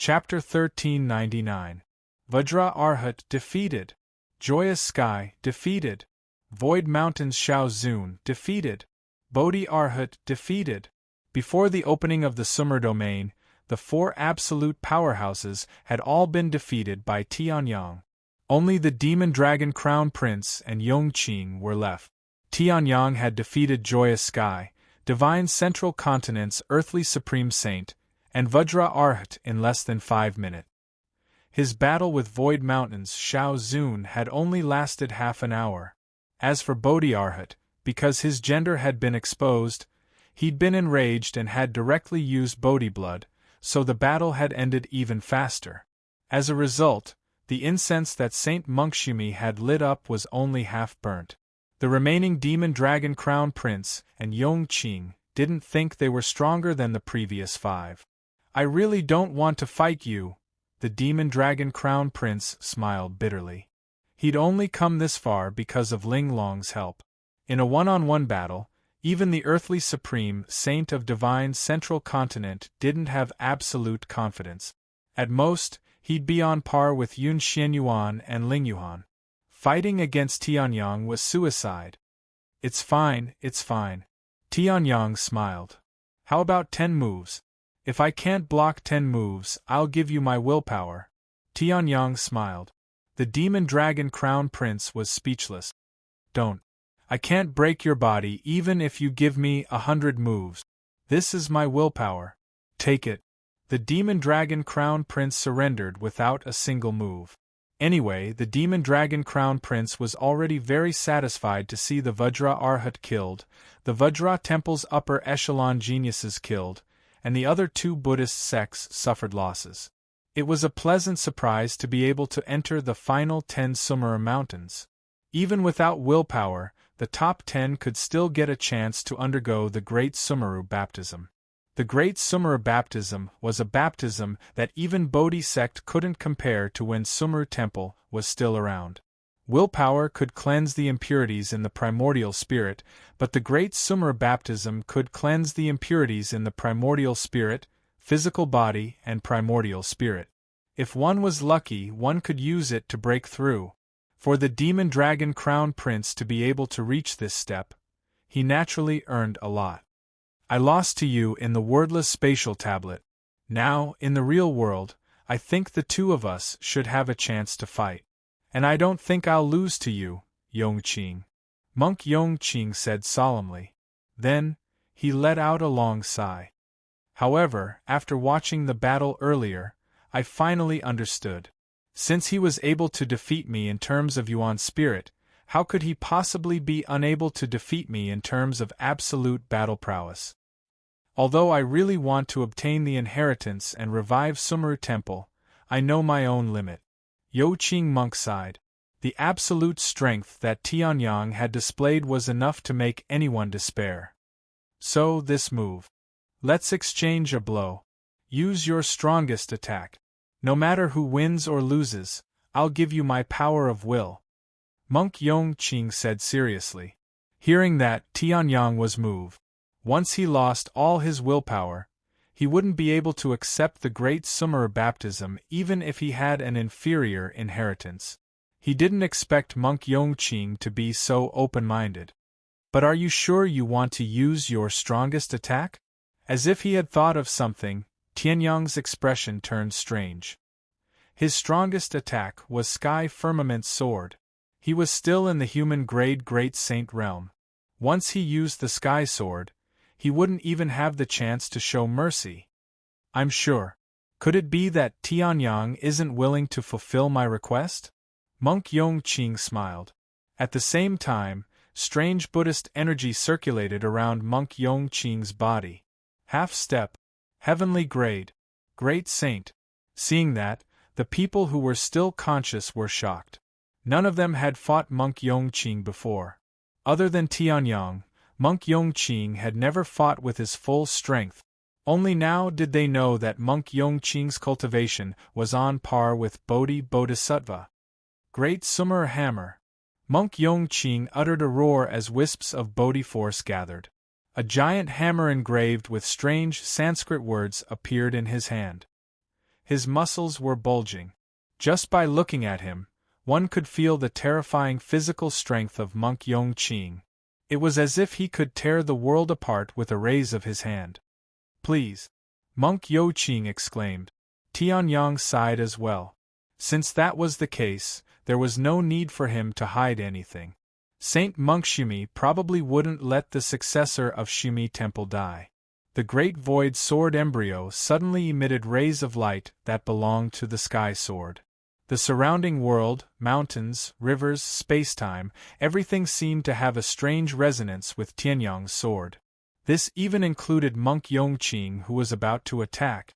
Chapter 1399. Vajra Arhat defeated. Joyous Sky defeated. Void Mountains Shao Zun defeated. Bodhi Arhat defeated. Before the opening of the Sumer domain, the four absolute powerhouses had all been defeated by Tianyang. Only the Demon Dragon Crown Prince and Yongqing were left. Tianyang had defeated Joyous Sky, Divine Central Continent's Earthly Supreme Saint, and Vajra Arhat in less than 5 minutes. His battle with Void Mountains Shao Zun had only lasted half an hour. As for Bodhi Arhat, because his gender had been exposed, he'd been enraged and had directly used Bodhi blood, so the battle had ended even faster. As a result, the incense that Saint Monkshumi had lit up was only half burnt. The remaining Demon Dragon Crown Prince and Yongqing didn't think they were stronger than the previous 5. "I really don't want to fight you," the Demon Dragon Crown Prince smiled bitterly. He'd only come this far because of Ling Long's help. In a one-on-one battle, even the Earthly Supreme Saint of Divine Central Continent didn't have absolute confidence. At most, he'd be on par with Yun Xianyuan and Ling Yuan. Fighting against Tianyang was suicide. It's fine. Tianyang smiled. "How about 10 moves? If I can't block 10 moves, I'll give you my willpower." Tianyang smiled. The Demon Dragon Crown Prince was speechless. "Don't. I can't break your body even if you give me 100 moves. This is my willpower. Take it." The Demon Dragon Crown Prince surrendered without a single move. Anyway, the Demon Dragon Crown Prince was already very satisfied to see the Vajra Arhat killed, the Vajra Temple's upper echelon geniuses killed, and the other 2 Buddhist sects suffered losses. It was a pleasant surprise to be able to enter the final 10 Sumera Mountains. Even without willpower, the top 10 could still get a chance to undergo the Great Sumeru Baptism. The Great Sumeru Baptism was a baptism that even Bodhi sect couldn't compare to when Sumeru Temple was still around. Willpower could cleanse the impurities in the primordial spirit, but the Great Sumeru Baptism could cleanse the impurities in the primordial spirit, physical body, and primordial spirit. If one was lucky, one could use it to break through. For the Demon Dragon Crown Prince to be able to reach this step, he naturally earned a lot. "I lost to you in the wordless spatial tablet. Now, in the real world, I think the 2 of us should have a chance to fight. And I don't think I'll lose to you, Yongqing," Monk Yongqing said solemnly. Then, he let out a long sigh. "However, after watching the battle earlier, I finally understood. Since he was able to defeat me in terms of Yuan spirit, how could he possibly be unable to defeat me in terms of absolute battle prowess? Although I really want to obtain the inheritance and revive Sumeru Temple, I know my own limit." Yongqing Monk sighed. The absolute strength that Tianyang had displayed was enough to make anyone despair. "So, this move. Let's exchange a blow. Use your strongest attack. No matter who wins or loses, I'll give you my power of will," Monk Yongqing said seriously. Hearing that, Tianyang was moved. Once he lost all his willpower, he wouldn't be able to accept the Great Sumeru Baptism even if he had an inferior inheritance. He didn't expect Monk Yongqing to be so open-minded. "But are you sure you want to use your strongest attack?" As if he had thought of something, Tianyang's expression turned strange. His strongest attack was Sky Firmament's sword. He was still in the human-grade Great Saint realm. Once he used the Sky Sword, he wouldn't even have the chance to show mercy. "I'm sure. Could it be that Tianyang isn't willing to fulfill my request?" Monk Yongqing smiled. At the same time, strange Buddhist energy circulated around Monk Yongqing's body. Half-step, heavenly grade, Great Saint. Seeing that, the people who were still conscious were shocked. None of them had fought Monk Yongqing before. Other than Tianyang, Monk Yongqing had never fought with his full strength. Only now did they know that Monk Yongqing's cultivation was on par with Bodhi Bodhisattva. Great Sumeru Hammer. Monk Yongqing uttered a roar as wisps of Bodhi force gathered. A giant hammer engraved with strange Sanskrit words appeared in his hand. His muscles were bulging. Just by looking at him, one could feel the terrifying physical strength of Monk Yongqing. It was as if he could tear the world apart with a raise of his hand. "Please!" Monk Yongqing exclaimed. Tianyang sighed as well. Since that was the case, there was no need for him to hide anything. Saint Monk Shumi probably wouldn't let the successor of Shumi Temple die. The great void sword embryo suddenly emitted rays of light that belonged to the sky sword. The surrounding world, mountains, rivers, spacetime, everything seemed to have a strange resonance with Tianyang's sword. This even included Monk Yongqing, who was about to attack.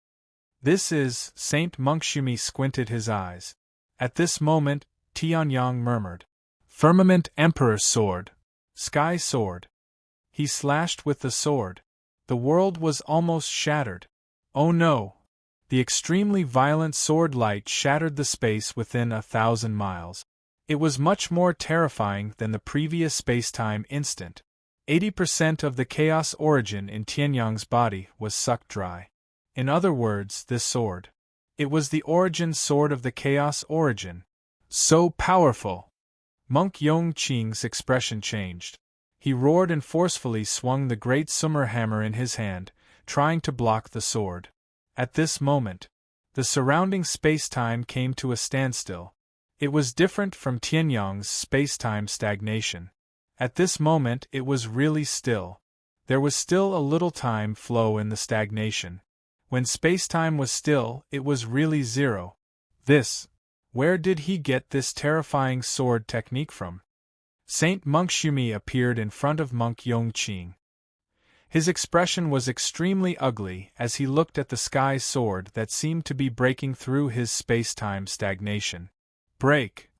"This is..." Saint Monk Shumi squinted his eyes. At this moment, Tianyang murmured, "Firmament Emperor Sword. Sky Sword." He slashed with the sword. The world was almost shattered. Oh no! The extremely violent sword light shattered the space within 1,000 miles. It was much more terrifying than the previous spacetime instant. 80% of the chaos origin in Tianyang's body was sucked dry. In other words, this sword. It was the origin sword of the chaos origin. So powerful! Monk Yongqing's expression changed. He roared and forcefully swung the great Sumer hammer in his hand, trying to block the sword. At this moment, the surrounding spacetime came to a standstill. It was different from Tianyang's spacetime stagnation. At this moment it was really still. There was still a little time flow in the stagnation. When spacetime was still, it was really zero. Where did he get this terrifying sword technique from? Saint Monk Shumi appeared in front of Monk Yongqing. His expression was extremely ugly as he looked at the sky sword that seemed to be breaking through his spacetime stagnation. "Break!"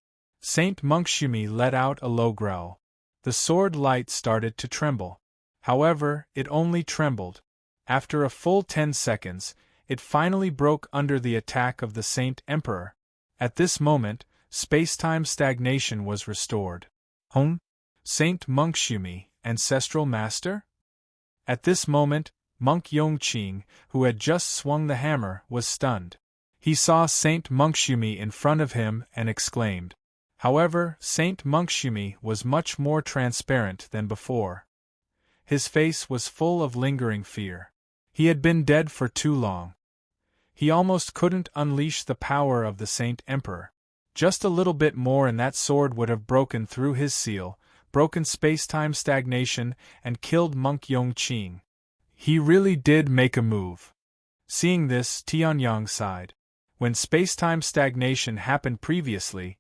Saint Monk Shumi let out a low growl. The sword light started to tremble. However, it only trembled. After a full 10 seconds, it finally broke under the attack of the Saint Emperor. At this moment, spacetime stagnation was restored. Saint Monk Shumi, Ancestral Master? At this moment, Monk Yongqing, who had just swung the hammer, was stunned. He saw Saint Monk Shumi in front of him and exclaimed. However, Saint Monk Shumi was much more transparent than before. His face was full of lingering fear. He had been dead for too long. He almost couldn't unleash the power of the Saint Emperor. Just a little bit more and that sword would have broken through his seal, broken spacetime stagnation, and killed Monk Yongqing. He really did make a move. Seeing this, Tianyang sighed. When spacetime stagnation happened previously,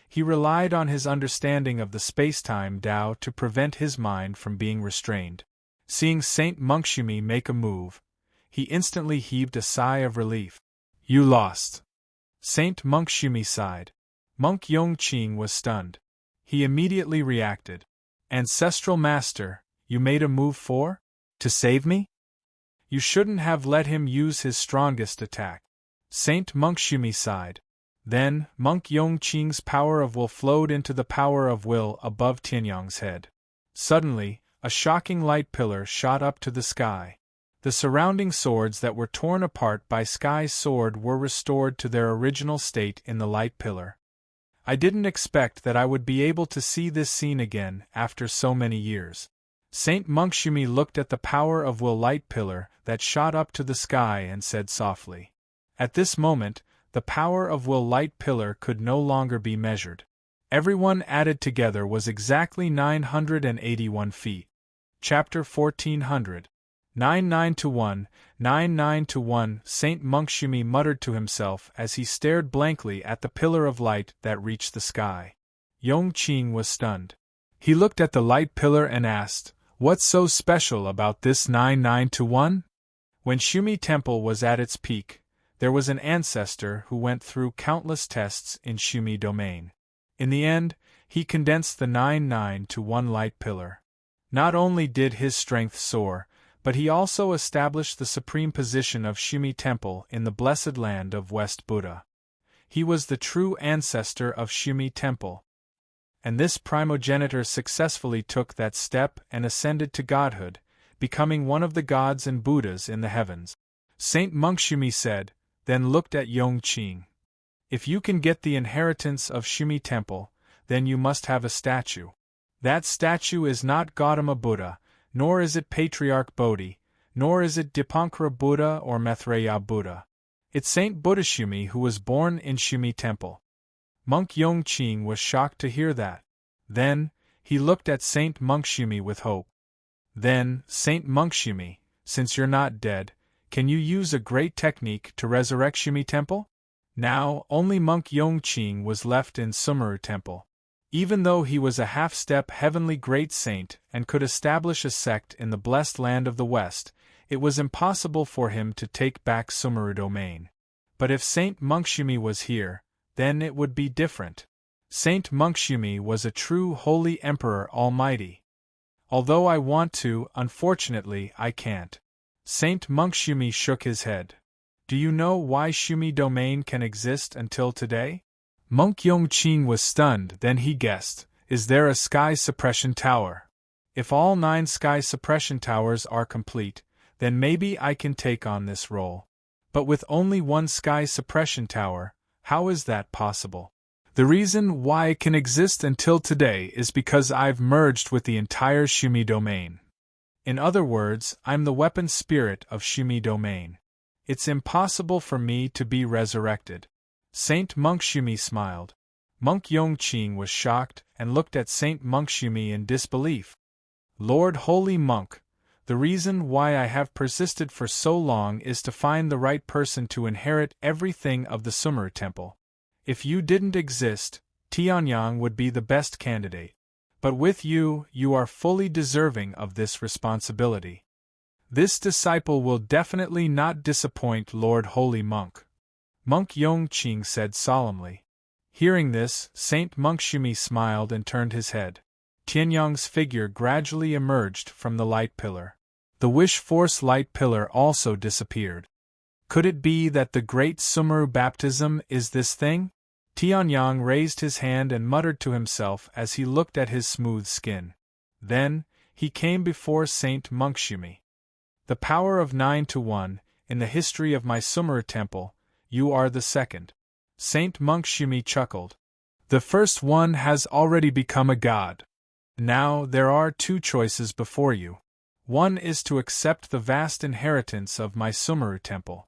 he relied on his understanding of the spacetime Tao to prevent his mind from being restrained. Seeing Saint Monk Shumi make a move, he instantly heaved a sigh of relief. "You lost." Saint Monk Shumi sighed. Monk Yongqing was stunned. He immediately reacted. "Ancestral Master, you made a move to save me? You shouldn't have let him use his strongest attack." Saint Monk Shumi sighed. Then, Monk Yongqing's power of will flowed into the power of will above Tianyang's head. Suddenly, a shocking light pillar shot up to the sky. The surrounding swords that were torn apart by Sky's sword were restored to their original state in the light pillar. I didn't expect that I would be able to see this scene again after so many years. Saint Monk Shumi looked at the power of will light pillar that shot up to the sky and said softly. At this moment, the power of will light pillar could no longer be measured. Everyone added together was exactly 981 feet. Chapter 1400. 99-1, 99-1. Saint Monk Shumi muttered to himself as he stared blankly at the pillar of light that reached the sky. Yongqing was stunned. He looked at the light pillar and asked, "What's so special about this 99-1? When Shumi Temple was at its peak, there was an ancestor who went through countless tests in Shumi domain. In the end, he condensed the 99-1 light pillar. Not only did his strength soar, but he also established the supreme position of Shumi Temple in the blessed land of West Buddha. He was the true ancestor of Shumi Temple. And this primogenitor successfully took that step and ascended to godhood, becoming one of the gods and Buddhas in the heavens. Saint Monk Shumi said, then looked at Yongqing. If you can get the inheritance of Shumi Temple, then you must have a statue. That statue is not Gautama Buddha, nor is it Patriarch Bodhi, nor is it Dipankara Buddha or Maitreya Buddha. It's Saint Buddha Shumi who was born in Shumi Temple. Monk Yongqing was shocked to hear that. Then, he looked at Saint Monk Shumi with hope. Then, Saint Monk Shumi, since you're not dead, can you use a great technique to resurrect Shumi Temple? Now, only Monk Yongqing was left in Sumeru Temple. Even though he was a half-step heavenly great saint and could establish a sect in the blessed land of the West, it was impossible for him to take back Sumeru domain. But if Saint Monk Shumi was here, then it would be different. Saint Monk Shumi was a true holy emperor almighty. Although I want to, unfortunately I can't. Saint Monk Shumi shook his head. Do you know why Shumi domain can exist until today? Monk Yongqing was stunned, then he guessed, is there a sky suppression tower? If all 9 sky suppression towers are complete, then maybe I can take on this role. But with only 1 sky suppression tower, how is that possible? The reason why it can exist until today is because I've merged with the entire Shumi domain. In other words, I'm the weapon spirit of Shumi domain. It's impossible for me to be resurrected. Saint Monk Shumi smiled. Monk Yongqing was shocked and looked at Saint Monk Shumi in disbelief. Lord Holy Monk, the reason why I have persisted for so long is to find the right person to inherit everything of the Sumeru Temple. If you didn't exist, Tianyang would be the best candidate. But with you, you are fully deserving of this responsibility. This disciple will definitely not disappoint Lord Holy Monk. Monk Yongqing said solemnly. Hearing this, Saint Monk Shumi smiled and turned his head. Tianyang's figure gradually emerged from the light pillar. The wish force light pillar also disappeared. Could it be that the great Sumeru baptism is this thing? Tianyang raised his hand and muttered to himself as he looked at his smooth skin. Then, he came before Saint Monk Shumi. The power of 9 to 1, in the history of my Sumeru temple, you are the second. Saint Monk Shumi chuckled. The first one has already become a god. Now there are 2 choices before you. One is to accept the vast inheritance of my Sumeru temple.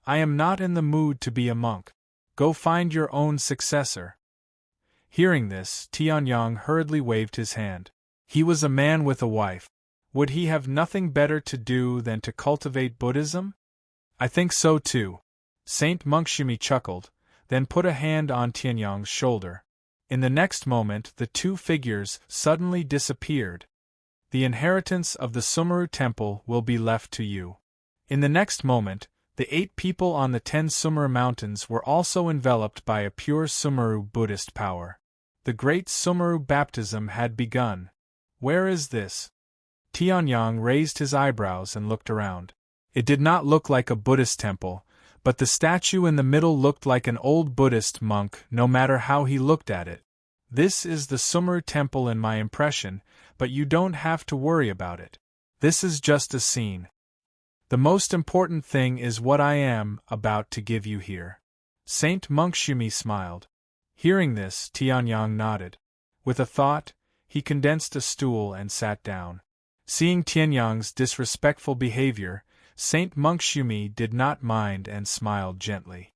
I am not in the mood to be a monk. Go find your own successor. Hearing this, Tianyang hurriedly waved his hand. He was a man with a wife. Would he have nothing better to do than to cultivate Buddhism? I think so too. Saint Monk Shumi chuckled, then put a hand on Tianyang's shoulder. In the next moment, the 2 figures suddenly disappeared. The inheritance of the Sumeru temple will be left to you. In the next moment, the 8 people on the 10 Sumeru mountains were also enveloped by a pure Sumeru Buddhist power. The great Sumeru baptism had begun. Where is this? Tianyang raised his eyebrows and looked around. It did not look like a Buddhist temple, but the statue in the middle looked like an old Buddhist monk no matter how he looked at it. This is the Sumeru temple in my impression, but you don't have to worry about it. This is just a scene. The most important thing is what I am about to give you here. Saint Monk Shumi smiled. Hearing this, Tianyang nodded. With a thought, he condensed a stool and sat down. Seeing Tianyang's disrespectful behavior, Saint Monk Shumi did not mind and smiled gently.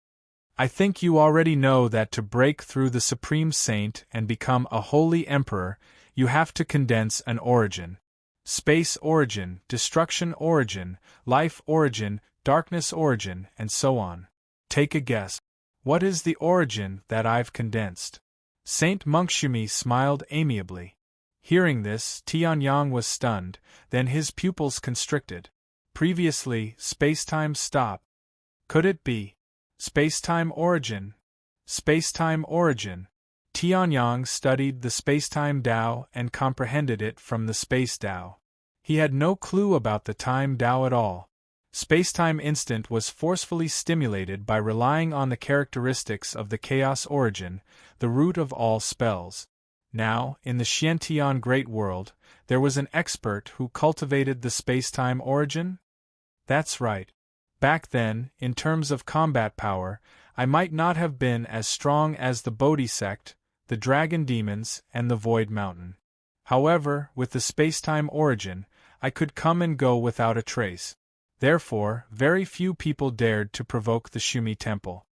I think you already know that to break through the Supreme Saint and become a holy emperor, you have to condense an origin. Space origin, destruction origin, life origin, darkness origin, and so on. Take a guess. What is the origin that I've condensed? Saint Monk Shumi smiled amiably. Hearing this, Tianyang was stunned, then his pupils constricted. Previously, space-time stop. Could it be? Space-time origin. Space-time origin. Tianyang studied the space-time Tao and comprehended it from the space Tao. He had no clue about the time Tao at all. Space-time instant was forcefully stimulated by relying on the characteristics of the chaos origin, the root of all spells. Now, in the Xiantian Great World, there was an expert who cultivated the space-time origin? That's right. Back then, in terms of combat power, I might not have been as strong as the Bodhi sect, the Dragon Demons, and the Void Mountain. However, with the space-time origin, I could come and go without a trace. Therefore, very few people dared to provoke the Shumi Temple.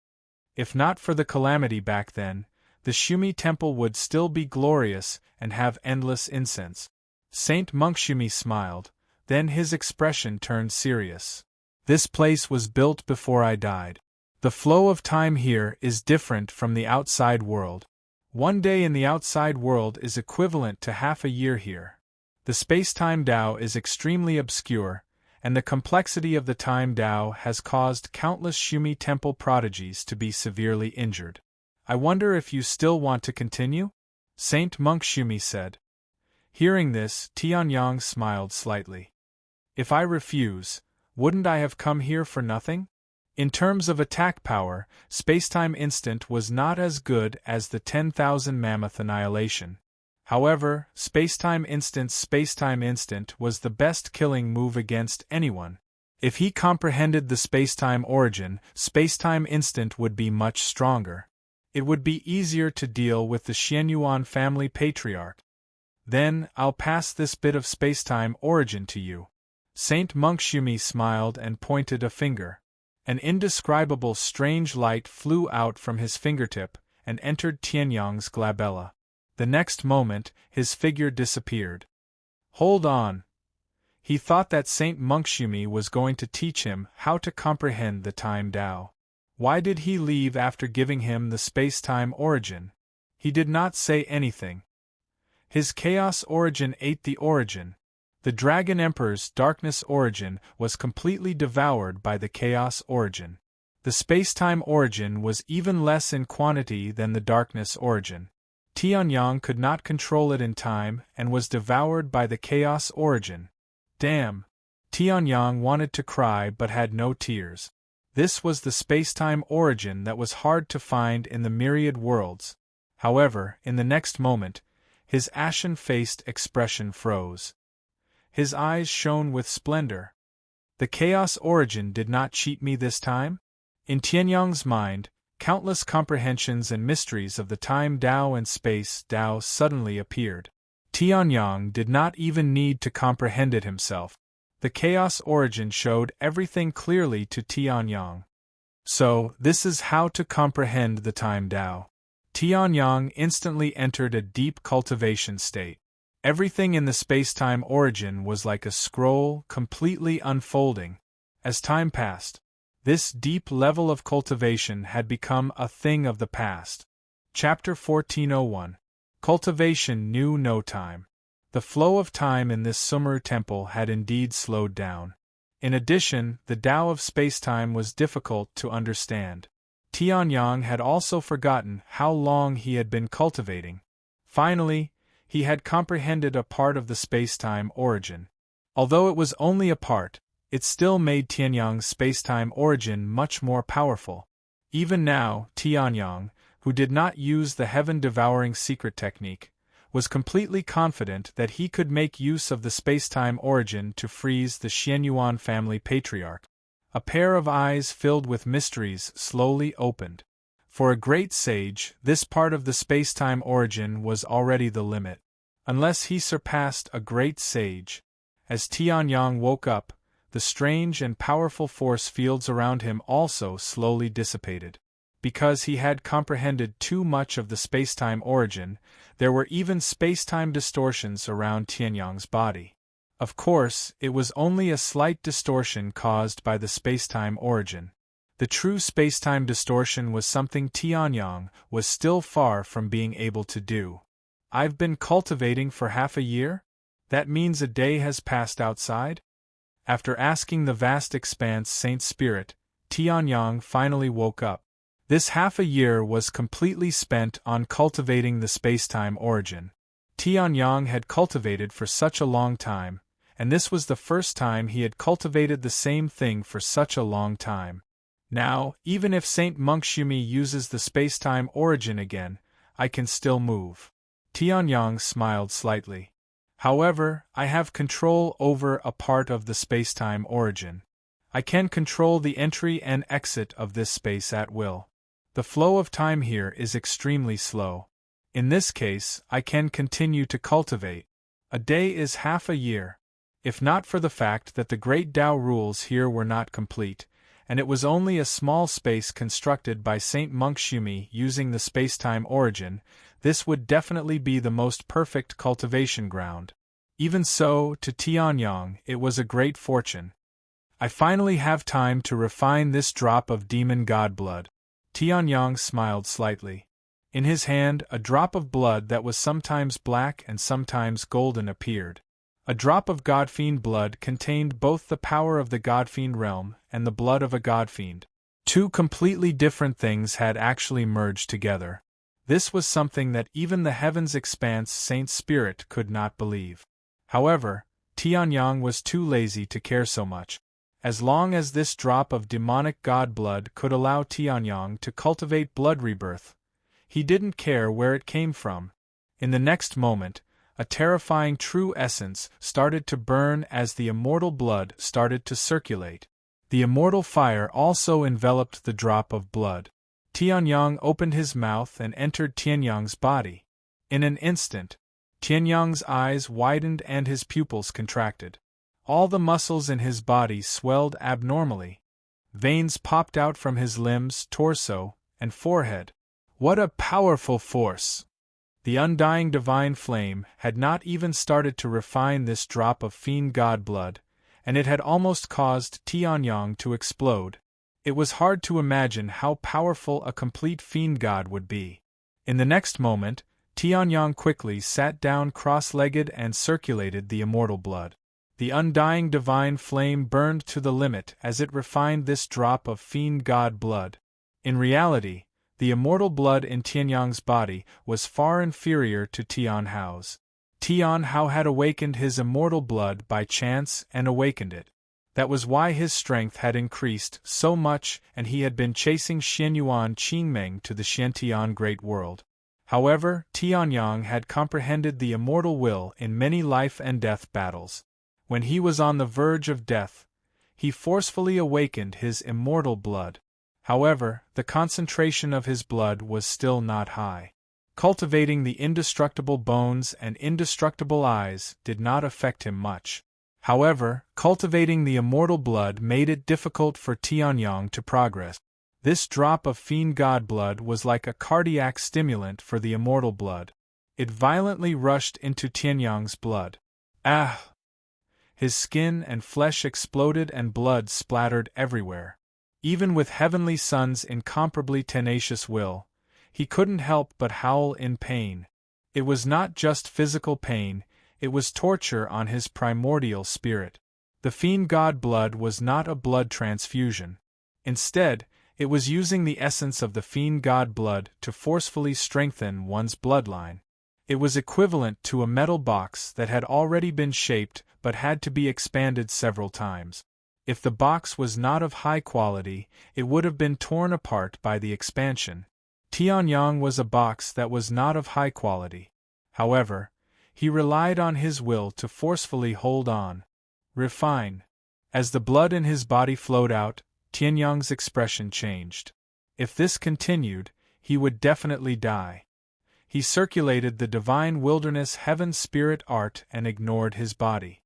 If not for the calamity back then, the Shumi Temple would still be glorious and have endless incense. Saint Monk Shumi smiled, then his expression turned serious. This place was built before I died. The flow of time here is different from the outside world. One day in the outside world is equivalent to half a year here. The space-time Tao is extremely obscure, and the complexity of the time Tao has caused countless Shumi temple prodigies to be severely injured. I wonder if you still want to continue? Saint Monk Shumi said. Hearing this, Tianyang smiled slightly. If I refuse, wouldn't I have come here for nothing? In terms of attack power, Spacetime Instant was not as good as the 10,000 Mammoth Annihilation. However, Spacetime Instant was the best killing move against anyone. If he comprehended the spacetime origin, Spacetime Instant would be much stronger. It would be easier to deal with the Xianyuan family patriarch. Then, I'll pass this bit of spacetime origin to you. Saint Monk Shumi smiled and pointed a finger. An indescribable strange light flew out from his fingertip and entered Tianyang's glabella. The next moment, his figure disappeared. Hold on. He thought that Saint Monk Shumi was going to teach him how to comprehend the time Tao. Why did he leave after giving him the space-time origin? He did not say anything. His chaos origin ate the origin. The Dragon Emperor's darkness origin was completely devoured by the chaos origin. The space-time origin was even less in quantity than the darkness origin. Tianyang could not control it in time and was devoured by the chaos origin. Damn! Tianyang wanted to cry but had no tears. This was the space-time origin that was hard to find in the myriad worlds. However, in the next moment, his ashen-faced expression froze. His eyes shone with splendor. The chaos origin did not cheat me this time? In Tianyang's mind, countless comprehensions and mysteries of the time Tao and space Tao suddenly appeared. Tianyang did not even need to comprehend it himself. The chaos origin showed everything clearly to Tianyang. So, this is how to comprehend the time Tao. Tianyang instantly entered a deep cultivation state. Everything in the space-time origin was like a scroll, completely unfolding. As time passed, this deep level of cultivation had become a thing of the past. Chapter 1401. Cultivation knew no time. The flow of time in this Sumeru temple had indeed slowed down. In addition, the Tao of spacetime was difficult to understand. Tianyang had also forgotten how long he had been cultivating. Finally, he had comprehended a part of the spacetime origin. Although it was only a part, it still made Tianyang's spacetime origin much more powerful. Even now, Tianyang, who did not use the heaven-devouring secret technique, was completely confident that he could make use of the spacetime origin to freeze the Xianyuan family patriarch. A pair of eyes filled with mysteries slowly opened. For a great sage, this part of the spacetime origin was already the limit. Unless he surpassed a great sage. As Tianyang woke up, the strange and powerful force fields around him also slowly dissipated. Because he had comprehended too much of the spacetime origin, there were even spacetime distortions around Tianyang's body. Of course, it was only a slight distortion caused by the spacetime origin. The true spacetime distortion was something Tianyang was still far from being able to do. I've been cultivating for half a year? That means a day has passed outside? After asking the vast expanse Saint Spirit, Tianyang finally woke up. This half a year was completely spent on cultivating the spacetime origin. Tianyang had cultivated for such a long time, and this was the first time he had cultivated the same thing for such a long time. Now, even if Saint Monk Shumi uses the spacetime origin again, I can still move. Tianyang smiled slightly. However, I have control over a part of the spacetime origin. I can control the entry and exit of this space at will. The flow of time here is extremely slow. In this case, I can continue to cultivate. A day is half a year. If not for the fact that the great Tao rules here were not complete, and it was only a small space constructed by Saint Monk Shumi using the spacetime origin, this would definitely be the most perfect cultivation ground. Even so, to Tianyang, it was a great fortune. I finally have time to refine this drop of demon god blood. Tianyang smiled slightly. In his hand, a drop of blood that was sometimes black and sometimes golden appeared. A drop of godfiend blood contained both the power of the godfiend realm and the blood of a godfiend. Two completely different things had actually merged together. This was something that even the heavens expanse Saint Spirit could not believe. However, Tianyang was too lazy to care so much. As long as this drop of demonic god blood could allow Tianyang to cultivate blood rebirth, he didn't care where it came from. In the next moment, a terrifying true essence started to burn as the immortal blood started to circulate. The immortal fire also enveloped the drop of blood. Tianyang opened his mouth and entered Tianyang's body. In an instant, Tianyang's eyes widened and his pupils contracted. All the muscles in his body swelled abnormally. Veins popped out from his limbs, torso, and forehead. What a powerful force! The undying divine flame had not even started to refine this drop of fiend god blood, and it had almost caused Tianyang to explode. It was hard to imagine how powerful a complete fiend god would be. In the next moment, Tianyang quickly sat down cross-legged and circulated the immortal blood. The undying divine flame burned to the limit as it refined this drop of fiend god blood. In reality, the immortal blood in Tianyang's body was far inferior to Tianhao's. Tianhao had awakened his immortal blood by chance and awakened it. That was why his strength had increased so much and he had been chasing Xianyuan Qingmeng to the Xiantian Great World. However, Tianyang had comprehended the immortal will in many life and death battles. When he was on the verge of death, he forcefully awakened his immortal blood. However, the concentration of his blood was still not high. Cultivating the indestructible bones and indestructible eyes did not affect him much. However, cultivating the immortal blood made it difficult for Tianyang to progress. This drop of fiend god blood was like a cardiac stimulant for the immortal blood. It violently rushed into Tianyang's blood. Ah! His skin and flesh exploded and blood splattered everywhere. Even with Heavenly Son's incomparably tenacious will, he couldn't help but howl in pain. It was not just physical pain, it was torture on his primordial spirit. The fiend god blood was not a blood transfusion. Instead, it was using the essence of the fiend god blood to forcefully strengthen one's bloodline. It was equivalent to a metal box that had already been shaped but had to be expanded several times. If the box was not of high quality, it would have been torn apart by the expansion. Tianyang was a box that was not of high quality. However, he relied on his will to forcefully hold on. Refine. As the blood in his body flowed out, Tianyang's expression changed. If this continued, he would definitely die. He circulated the divine wilderness heaven spirit art and ignored his body.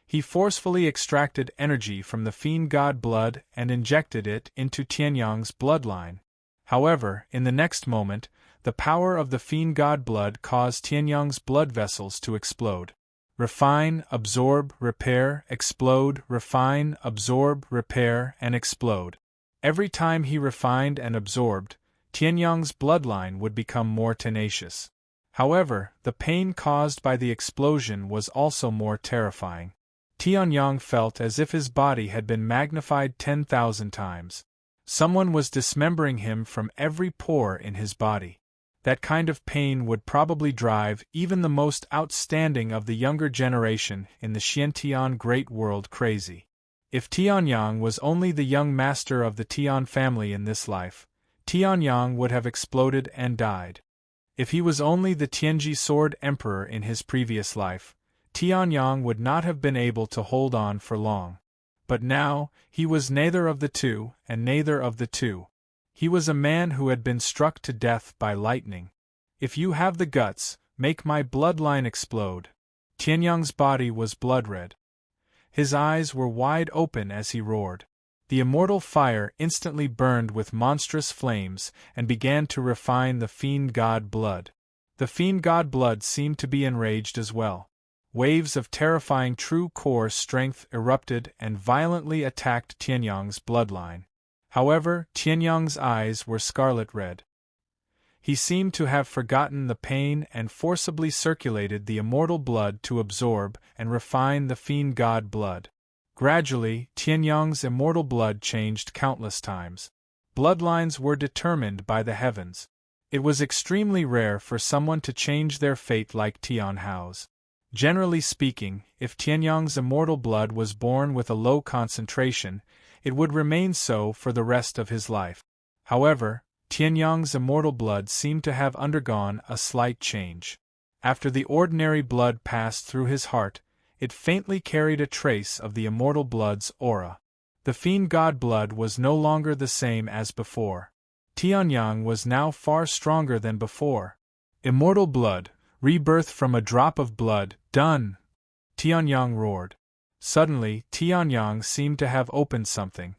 He forcefully extracted energy from the fiend god blood and injected it into Tianyang's bloodline. However, in the next moment, the power of the fiend god blood caused Tianyang's blood vessels to explode. Refine, absorb, repair, explode, refine, absorb, repair, and explode. Every time he refined and absorbed, Tianyang's bloodline would become more tenacious. However, the pain caused by the explosion was also more terrifying. Tianyang felt as if his body had been magnified 10,000 times. Someone was dismembering him from every pore in his body. That kind of pain would probably drive even the most outstanding of the younger generation in the Xiantian Great World crazy. If Tianyang was only the young master of the Tian family in this life, Tianyang would have exploded and died. If he was only the Tianji Sword Emperor in his previous life, Tianyang would not have been able to hold on for long. But now, he was neither of the two, and neither of the two. He was a man who had been struck to death by lightning. If you have the guts, make my bloodline explode. Tianyang's body was blood-red. His eyes were wide open as he roared. The immortal fire instantly burned with monstrous flames and began to refine the fiend god blood. The fiend god blood seemed to be enraged as well. Waves of terrifying true core strength erupted and violently attacked Tianyang's bloodline. However, Tianyang's eyes were scarlet red. He seemed to have forgotten the pain and forcibly circulated the immortal blood to absorb and refine the fiend god blood. Gradually, Tianyang's immortal blood changed countless times. Bloodlines were determined by the heavens. It was extremely rare for someone to change their fate like Tian Hao's. Generally speaking, if Tianyang's immortal blood was born with a low concentration, it would remain so for the rest of his life. However, Tianyang's immortal blood seemed to have undergone a slight change. After the ordinary blood passed through his heart, it faintly carried a trace of the immortal blood's aura. The fiend god blood was no longer the same as before. Tianyang was now far stronger than before. Immortal blood, rebirth from a drop of blood, done! Tianyang roared. Suddenly, Tianyang seemed to have opened something.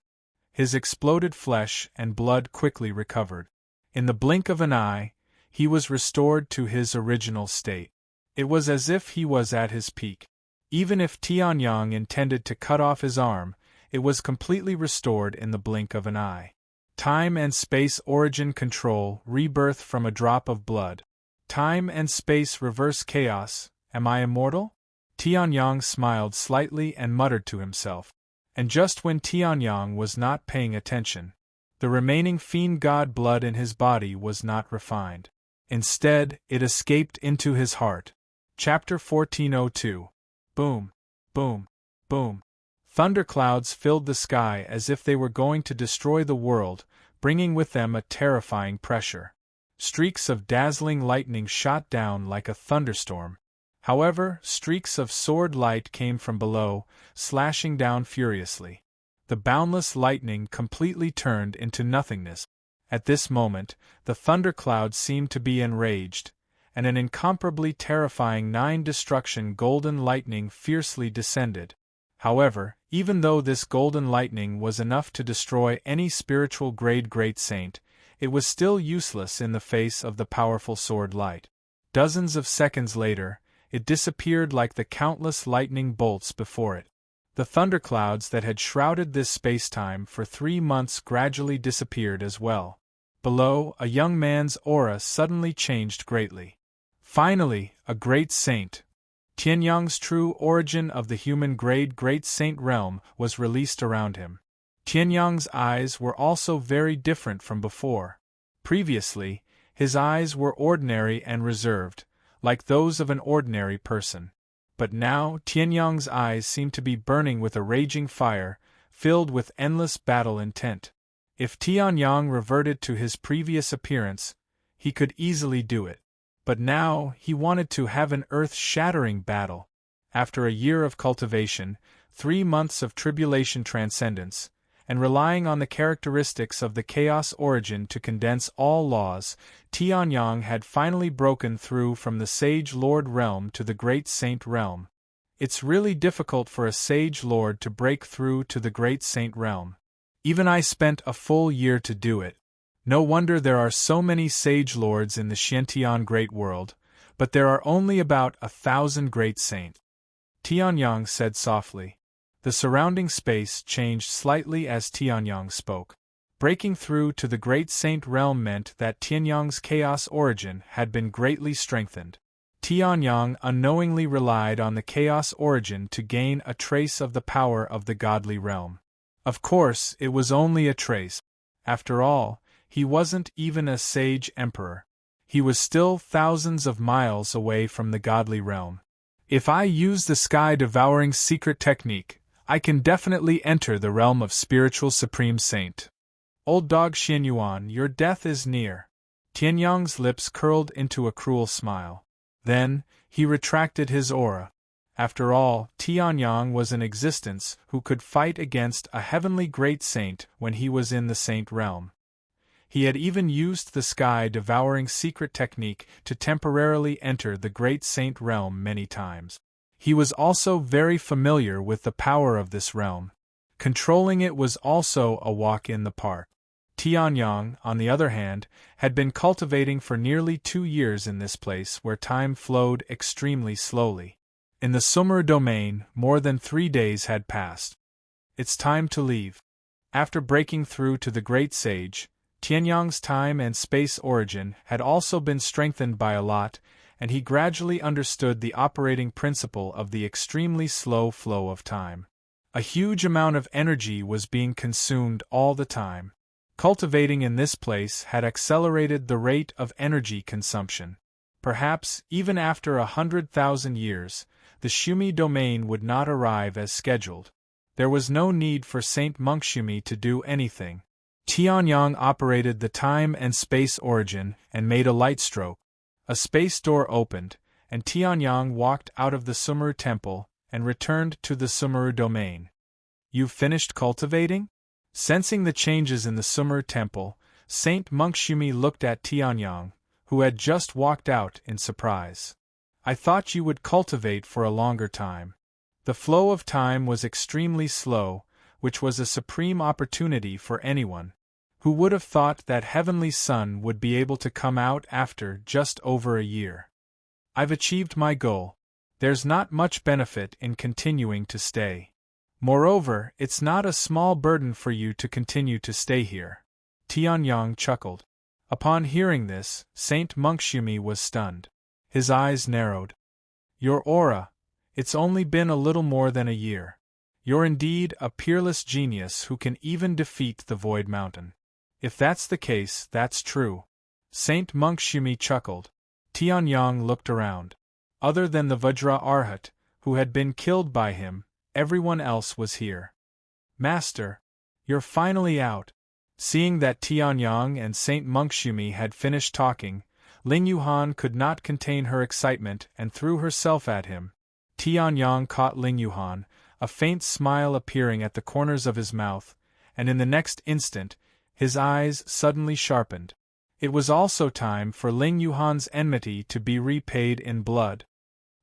His exploded flesh and blood quickly recovered. In the blink of an eye, he was restored to his original state. It was as if he was at his peak. Even if Tianyang intended to cut off his arm, it was completely restored in the blink of an eye. Time and space origin control, rebirth from a drop of blood. Time and space reverse chaos, am I immortal? Tianyang smiled slightly and muttered to himself. And just when Tianyang was not paying attention, the remaining fiend god blood in his body was not refined. Instead, it escaped into his heart. Chapter 1402. Boom, boom, boom. Thunderclouds filled the sky as if they were going to destroy the world, bringing with them a terrifying pressure. Streaks of dazzling lightning shot down like a thunderstorm. However, streaks of sword light came from below, slashing down furiously. The boundless lightning completely turned into nothingness. At this moment, the thundercloud seemed to be enraged, and an incomparably terrifying nine-destruction golden lightning fiercely descended. However, even though this golden lightning was enough to destroy any spiritual grade great saint, it was still useless in the face of the powerful sword light. Dozens of seconds later, it disappeared like the countless lightning bolts before it. The thunderclouds that had shrouded this spacetime for 3 months gradually disappeared as well. Below, a young man's aura suddenly changed greatly. Finally, a great saint. Tianyang's true origin of the human grade great saint realm was released around him. Tianyang's eyes were also very different from before. Previously, his eyes were ordinary and reserved, like those of an ordinary person. But now Tianyang's eyes seemed to be burning with a raging fire, filled with endless battle intent. If Tianyang reverted to his previous appearance, he could easily do it. But now he wanted to have an earth-shattering battle. After a year of cultivation, 3 months of tribulation transcendence, and relying on the characteristics of the chaos origin to condense all laws, Tianyang had finally broken through from the Sage Lord realm to the Great Saint realm. It's really difficult for a Sage Lord to break through to the Great Saint realm. Even I spent a full year to do it. No wonder there are so many Sage Lords in the Xiantian Great World, but there are only about 1,000 Great Saints. Tianyang said softly. The surrounding space changed slightly as Tianyang spoke. Breaking through to the Great Saint realm meant that Tianyang's chaos origin had been greatly strengthened. Tianyang unknowingly relied on the chaos origin to gain a trace of the power of the godly realm. Of course, it was only a trace. After all, he wasn't even a sage emperor. He was still thousands of miles away from the godly realm. If I use the sky-devouring secret technique, I can definitely enter the realm of spiritual supreme saint. Old dog Xianyuan, your death is near. Tianyang's lips curled into a cruel smile. Then, he retracted his aura. After all, Tianyang was an existence who could fight against a heavenly great saint when he was in the saint realm. He had even used the sky-devouring secret technique to temporarily enter the great saint realm many times. He was also very familiar with the power of this realm. Controlling it was also a walk in the park. Tianyang, on the other hand, had been cultivating for nearly 2 years in this place where time flowed extremely slowly. In the Sumer domain, more than 3 days had passed. It's time to leave. After breaking through to the great sage, Tianyang's time and space origin had also been strengthened by a lot, and he gradually understood the operating principle of the extremely slow flow of time. A huge amount of energy was being consumed all the time. Cultivating in this place had accelerated the rate of energy consumption. Perhaps, even after 100,000 years, the Shumi domain would not arrive as scheduled. There was no need for Saint Monkshumi to do anything. Tianyang operated the time and space origin and made a light stroke. A space door opened, and Tianyang walked out of the Sumeru temple and returned to the Sumeru domain. "You've finished cultivating?" Sensing the changes in the Sumeru temple, Saint Monkshumi looked at Tianyang, who had just walked out, in surprise. "I thought you would cultivate for a longer time." The flow of time was extremely slow, which was a supreme opportunity for anyone. Who would have thought that Heavenly Sun would be able to come out after just over a year? "I've achieved my goal. There's not much benefit in continuing to stay. Moreover, it's not a small burden for you to continue to stay here." Tianyang chuckled. Upon hearing this, Saint Monkshumi was stunned. His eyes narrowed. "Your aura, it's only been a little more than a year. You're indeed a peerless genius who can even defeat the Void Mountain." "If that's the case, that's true." Saint Monkshumi chuckled. Tianyang looked around. Other than the Vajra Arhat, who had been killed by him, everyone else was here. "Master, you're finally out." Seeing that Tianyang and Saint Monkshumi had finished talking, Ling Yuhan could not contain her excitement and threw herself at him. Tianyang caught Ling Yuhan, a faint smile appearing at the corners of his mouth, and in the next instant, his eyes suddenly sharpened. It was also time for Ling Yuhan's enmity to be repaid in blood.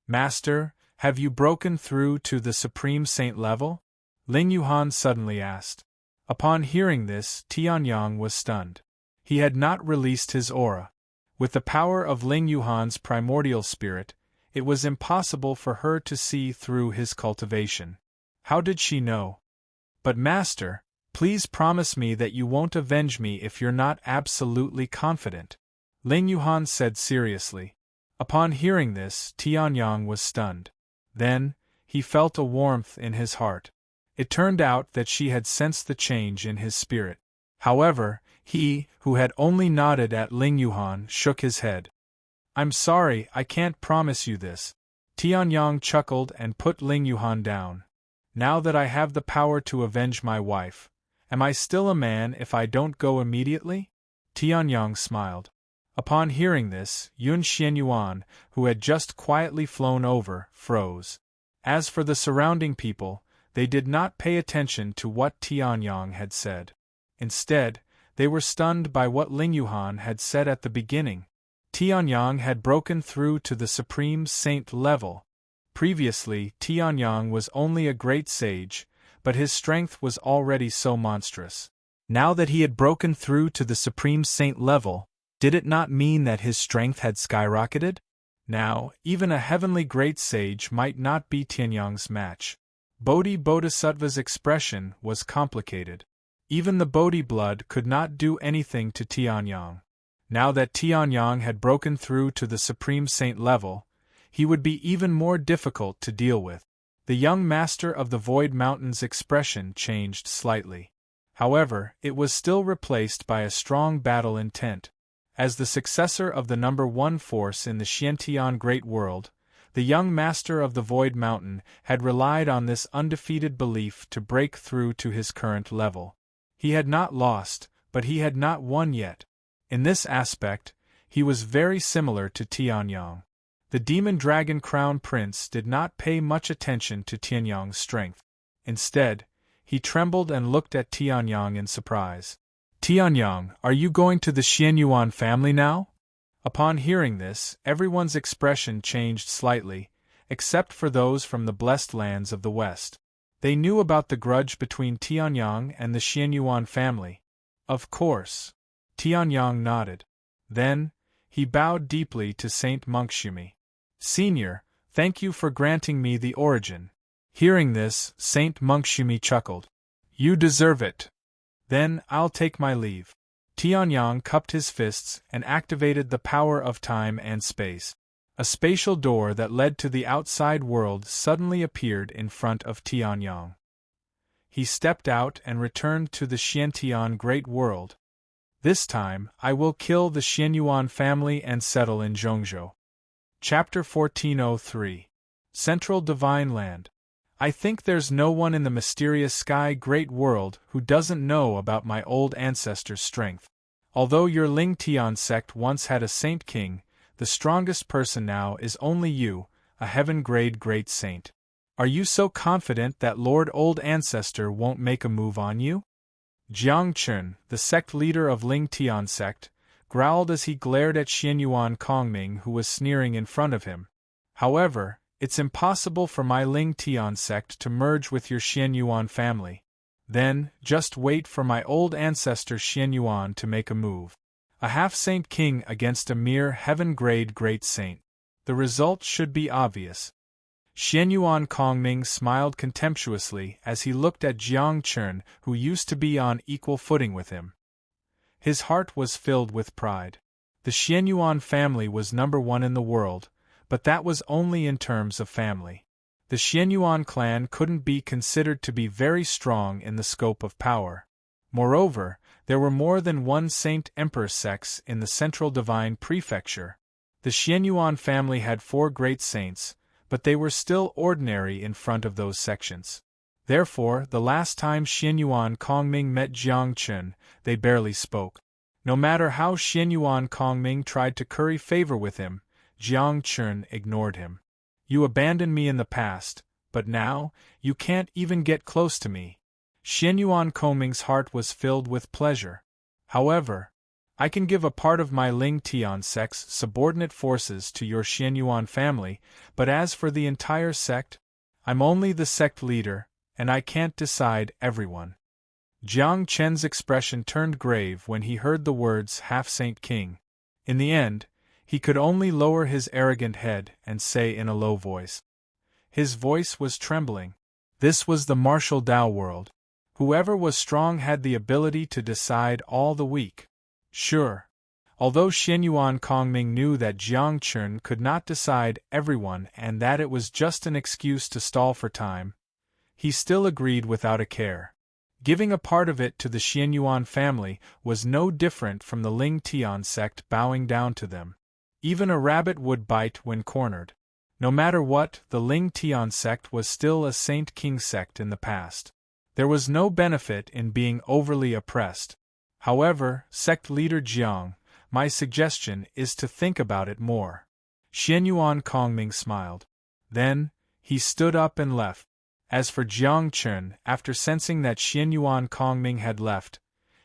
"Master, have you broken through to the Supreme Saint level?" Ling Yuhan suddenly asked. Upon hearing this, Tianyang was stunned. He had not released his aura. With the power of Ling Yuhan's primordial spirit, it was impossible for her to see through his cultivation. How did she know? "But Master, please promise me that you won't avenge me if you're not absolutely confident," Ling Yuhan said seriously. Upon hearing this, Tianyang was stunned. Then, he felt a warmth in his heart. It turned out that she had sensed the change in his spirit. However, he, who had only nodded at Ling Yuhan, shook his head. "I'm sorry, I can't promise you this." Tianyang chuckled and put Ling Yuhan down. "Now that I have the power to avenge my wife, am I still a man if I don't go immediately?" Tianyang smiled. Upon hearing this, Yun Xianyuan, who had just quietly flown over, froze. As for the surrounding people, they did not pay attention to what Tianyang had said. Instead, they were stunned by what Ling Yuhan had said at the beginning. Tianyang had broken through to the Supreme Saint level. Previously, Tianyang was only a great sage, but his strength was already so monstrous. Now that he had broken through to the Supreme Saint level, did it not mean that his strength had skyrocketed? Now, even a heavenly great sage might not be Tianyang's match. Bodhisattva's expression was complicated. Even the Bodhi blood could not do anything to Tianyang. Now that Tianyang had broken through to the Supreme Saint level, he would be even more difficult to deal with. The young master of the Void Mountain's expression changed slightly. However, it was still replaced by a strong battle intent. As the successor of the number 1 force in the Xiantian Great World, the young master of the Void Mountain had relied on this undefeated belief to break through to his current level. He had not lost, but he had not won yet. In this aspect, he was very similar to Tianyang. The demon dragon crown prince did not pay much attention to Tianyang's strength. Instead, he trembled and looked at Tianyang in surprise. Tianyang, are you going to the Xianyuan family now? Upon hearing this, everyone's expression changed slightly, except for those from the blessed lands of the West. They knew about the grudge between Tianyang and the Xianyuan family. Of course. Tianyang nodded. Then, he bowed deeply to Saint Monkshumi. Senior, thank you for granting me the origin. Hearing this, Saint Monkshumi chuckled. You deserve it. Then I'll take my leave. Tianyang cupped his fists and activated the power of time and space. A spatial door that led to the outside world suddenly appeared in front of Tianyang. He stepped out and returned to the Xiantian Great World. This time, I will kill the Xianyuan family and settle in Zhongzhou. Chapter 1403. Central Divine Land. I think there's no one in the mysterious sky great world who doesn't know about my old ancestor's strength. Although your Ling Tian sect once had a saint king, the strongest person now is only you, a heaven-grade great saint. Are you so confident that Lord Old Ancestor won't make a move on you? Jiang Chun, the sect leader of Ling Tian sect, growled as he glared at Xianyuan Kongming who was sneering in front of him. However, it's impossible for my Ling Tian sect to merge with your Xianyuan family. Then, just wait for my old ancestor Xianyuan to make a move. A half-saint king against a mere heaven-grade great saint. The result should be obvious. Xianyuan Kongming smiled contemptuously as he looked at Jiang Chun, who used to be on equal footing with him. His heart was filled with pride. The Xianyuan family was number one in the world, but that was only in terms of family. The Xianyuan clan couldn't be considered to be very strong in the scope of power. Moreover, there were more than one Saint Emperor sects in the Central Divine Prefecture. The Xianyuan family had 4 great saints, but they were still ordinary in front of those sections. Therefore, the last time Xianyuan Kongming met Jiang Chun, they barely spoke. No matter how Xianyuan Kongming tried to curry favor with him, Jiang Chun ignored him. You abandoned me in the past, but now, you can't even get close to me. Xianyuan Kongming's heart was filled with pleasure. However, I can give a part of my Ling Tian sect's subordinate forces to your Xianyuan family, but as for the entire sect, I'm only the sect leader, and I can't decide everyone. Jiang Chen's expression turned grave when he heard the words half-saint king. In the end, he could only lower his arrogant head and say in a low voice. His voice was trembling. This was the martial Dao world. Whoever was strong had the ability to decide all the weak. Sure. Although Xianyuan Kongming knew that Jiang Chun could not decide everyone and that it was just an excuse to stall for time, he still agreed without a care. Giving a part of it to the Xianyuan family was no different from the Ling Tian sect bowing down to them. Even a rabbit would bite when cornered. No matter what, the Ling Tian sect was still a Saint King sect in the past. There was no benefit in being overly oppressed. However, sect leader Jiang, my suggestion is to think about it more. Xianyuan Kongming smiled. Then, he stood up and left. As for Jiang Chun, after sensing that Xianyuan Kongming had left,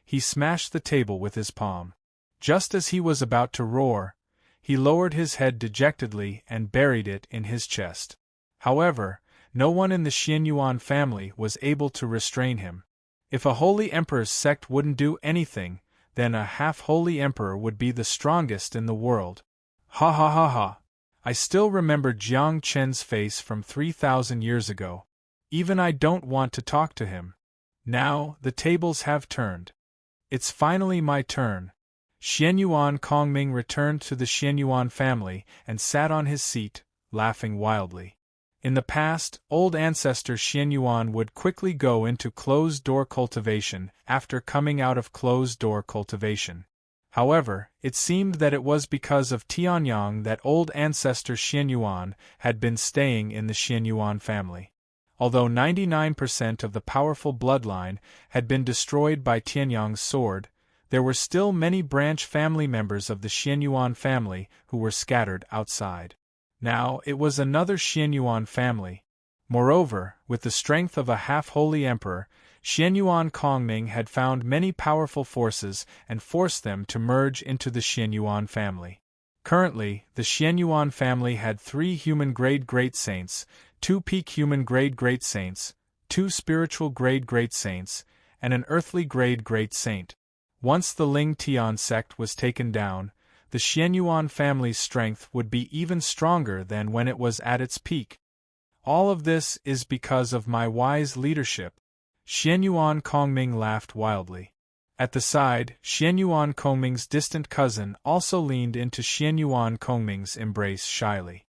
he smashed the table with his palm. Just as he was about to roar, he lowered his head dejectedly and buried it in his chest. However, no one in the Xianyuan family was able to restrain him. If a holy emperor's sect wouldn't do anything, then a half-holy emperor would be the strongest in the world. Ha ha ha ha. I still remember Jiang Chen's face from 3,000 years ago. Even I don't want to talk to him. Now, the tables have turned. It's finally my turn. Xianyuan Kongming returned to the Xianyuan family and sat on his seat, laughing wildly. In the past, old ancestor Xianyuan would quickly go into closed-door cultivation after coming out of closed-door cultivation. However, it seemed that it was because of Tianyang that old ancestor Xianyuan had been staying in the Xianyuan family. Although 99% of the powerful bloodline had been destroyed by Tianyang's sword, there were still many branch family members of the Xianyuan family who were scattered outside. Now, it was another Xianyuan family. Moreover, with the strength of a half-holy emperor, Xianyuan Kongming had found many powerful forces and forced them to merge into the Xianyuan family. Currently, the Xianyuan family had 3 human-grade great saints, 2 peak human-grade great saints, 2 spiritual-grade great saints, and an earthly-grade great saint. Once the Ling Tian sect was taken down, the Xianyuan family's strength would be even stronger than when it was at its peak. All of this is because of my wise leadership. Xianyuan Kongming laughed wildly. At the side, Xianyuan Kongming's distant cousin also leaned into Xianyuan Kongming's embrace shyly.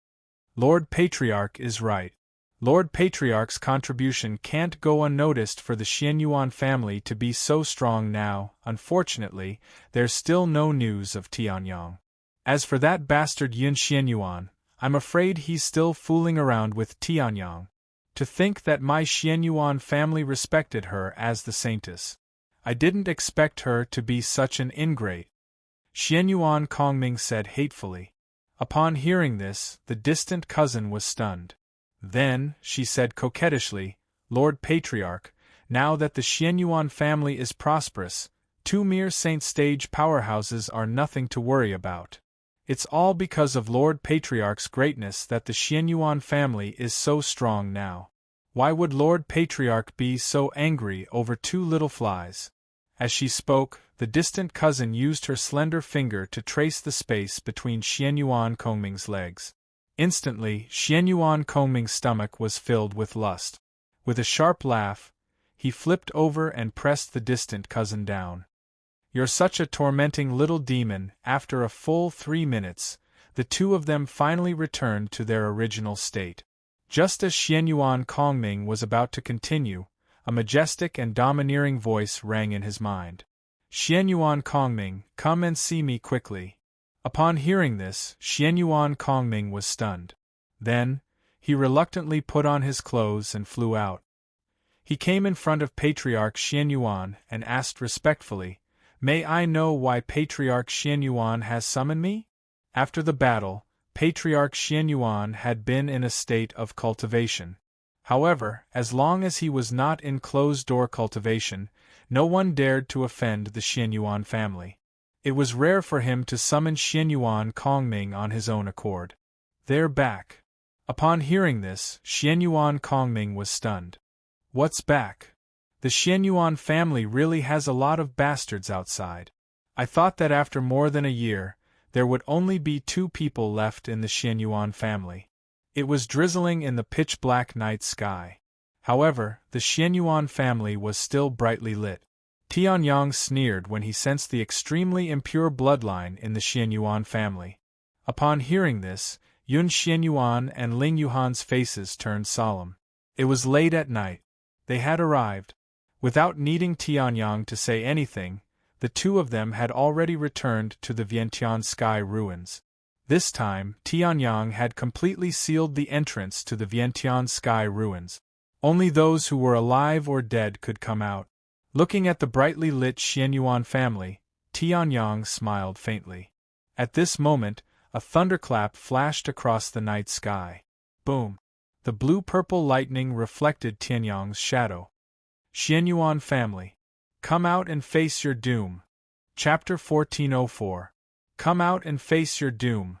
Lord Patriarch is right. Lord Patriarch's contribution can't go unnoticed for the Xianyuan family to be so strong now. Unfortunately, there's still no news of Tianyang. As for that bastard Yun Xianyuan, I'm afraid he's still fooling around with Tianyang. To think that my Xianyuan family respected her as the saintess. I didn't expect her to be such an ingrate. Xianyuan Kongming said hatefully. Upon hearing this, the distant cousin was stunned. Then, she said coquettishly, Lord Patriarch, now that the Xianyuan family is prosperous, 2 mere saint stage powerhouses are nothing to worry about. It's all because of Lord Patriarch's greatness that the Xianyuan family is so strong now. Why would Lord Patriarch be so angry over 2 little flies? As she spoke, the distant cousin used her slender finger to trace the space between Xianyuan Kongming's legs. Instantly, Xianyuan Kongming's stomach was filled with lust. With a sharp laugh, he flipped over and pressed the distant cousin down. You're such a tormenting little demon. After a full 3 minutes, the 2 of them finally returned to their original state. Just as Xianyuan Kongming was about to continue, a majestic and domineering voice rang in his mind. Xianyuan Kongming, come and see me quickly. Upon hearing this, Xianyuan Kongming was stunned. Then, he reluctantly put on his clothes and flew out. He came in front of Patriarch Xianyuan and asked respectfully, May I know why Patriarch Xianyuan has summoned me? After the battle, Patriarch Xianyuan had been in a state of cultivation. However, as long as he was not in closed-door cultivation, no one dared to offend the Xianyuan family. It was rare for him to summon Xianyuan Kongming on his own accord. They're back. Upon hearing this, Xianyuan Kongming was stunned. What's back? The Xianyuan family really has a lot of bastards outside. I thought that after more than a year, there would only be 2 people left in the Xianyuan family. It was drizzling in the pitch-black night sky. However, the Xianyuan family was still brightly lit. Tianyang sneered when he sensed the extremely impure bloodline in the Xianyuan family. Upon hearing this, Yun Xianyuan and Ling Yuhan's faces turned solemn. It was late at night. They had arrived. Without needing Tianyang to say anything, the 2 of them had already returned to the Vientiane Sky ruins. This time, Tianyang had completely sealed the entrance to the Vientiane Sky ruins. Only those who were alive or dead could come out. Looking at the brightly lit Xianyuan family, Tianyang smiled faintly. At this moment, a thunderclap flashed across the night sky. Boom! The blue-purple lightning reflected Tianyang's shadow. Xianyuan family. Come out and face your doom. Chapter 1404. Come out and face your doom.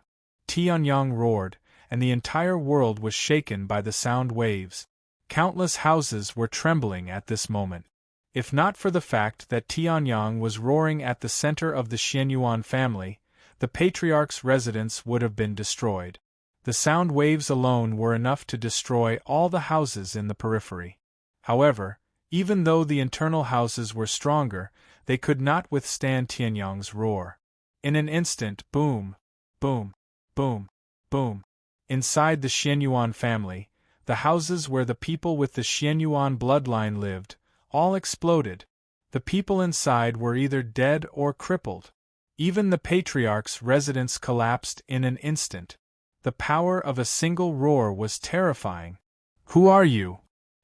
Tianyang roared, and the entire world was shaken by the sound waves. Countless houses were trembling at this moment. If not for the fact that Tianyang was roaring at the center of the Xianyuan family, the Patriarch's residence would have been destroyed. The sound waves alone were enough to destroy all the houses in the periphery. However, even though the internal houses were stronger, they could not withstand Tianyang's roar. In an instant, boom, boom, boom, boom. Inside the Xianyuan family, the houses where the people with the Xianyuan bloodline lived, all exploded. The people inside were either dead or crippled. Even the Patriarch's residence collapsed in an instant. The power of a single roar was terrifying. Who are you?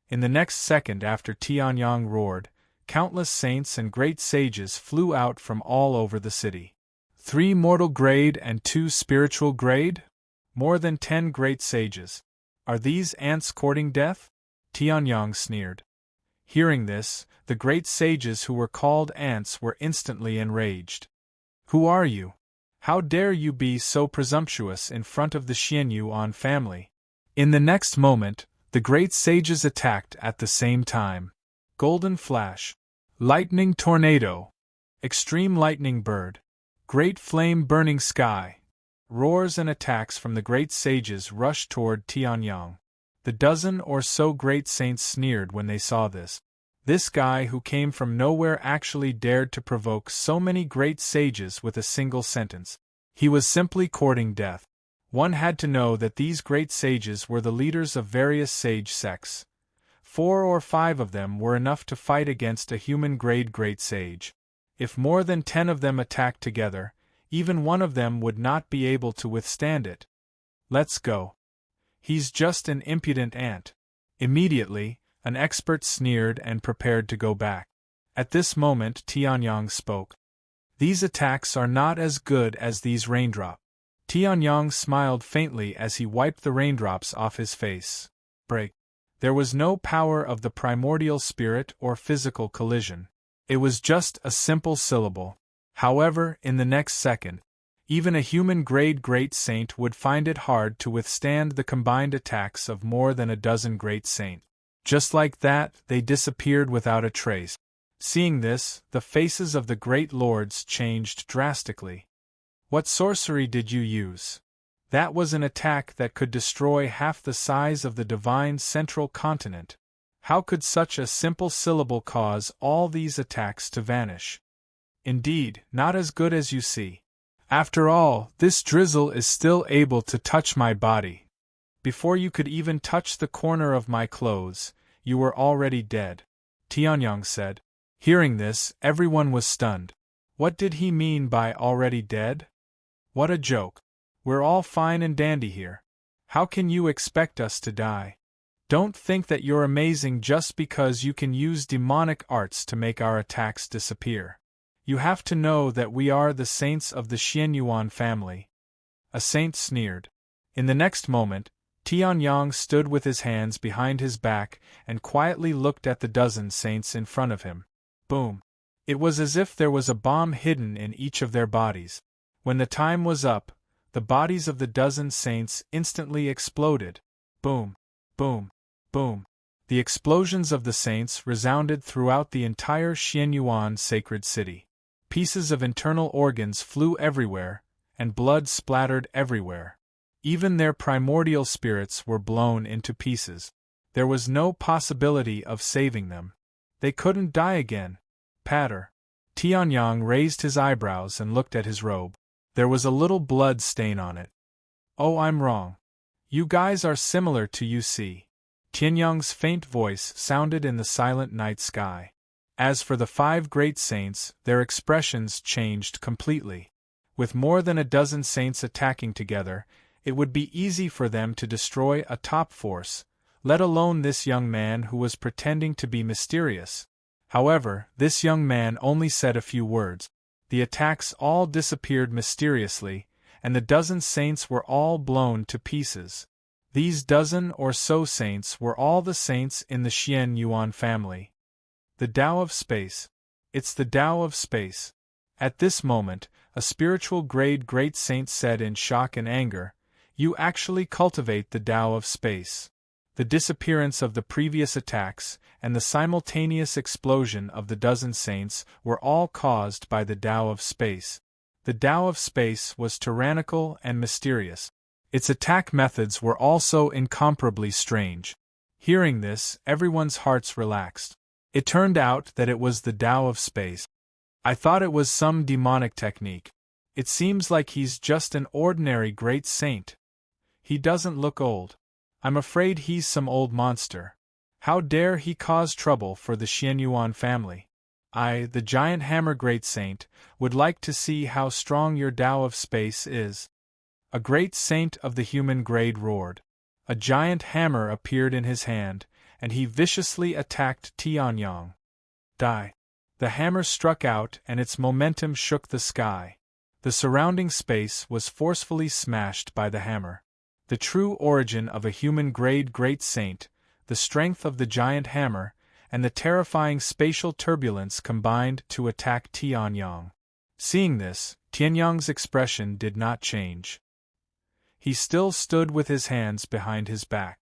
In the next second after Tianyang roared, countless saints and great sages flew out from all over the city. 3 mortal grade and 2 spiritual grade? More than 10 great sages. Are these ants courting death? Tianyang sneered. Hearing this, the great sages who were called ants were instantly enraged. Who are you? How dare you be so presumptuous in front of the Xianyuan family? In the next moment, the great sages attacked at the same time. Golden flash. Lightning tornado. Extreme lightning bird. Great flame burning sky. Roars and attacks from the great sages rushed toward Tianyang. The dozen or so great saints sneered when they saw this. This guy who came from nowhere actually dared to provoke so many great sages with a single sentence. He was simply courting death. One had to know that these great sages were the leaders of various sage sects. 4 or 5 of them were enough to fight against a human-grade great sage. If more than 10 of them attacked together, even one of them would not be able to withstand it. Let's go. He's just an impudent ant. Immediately, an expert sneered and prepared to go back. At this moment Tianyang spoke. These attacks are not as good as these raindrops. Tianyang smiled faintly as he wiped the raindrops off his face. Break. There was no power of the primordial spirit or physical collision. It was just a simple syllable. However, in the next second, even a human-grade great saint would find it hard to withstand the combined attacks of more than a dozen great saints. Just like that, they disappeared without a trace. Seeing this, the faces of the great lords changed drastically. What sorcery did you use? That was an attack that could destroy half the size of the divine central continent. How could such a simple syllable cause all these attacks to vanish? Indeed, not as good as you see. After all, this drizzle is still able to touch my body. Before you could even touch the corner of my clothes, you were already dead, Tianyang said. Hearing this, everyone was stunned. What did he mean by already dead? What a joke. We're all fine and dandy here. How can you expect us to die? Don't think that you're amazing just because you can use demonic arts to make our attacks disappear. You have to know that we are the saints of the Xianyuan family. A saint sneered. In the next moment, Tianyang stood with his hands behind his back and quietly looked at the dozen saints in front of him. Boom! It was as if there was a bomb hidden in each of their bodies. When the time was up, the bodies of the dozen saints instantly exploded. Boom! Boom! Boom! The explosions of the saints resounded throughout the entire Xianyuan sacred city. Pieces of internal organs flew everywhere, and blood splattered everywhere. Even their primordial spirits were blown into pieces. There was no possibility of saving them. They couldn't die again. Patter. Tianyang raised his eyebrows and looked at his robe. There was a little blood stain on it. Oh, I'm wrong. You guys are similar to UC. Tianyang's faint voice sounded in the silent night sky. As for the 5 great saints, their expressions changed completely. With more than a dozen saints attacking together, it would be easy for them to destroy a top force, let alone this young man who was pretending to be mysterious. However, this young man only said a few words. The attacks all disappeared mysteriously, and the dozen saints were all blown to pieces. These dozen or so saints were all the saints in the Xianyuan family. The Tao of Space. It's the Tao of Space. At this moment, a spiritual grade great saint said in shock and anger, "You actually cultivate the Tao of Space." The disappearance of the previous attacks and the simultaneous explosion of the dozen saints were all caused by the Tao of Space. The Tao of Space was tyrannical and mysterious. Its attack methods were also incomparably strange. Hearing this, everyone's hearts relaxed. It turned out that it was the Tao of Space. I thought it was some demonic technique. It seems like he's just an ordinary great saint. He doesn't look old. I'm afraid he's some old monster. How dare he cause trouble for the Xianyuan family? I, the giant hammer great saint, would like to see how strong your Tao of Space is. A great saint of the human grade roared. A giant hammer appeared in his hand, and he viciously attacked Tianyang. Die. The hammer struck out and its momentum shook the sky. The surrounding space was forcefully smashed by the hammer. The true origin of a human-grade great saint, the strength of the giant hammer, and the terrifying spatial turbulence combined to attack Tianyang. Seeing this, Tianyang's expression did not change. He still stood with his hands behind his back.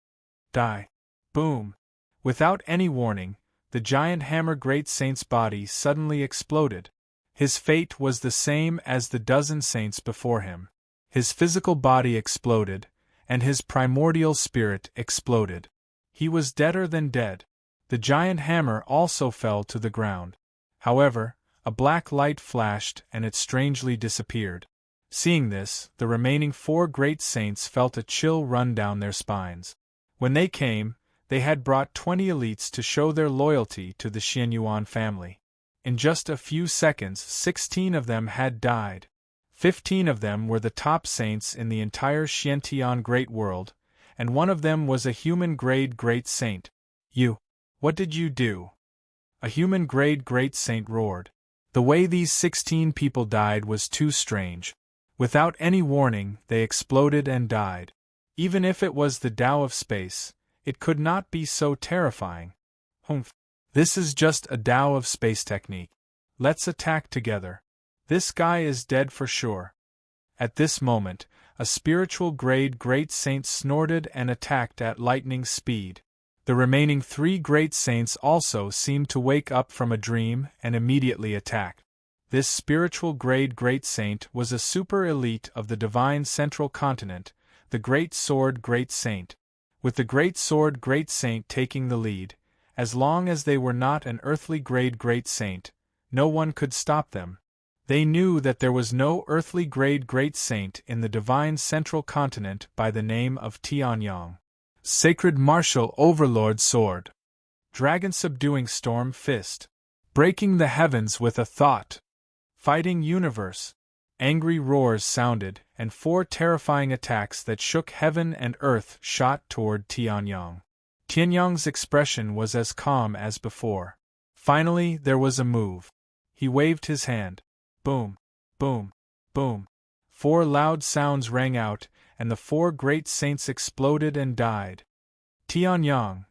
Die. Boom. Without any warning, the giant hammer great saint's body suddenly exploded. His fate was the same as the dozen saints before him. His physical body exploded, and his primordial spirit exploded. He was deader than dead. The giant hammer also fell to the ground. However, a black light flashed and it strangely disappeared. Seeing this, the remaining 4 great saints felt a chill run down their spines. When they came, they had brought 20 elites to show their loyalty to the Xianyuan family. In just a few seconds, 16 of them had died. 15 of them were the top saints in the entire Xiantian Great World, and one of them was a human-grade great saint. You! What did you do? A human-grade great saint roared. The way these 16 people died was too strange. Without any warning, they exploded and died. Even if it was the Tao of space, it could not be so terrifying. Humph. This is just a Tao of space technique. Let's attack together. This guy is dead for sure. At this moment, a spiritual grade great saint snorted and attacked at lightning speed. The remaining 3 great saints also seemed to wake up from a dream and immediately attack. This spiritual grade great saint was a super elite of the divine central continent, the Great Sword Great Saint. With the Great Sword Great Saint taking the lead, as long as they were not an earthly grade great saint, no one could stop them. They knew that there was no earthly grade great saint in the divine central continent by the name of Tianyang. Sacred Martial Overlord Sword. Dragon Subduing Storm Fist. Breaking the heavens with a thought. Fighting Universe. Angry roars sounded, and 4 terrifying attacks that shook heaven and earth shot toward Tianyang. Tianyang's expression was as calm as before. Finally, there was a move. He waved his hand. Boom, boom, boom. 4 loud sounds rang out, and the 4 great saints exploded and died. Tianyang.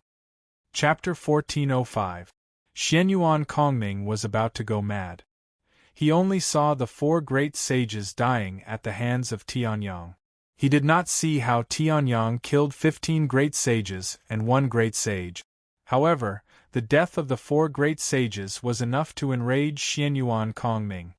Chapter 1405. Xianyuan Kongming was about to go mad. He only saw the 4 great sages dying at the hands of Tianyang. He did not see how Tianyang killed 15 great sages and 1 great sage. However, the death of the 4 great sages was enough to enrage Xianyuan Kongming.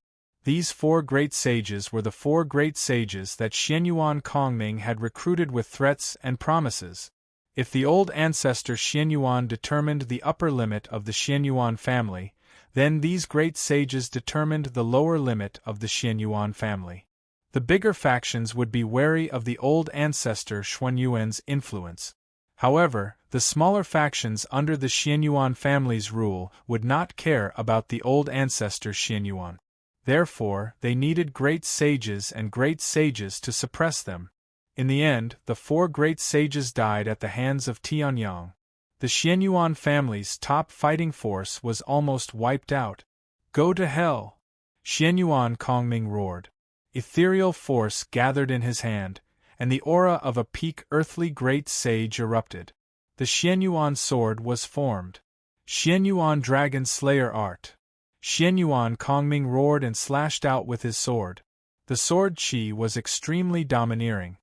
These 4 great sages were the 4 great sages that Xianyuan Kongming had recruited with threats and promises. If the old ancestor Xianyuan determined the upper limit of the Xianyuan family, then these great sages determined the lower limit of the Xianyuan family. The bigger factions would be wary of the old ancestor Xuanyuan's influence. However, the smaller factions under the Xianyuan family's rule would not care about the old ancestor Xianyuan. Therefore, they needed great sages and great sages to suppress them. In the end, the 4 great sages died at the hands of Tianyang. The Xianyuan family's top fighting force was almost wiped out. Go to hell! Xianyuan Kongming roared. Ethereal force gathered in his hand, and the aura of a peak earthly great sage erupted. The Xianyuan sword was formed. Xianyuan Dragon Slayer Art. Xianyuan Kongming roared and slashed out with his sword. The sword chi was extremely domineering.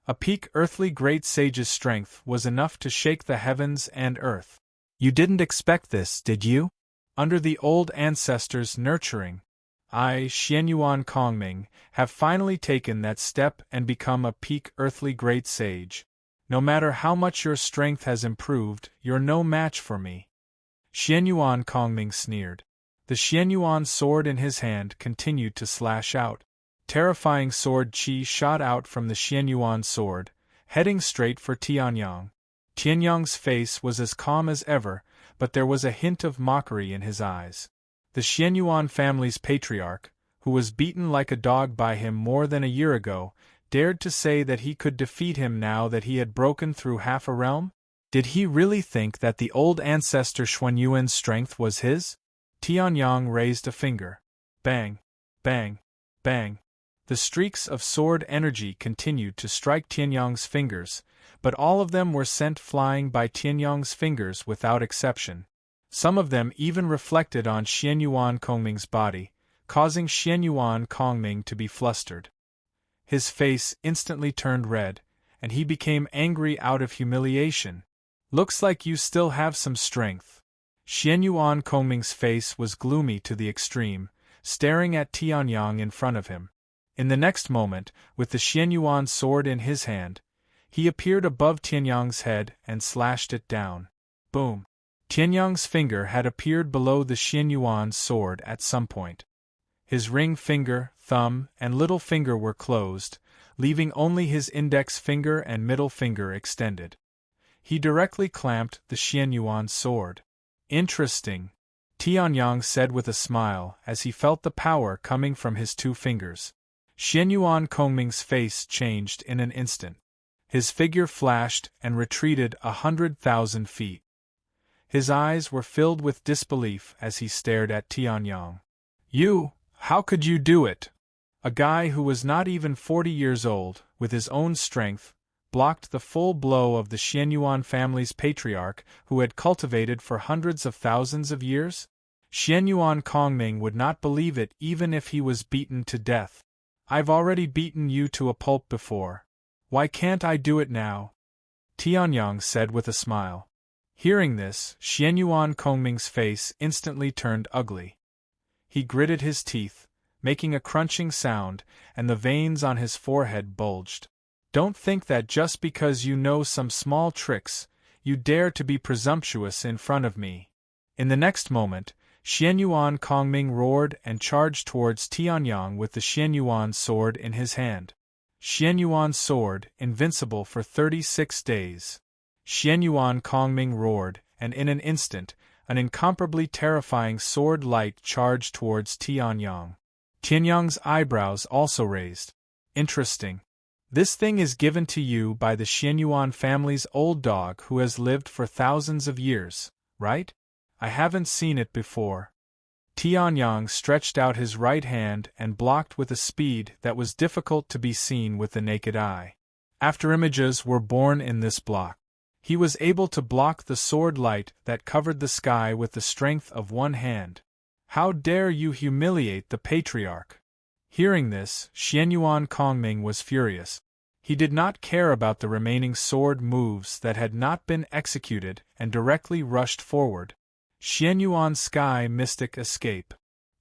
A peak earthly great sage's strength was enough to shake the heavens and earth. You didn't expect this, did you? Under the old ancestors' nurturing, I, Xianyuan Kongming, have finally taken that step and become a peak earthly great sage. No matter how much your strength has improved, you're no match for me. Xianyuan Kongming sneered. The Xianyuan sword in his hand continued to slash out. Terrifying sword chi shot out from the Xianyuan sword, heading straight for Tianyang. Tianyang's face was as calm as ever, but there was a hint of mockery in his eyes. The Xianyuan family's patriarch, who was beaten like a dog by him more than a year ago, dared to say that he could defeat him now that he had broken through half a realm? Did he really think that the old ancestor Xuanyuan's strength was his? Tianyang raised a finger. Bang! Bang! Bang! The streaks of sword energy continued to strike Tianyang's fingers, but all of them were sent flying by Tianyang's fingers without exception. Some of them even reflected on Xianyuan Kongming's body, causing Xianyuan Kongming to be flustered. His face instantly turned red, and he became angry out of humiliation. "Looks like you still have some strength." Xianyuan Kongming's face was gloomy to the extreme, staring at Tianyang in front of him. In the next moment, with the Xianyuan sword in his hand, he appeared above Tianyang's head and slashed it down. Boom! Tianyang's finger had appeared below the Xianyuan sword at some point. His ring finger, thumb, and little finger were closed, leaving only his index finger and middle finger extended. He directly clamped the Xianyuan sword. "Interesting," Tianyang said with a smile as he felt the power coming from his two fingers. Xianyuan Kongming's face changed in an instant. His figure flashed and retreated 100,000 feet. His eyes were filled with disbelief as he stared at Tianyang. How could you do it?" A guy who was not even 40 years old, with his own strength, blocked the full blow of the Xianyuan family's patriarch who had cultivated for hundreds of thousands of years? Xianyuan Kongming would not believe it even if he was beaten to death. "I've already beaten you to a pulp before. Why can't I do it now?" Tianyang said with a smile. Hearing this, Xianyuan Kongming's face instantly turned ugly. He gritted his teeth, making a crunching sound, and the veins on his forehead bulged. "Don't think that just because you know some small tricks, you dare to be presumptuous in front of me." In the next moment, Xianyuan Kongming roared and charged towards Tianyang with the Xianyuan sword in his hand. Xianyuan sword, invincible for 36 days. Xianyuan Kongming roared, and in an instant, an incomparably terrifying sword light charged towards Tianyang. Tianyang's eyebrows also raised. "Interesting. This thing is given to you by the Xianyuan family's old dog who has lived for thousands of years, right? I haven't seen it before." Tianyang stretched out his right hand and blocked with a speed that was difficult to be seen with the naked eye. Afterimages were born in this block. He was able to block the sword light that covered the sky with the strength of one hand. "How dare you humiliate the patriarch?" Hearing this, Xianyuan Kongming was furious. He did not care about the remaining sword moves that had not been executed and directly rushed forward. Xianyuan Sky Mystic Escape.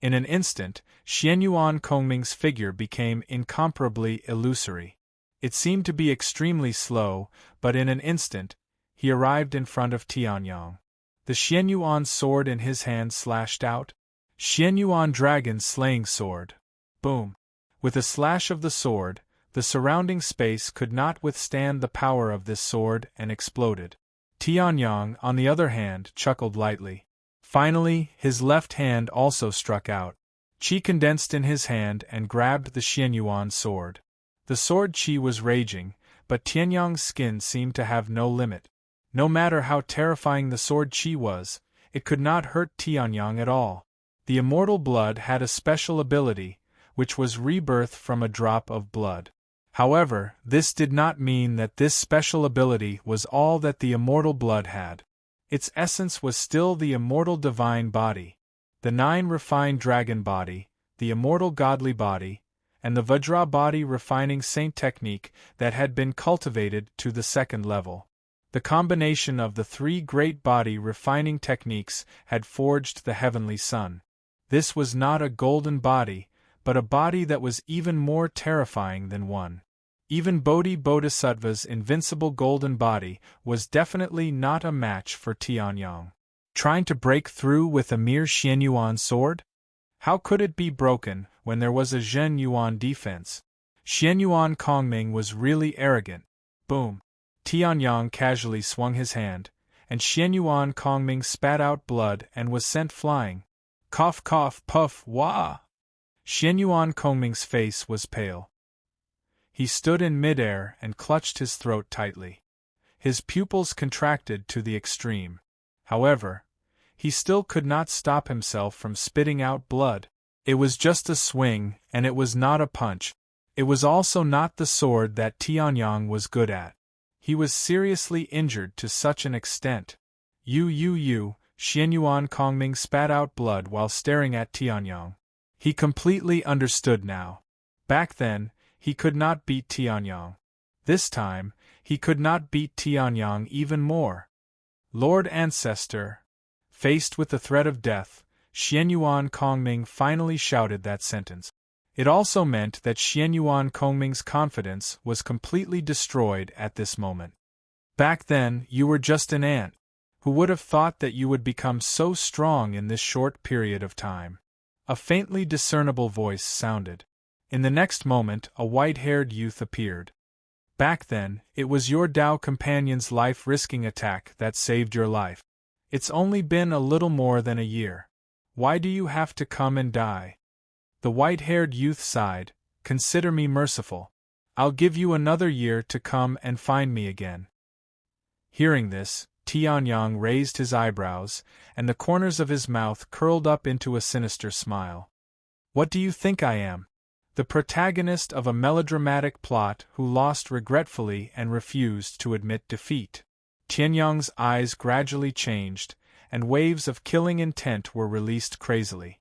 In an instant, Xianyuan Kongming's figure became incomparably illusory. It seemed to be extremely slow, but in an instant, he arrived in front of Tianyang. The Xianyuan sword in his hand slashed out. Xianyuan Dragon Slaying Sword. Boom! With a slash of the sword, the surrounding space could not withstand the power of this sword and exploded. Tianyang, on the other hand, chuckled lightly. Finally, his left hand also struck out. Qi condensed in his hand and grabbed the Xianyuan sword. The sword Qi was raging, but Tianyang's skin seemed to have no limit. No matter how terrifying the sword Qi was, it could not hurt Tianyang at all. The immortal blood had a special ability, which was rebirth from a drop of blood. However, this did not mean that this special ability was all that the immortal blood had. Its essence was still the immortal divine body, the 9 refined dragon body, the immortal godly body, and the Vajra body refining saint technique that had been cultivated to the 2nd level. The combination of the 3 great body refining techniques had forged the heavenly sun. This was not a golden body, but a body that was even more terrifying than one. Even Bodhisattva's invincible golden body was definitely not a match for Tianyang. Trying to break through with a mere Xianyuan sword? How could it be broken when there was a Zhenyuan defense? Xianyuan Kongming was really arrogant. Boom! Tianyang casually swung his hand, and Xianyuan Kongming spat out blood and was sent flying. Cough cough puff wah! Xianyuan Kongming's face was pale. He stood in midair and clutched his throat tightly. His pupils contracted to the extreme. However, he still could not stop himself from spitting out blood. It was just a swing, and it was not a punch. It was also not the sword that Tianyang was good at. He was seriously injured to such an extent. Xianyuan Kongming spat out blood while staring at Tianyang. He completely understood now. Back then, he could not beat Tianyang. This time, he could not beat Tianyang even more. Lord Ancestor. Faced with the threat of death, Xianyuan Kongming finally shouted that sentence. It also meant that Xianyuan Kongming's confidence was completely destroyed at this moment. Back then, you were just an ant. Who would have thought that you would become so strong in this short period of time? A faintly discernible voice sounded. In the next moment, a white-haired youth appeared. Back then, it was your Dao companion's life-risking attack that saved your life. It's only been a little more than a year. Why do you have to come and die? The white-haired youth sighed. Consider me merciful. I'll give you another year to come and find me again. Hearing this, Tianyang raised his eyebrows, and the corners of his mouth curled up into a sinister smile. What do you think I am? The protagonist of a melodramatic plot who lost regretfully and refused to admit defeat. Tianyang's eyes gradually changed, and waves of killing intent were released crazily.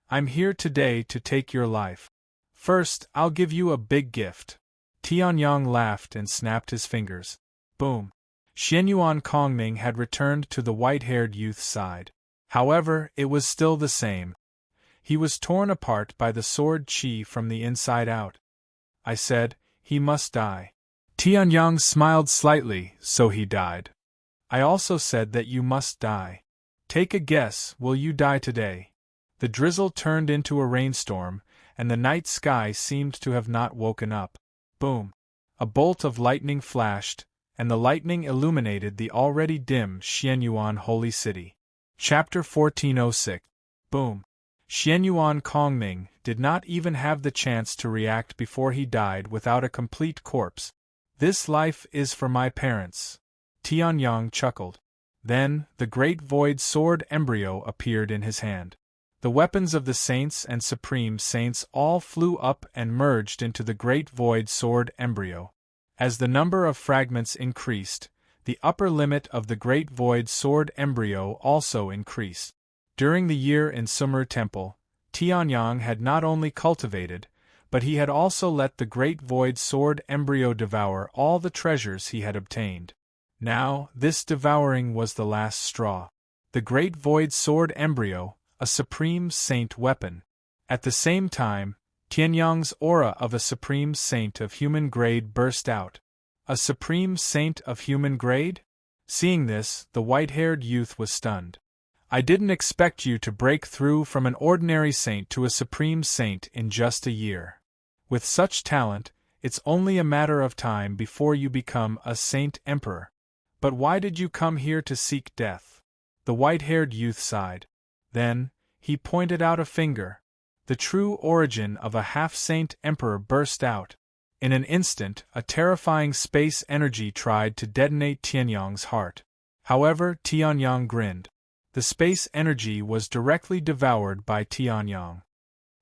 I'm here today to take your life. First, I'll give you a big gift. Tianyang laughed and snapped his fingers. Boom. Xianyuan Kongming had returned to the white-haired youth's side. However, it was still the same. He was torn apart by the sword qi from the inside out. I said, he must die. Tianyang smiled slightly, so he died. I also said that you must die. Take a guess, will you die today? The drizzle turned into a rainstorm, and the night sky seemed to have not woken up. Boom! A bolt of lightning flashed, and the lightning illuminated the already dim Xianyuan Holy City. Chapter 1406. Boom! Xianyuan Kongming did not even have the chance to react before he died without a complete corpse. This life is for my parents. Tianyang chuckled. Then, the great void sword embryo appeared in his hand. The weapons of the saints and supreme saints all flew up and merged into the great void sword embryo. As the number of fragments increased, the upper limit of the great void sword embryo also increased. During the year in Sumer Temple, Tianyang had not only cultivated, but he had also let the great void sword embryo devour all the treasures he had obtained. Now, this devouring was the last straw. The great void sword embryo, a supreme saint weapon. At the same time, Tianyang's aura of a supreme saint of human grade burst out. A supreme saint of human grade? Seeing this, the white-haired youth was stunned. I didn't expect you to break through from an ordinary saint to a supreme saint in just a year. With such talent, it's only a matter of time before you become a saint emperor. But why did you come here to seek death? The white-haired youth sighed. Then, he pointed out a finger. The true origin of a half-saint emperor burst out. In an instant, a terrifying space energy tried to detonate Tianyang's heart. However, Tianyang grinned. The space energy was directly devoured by Tianyang.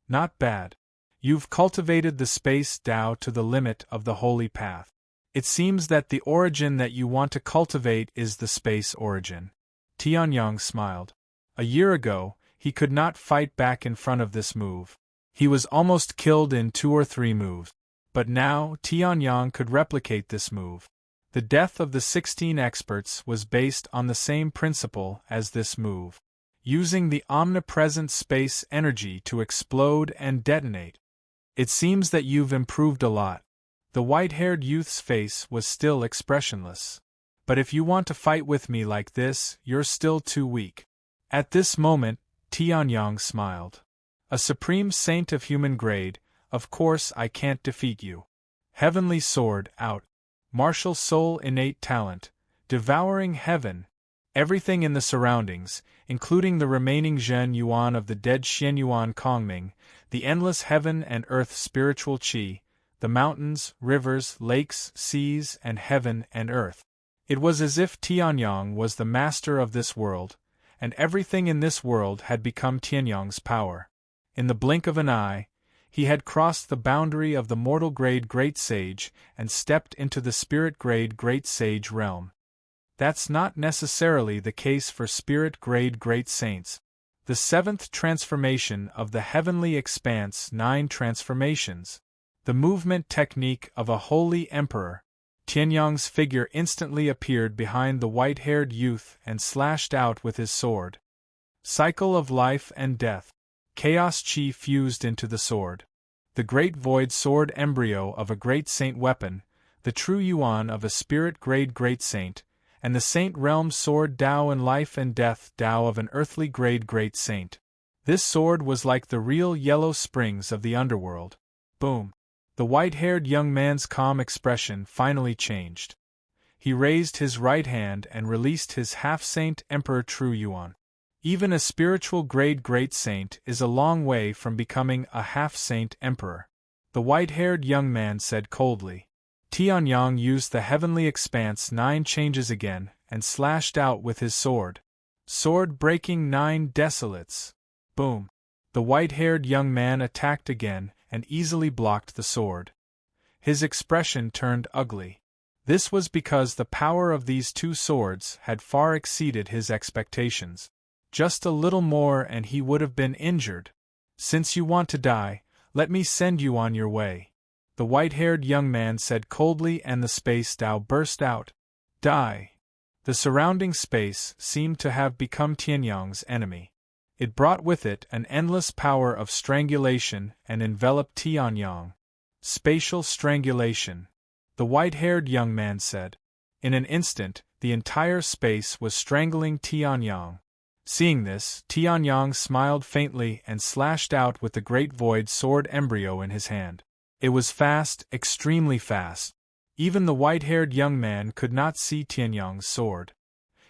Not bad. You've cultivated the space Tao to the limit of the holy path. It seems that the origin that you want to cultivate is the space origin. Tianyang smiled. A year ago, he could not fight back in front of this move. He was almost killed in 2 or 3 moves. But now, Tianyang could replicate this move. The death of the 16 experts was based on the same principle as this move. Using the omnipresent space energy to explode and detonate. It seems that you've improved a lot. The white-haired youth's face was still expressionless. But if you want to fight with me like this, you're still too weak. At this moment, Tianyang smiled. A supreme saint of human grade, of course I can't defeat you. Heavenly sword out. Martial soul innate talent. Devouring heaven. Everything in the surroundings, including the remaining Zhen Yuan of the dead Xianyuan Kongming, the endless heaven and earth spiritual qi, the mountains, rivers, lakes, seas, and heaven and earth. It was as if Tianyang was the master of this world, and everything in this world had become Tianyang's power. In the blink of an eye, He had crossed the boundary of the mortal grade Great Sage and stepped into the spirit grade Great Sage realm. That's not necessarily the case for spirit grade Great Saints. The seventh transformation of the heavenly expanse, 9 transformations. The movement technique of a holy emperor. Tianyang's figure instantly appeared behind the white-haired youth and slashed out with his sword. Cycle of life and death. Chaos chi fused into the sword. The great void sword embryo of a great saint weapon, the true yuan of a spirit grade great saint, and the saint realm sword Tao and life and death Tao of an earthly grade great saint. This sword was like the real yellow springs of the underworld. Boom. The white-haired young man's calm expression finally changed. He raised his right hand and released his half-saint Emperor True Yuan. Even a spiritual grade great saint is a long way from becoming a half-saint emperor. The white-haired young man said coldly. Tianyang used the heavenly expanse 9 changes again and slashed out with his sword. Sword breaking 9 desolates. Boom. The white-haired young man attacked again and easily blocked the sword. His expression turned ugly. This was because the power of these 2 swords had far exceeded his expectations. Just a little more and he would have been injured. Since you want to die, let me send you on your way. The white-haired young man said coldly, and the space Tao burst out. Die. The surrounding space seemed to have become Tianyang's enemy. It brought with it an endless power of strangulation and enveloped Tianyang. Spatial strangulation. The white-haired young man said. In an instant, the entire space was strangling Tianyang. Seeing this, Tianyang smiled faintly and slashed out with the great void sword embryo in his hand. It was fast, extremely fast. Even the white-haired young man could not see Tianyang's sword.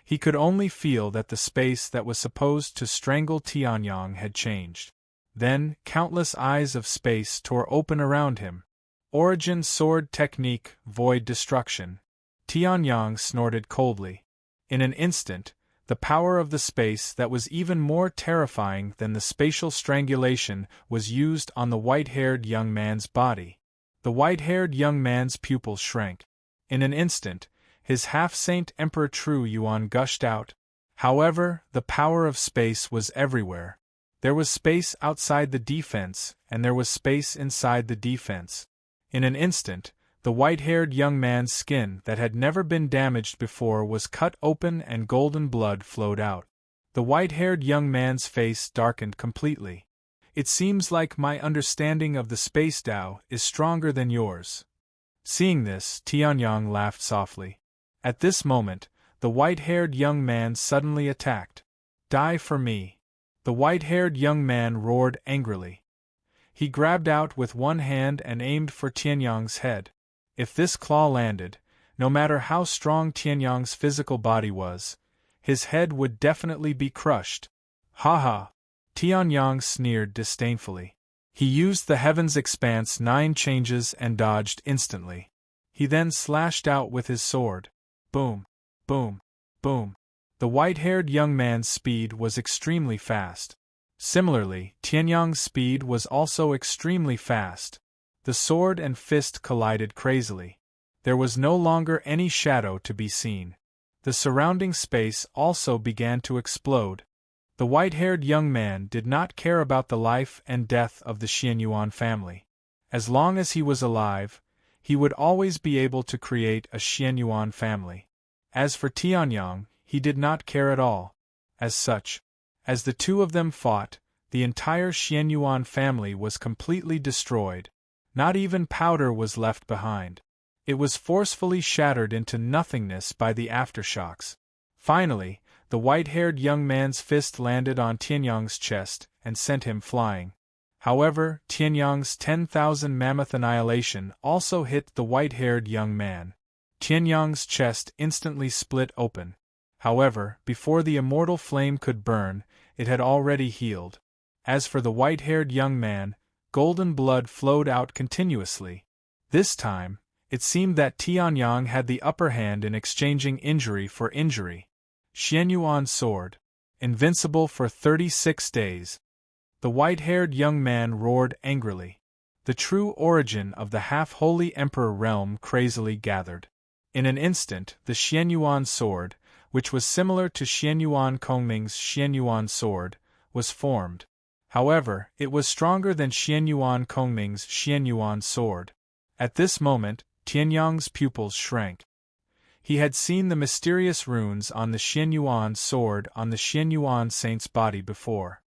He could only feel that the space that was supposed to strangle Tianyang had changed. Then, countless eyes of space tore open around him. Origin sword technique, void destruction. Tianyang snorted coldly. In an instant, the power of the space that was even more terrifying than the spatial strangulation was used on the white-haired young man's body. The white-haired young man's pupils shrank. In an instant, his half-saint Emperor True Yuan gushed out. However, the power of space was everywhere. There was space outside the defense, and there was space inside the defense. In an instant, the white-haired young man's skin that had never been damaged before was cut open and golden blood flowed out. The white-haired young man's face darkened completely. It seems like my understanding of the space Tao is stronger than yours. Seeing this, Tianyang laughed softly. At this moment, the white-haired young man suddenly attacked. Die for me. The white-haired young man roared angrily. He grabbed out with one hand and aimed for Tianyang's head. If this claw landed, no matter how strong Tianyang's physical body was, his head would definitely be crushed. Ha ha! Tianyang sneered disdainfully. He used the heaven's expanse 9 changes and dodged instantly. He then slashed out with his sword. Boom! Boom! Boom! The white-haired young man's speed was extremely fast. Similarly, Tianyang's speed was also extremely fast. The sword and fist collided crazily. There was no longer any shadow to be seen. The surrounding space also began to explode. The white-haired young man did not care about the life and death of the Xianyuan family. As long as he was alive, he would always be able to create a Xianyuan family. As for Tianyang, he did not care at all. As such, as the 2 of them fought, the entire Xianyuan family was completely destroyed. Not even powder was left behind. It was forcefully shattered into nothingness by the aftershocks. Finally, the white-haired young man's fist landed on Tianyang's chest and sent him flying. However, Tianyang's 10,000 mammoth annihilation also hit the white-haired young man. Tianyang's chest instantly split open. However, before the immortal flame could burn, it had already healed. As for the white-haired young man, golden blood flowed out continuously. This time, it seemed that Tianyang had the upper hand in exchanging injury for injury. Xianyuan sword. Invincible for 36 days. The white-haired young man roared angrily. The true origin of the half-holy emperor realm crazily gathered. In an instant, the Xianyuan sword, which was similar to Xianyuan Kongming's Xianyuan sword, was formed. However, it was stronger than Xianyuan Kongming's Xianyuan sword. At this moment, Tianyang's pupils shrank. He had seen the mysterious runes on the Xianyuan sword on the Xianyuan saint's body before.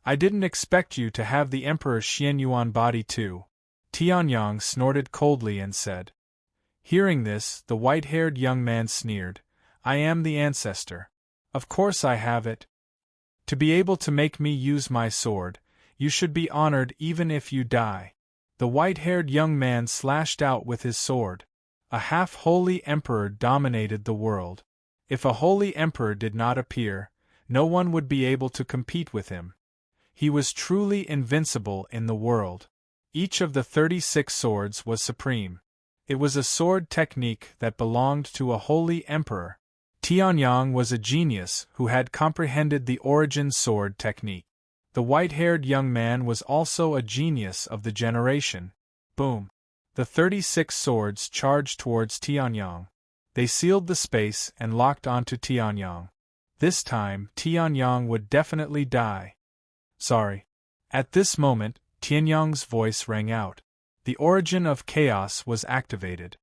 I didn't expect you to have the Emperor's Xianyuan body too. Tianyang snorted coldly and said. Hearing this, the white-haired young man sneered. I am the ancestor. Of course I have it. To be able to make me use my sword, you should be honored even if you die. The white-haired young man slashed out with his sword. A half-holy emperor dominated the world. If a holy emperor did not appear, no one would be able to compete with him. He was truly invincible in the world. Each of the 36 swords was supreme. It was a sword technique that belonged to a holy emperor. Tianyang was a genius who had comprehended the origin sword technique. The white-haired young man was also a genius of the generation. Boom! The 36 swords charged towards Tianyang. They sealed the space and locked onto Tianyang. This time, Tianyang would definitely die. Sorry. At this moment, Tianyang's voice rang out. The origin of chaos was activated.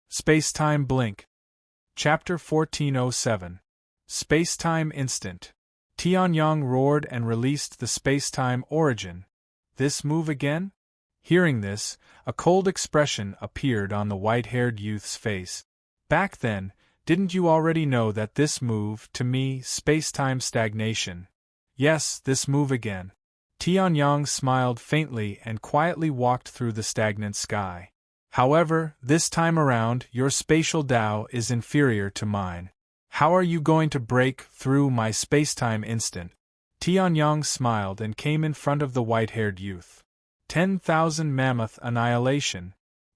Space-time blink. Chapter 1407. Space-time instant. Tianyang roared and released the space-time origin. This move again? Hearing this, a cold expression appeared on the white-haired youth's face. Back then, didn't you already know that this move, to me, space-time stagnation? Yes, this move again. Tianyang smiled faintly and quietly walked through the stagnant sky. However, this time around, your spatial Tao is inferior to mine. How are you going to break through my space-time instant? Tianyang smiled and came in front of the white-haired youth. 10,000 mammoth annihilation.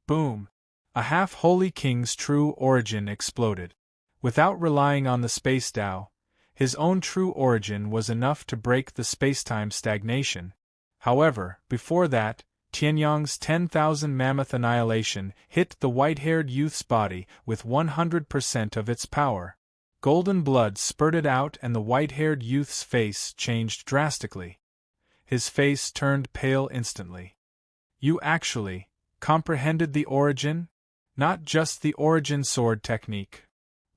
Boom! A half-holy king's true origin exploded. Without relying on the space Tao, his own true origin was enough to break the space-time stagnation. However, before that, Tianyang's 10,000 mammoth annihilation hit the white-haired youth's body with 100% of its power. Golden blood spurted out and the white-haired youth's face changed drastically. His face turned pale instantly. You actually comprehended the origin? Not just the origin sword technique.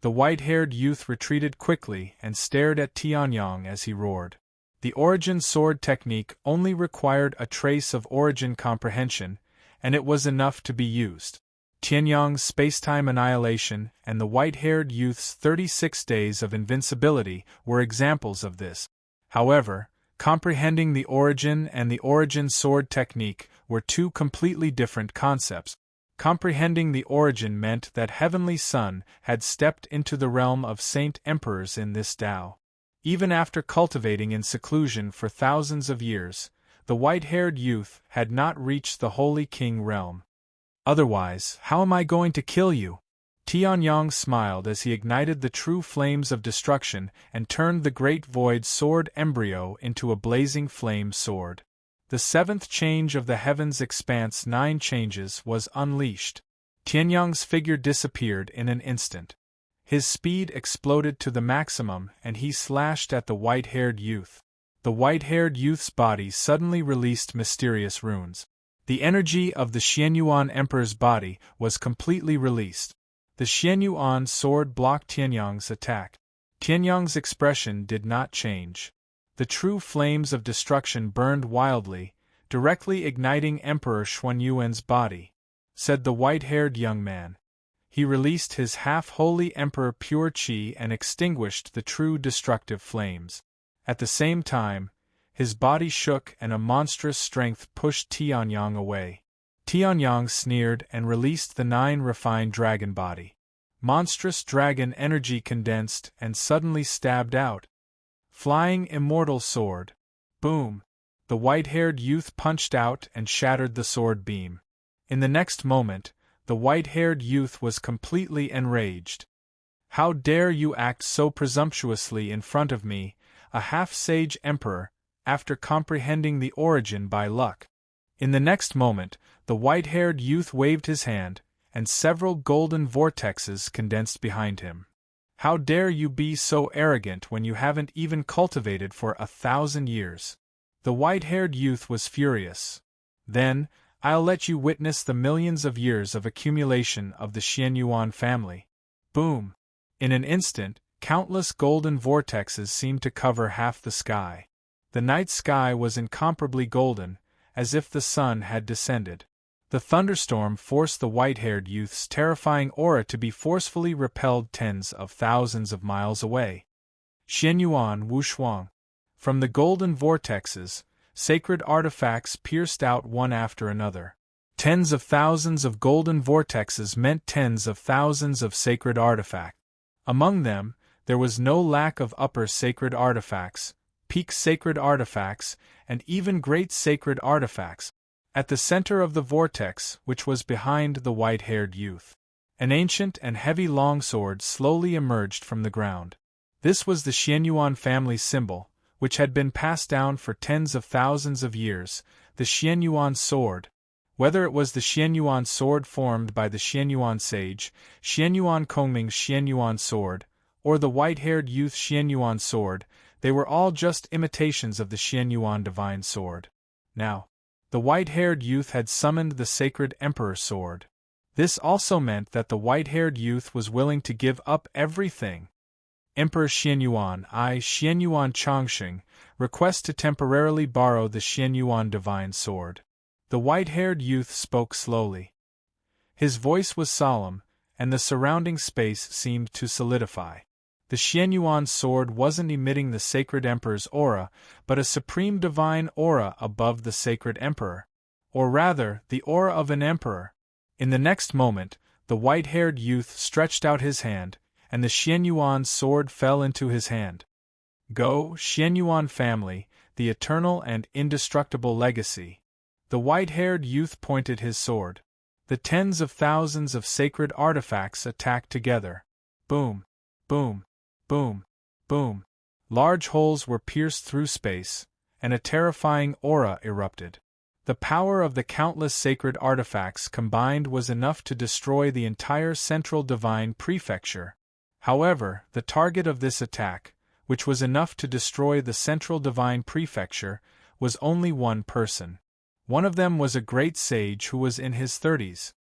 The white-haired youth retreated quickly and stared at Tianyang as he roared. The origin sword technique only required a trace of origin comprehension, and it was enough to be used. Tianyang's space-time annihilation and the white-haired youth's 36 days of invincibility were examples of this. However, comprehending the origin and the origin sword technique were two completely different concepts. Comprehending the origin meant that Heavenly Sun had stepped into the realm of saint emperors in this Tao. Even after cultivating in seclusion for thousands of years, the white-haired youth had not reached the Holy King realm. Otherwise, how am I going to kill you? Tianyang smiled as he ignited the true flames of destruction and turned the great void sword embryo into a blazing flame sword. The seventh change of the heavens expanse 9 changes was unleashed. Tianyang's figure disappeared in an instant. His speed exploded to the maximum and he slashed at the white-haired youth. The white-haired youth's body suddenly released mysterious runes. The energy of the Xianyuan Emperor's body was completely released. The Xianyuan sword blocked Tianyang's attack. Tianyang's expression did not change. The true flames of destruction burned wildly, directly igniting Emperor Xuanyuan's body. Said the white-haired young man. He released his half-holy Emperor Pure Qi and extinguished the true destructive flames. At the same time, his body shook and a monstrous strength pushed Tianyang away. Tianyang sneered and released the 9 refined dragon body. Monstrous dragon energy condensed and suddenly stabbed out. Flying immortal sword. Boom! The white-haired youth punched out and shattered the sword beam. In the next moment, the white-haired youth was completely enraged. How dare you act so presumptuously in front of me, a half-sage emperor, after comprehending the origin by luck? In the next moment, The white-haired youth waved his hand, and several golden vortexes condensed behind him. How dare you be so arrogant when you haven't even cultivated for 1,000 years? The white-haired youth was furious. Then, I'll let you witness the millions of years of accumulation of the Xianyuan family. Boom! In an instant, countless golden vortexes seemed to cover half the sky. The night sky was incomparably golden, as if the sun had descended. The thunderstorm forced the white-haired youth's terrifying aura to be forcefully repelled tens of thousands of miles away. Xianyuan Wushuang. From the golden vortexes, sacred artifacts pierced out one after another. Tens of thousands of golden vortexes meant tens of thousands of sacred artifacts. Among them, there was no lack of upper sacred artifacts, peak sacred artifacts, and even great sacred artifacts. At the center of the vortex, which was behind the white-haired youth, an ancient and heavy longsword slowly emerged from the ground. This was the Xianyuan family symbol, which had been passed down for tens of thousands of years, the Xianyuan sword. Whether it was the Xianyuan sword formed by the Xianyuan sage, Xianyuan Kongming's Xianyuan sword, or the white-haired youth's Xianyuan sword, they were all just imitations of the Xianyuan divine sword. Now, the white-haired youth had summoned the sacred emperor sword. This also meant that the white-haired youth was willing to give up everything. Emperor Xianyuan Xianyuan Chongqing, request to temporarily borrow the Xianyuan divine sword. The white-haired youth spoke slowly. His voice was solemn, and the surrounding space seemed to solidify. The Xianyuan sword wasn't emitting the sacred emperor's aura, but a supreme divine aura above the sacred emperor. Or rather, the aura of an emperor. In the next moment, the white-haired youth stretched out his hand, and the Xianyuan sword fell into his hand. Go, Xianyuan family, the eternal and indestructible legacy. The white-haired youth pointed his sword. The tens of thousands of sacred artifacts attacked together. Boom, boom, boom, boom. Large holes were pierced through space, and a terrifying aura erupted. The power of the countless sacred artifacts combined was enough to destroy the entire central divine prefecture. However, the target of this attack, which was enough to destroy the central divine prefecture, was only one person. One of them was a great sage who was in his 30s.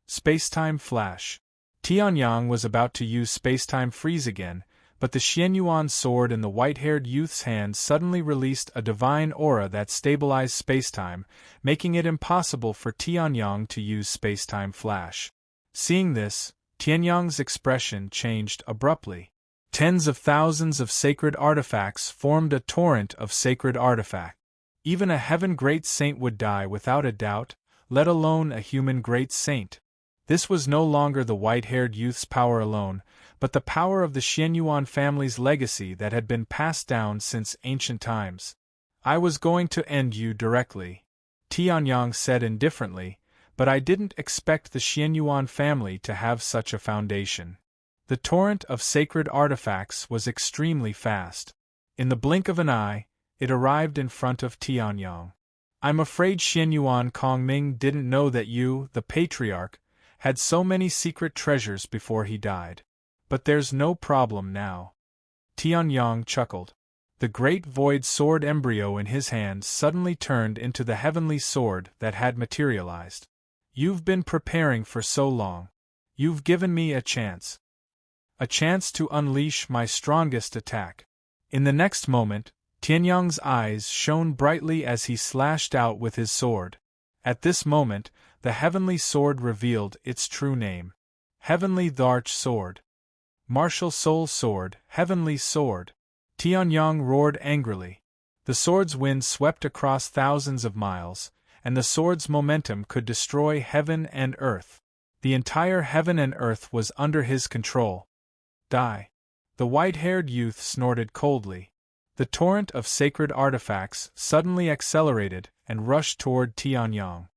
Spacetime flash. Tianyang was about to use spacetime freeze again, but the Xianyuan sword in the white-haired youth's hand suddenly released a divine aura that stabilized spacetime, making it impossible for Tianyang to use spacetime flash. Seeing this, Tianyang's expression changed abruptly. Tens of thousands of sacred artifacts formed a torrent of sacred artifacts. Even a heaven great saint would die without a doubt, let alone a human great saint. This was no longer the white-haired youth's power alone, but the power of the Xianyuan family's legacy that had been passed down since ancient times. I was going to end you directly, Tianyang said indifferently, but I didn't expect the Xianyuan family to have such a foundation. The torrent of sacred artifacts was extremely fast. In the blink of an eye, it arrived in front of Tianyang. I'm afraid Xianyuan Kongming didn't know that you, the patriarch, had so many secret treasures before he died. But there's no problem now. Tianyang chuckled. The great void sword embryo in his hand suddenly turned into the heavenly sword that had materialized. You've been preparing for so long. You've given me a chance. A chance to unleash my strongest attack. In the next moment, Tianyang's eyes shone brightly as he slashed out with his sword. At this moment, the heavenly sword revealed its true name. Heavenly Dharch Sword. Martial Soul Sword, Heavenly Sword. Tianyang roared angrily. The sword's wind swept across thousands of miles, and the sword's momentum could destroy heaven and earth. The entire heaven and earth was under his control. Die. The white-haired youth snorted coldly. The torrent of sacred artifacts suddenly accelerated and rushed toward Tianyang.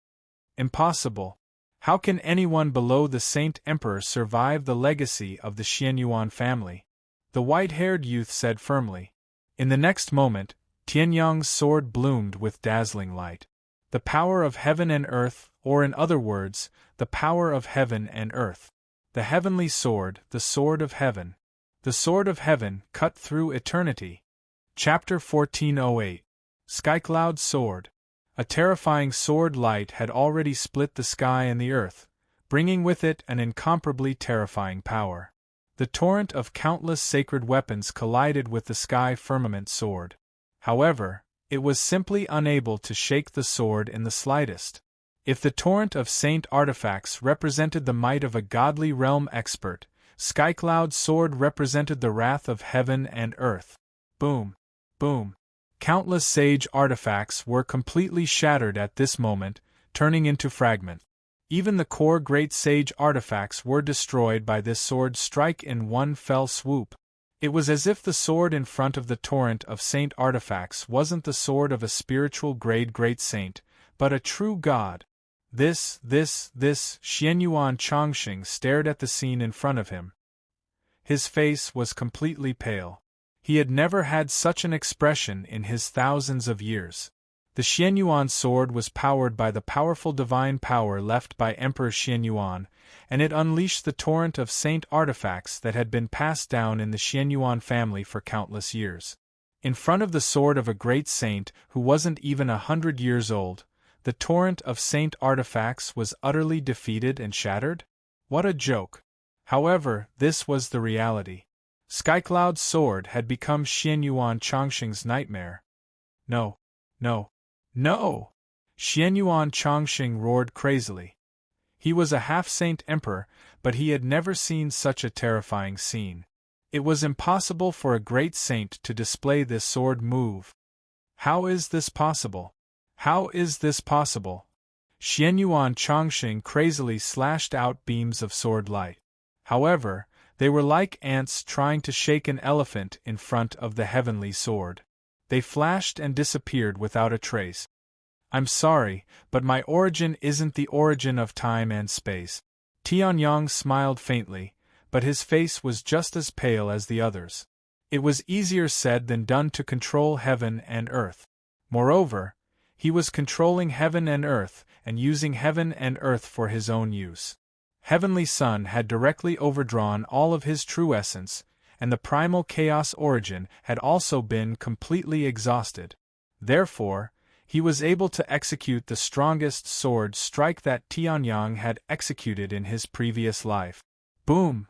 Impossible. How can anyone below the Saint Emperor survive the legacy of the Xianyuan family? The white-haired youth said firmly. In the next moment, Tianyang's sword bloomed with dazzling light. The power of heaven and earth, or in other words, the power of heaven and earth. The heavenly sword, the sword of heaven. The sword of heaven, cut through eternity. Chapter 1408. Skycloud's Sword. A terrifying sword light had already split the sky and the earth, bringing with it an incomparably terrifying power. The torrent of countless sacred weapons collided with the sky firmament sword. However, it was simply unable to shake the sword in the slightest. If the torrent of saint artifacts represented the might of a godly realm expert, Skycloud's sword represented the wrath of heaven and earth. Boom! Boom! Countless sage artifacts were completely shattered at this moment, turning into fragments. Even the core great sage artifacts were destroyed by this sword strike in one fell swoop. It was as if the sword in front of the torrent of saint artifacts wasn't the sword of a spiritual grade great saint, but a true god. This, Xianyuan Chongqing stared at the scene in front of him. His face was completely pale. He had never had such an expression in his thousands of years. The Xianyuan sword was powered by the powerful divine power left by Emperor Xianyuan, and it unleashed the torrent of saint artifacts that had been passed down in the Xianyuan family for countless years. In front of the sword of a great saint who wasn't even 100 years old, the torrent of saint artifacts was utterly defeated and shattered? What a joke! However, this was the reality. Skycloud's sword had become Xianyuan Chongqing's nightmare. No! No! No! Xianyuan Chongqing roared crazily. He was a half-saint emperor, but he had never seen such a terrifying scene. It was impossible for a great saint to display this sword move. How is this possible? How is this possible? Xianyuan Chongqing crazily slashed out beams of sword light. However, they were like ants trying to shake an elephant in front of the heavenly sword. They flashed and disappeared without a trace. I'm sorry, but my origin isn't the origin of time and space. Tianyang smiled faintly, but his face was just as pale as the others. It was easier said than done to control heaven and earth. Moreover, he was controlling heaven and earth, and using heaven and earth for his own use. Heavenly Sun had directly overdrawn all of his true essence, and the primal chaos origin had also been completely exhausted. Therefore, he was able to execute the strongest sword strike that Tianyang had executed in his previous life. Boom!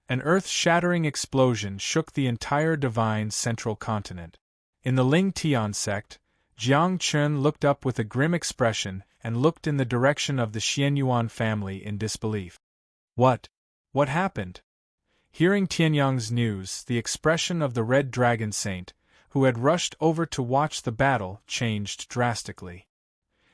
An earth-shattering explosion shook the entire divine central continent. In the Ling Tian sect, Jiang Chun looked up with a grim expression and looked in the direction of the Xianyuan family in disbelief. What happened? Hearing Tianyang's news, the expression of the Red Dragon Saint, who had rushed over to watch the battle, changed drastically.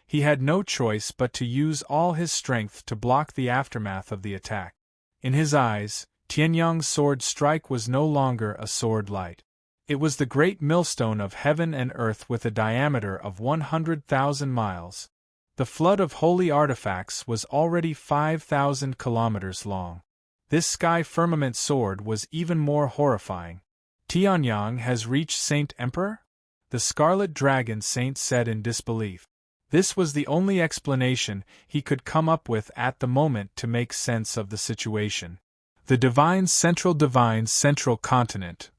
He had no choice but to use all his strength to block the aftermath of the attack. In his eyes, Tianyang's sword strike was no longer a sword light. It was the great millstone of heaven and earth with a diameter of 100,000 miles. The flood of holy artifacts was already 5,000 kilometers long. This sky firmament sword was even more horrifying. Tianyang has reached Saint Emperor? The Scarlet Dragon Saint said in disbelief. This was the only explanation he could come up with at the moment to make sense of the situation. The Divine Central Continent.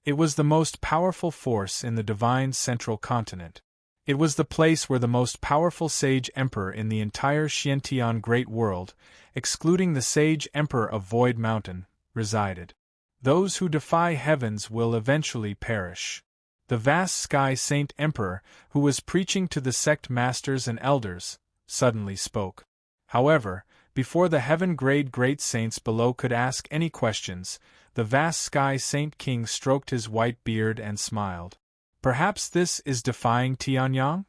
It was the most powerful force in the Divine Central Continent. It was the place where the most powerful sage emperor in the entire Xiantian Great World, excluding the sage emperor of Void Mountain, resided. Those who defy heavens will eventually perish. The vast sky saint emperor, who was preaching to the sect masters and elders, suddenly spoke. However, before the heaven-grade great saints below could ask any questions, the vast sky saint king stroked his white beard and smiled. Perhaps this is defying Tianyang?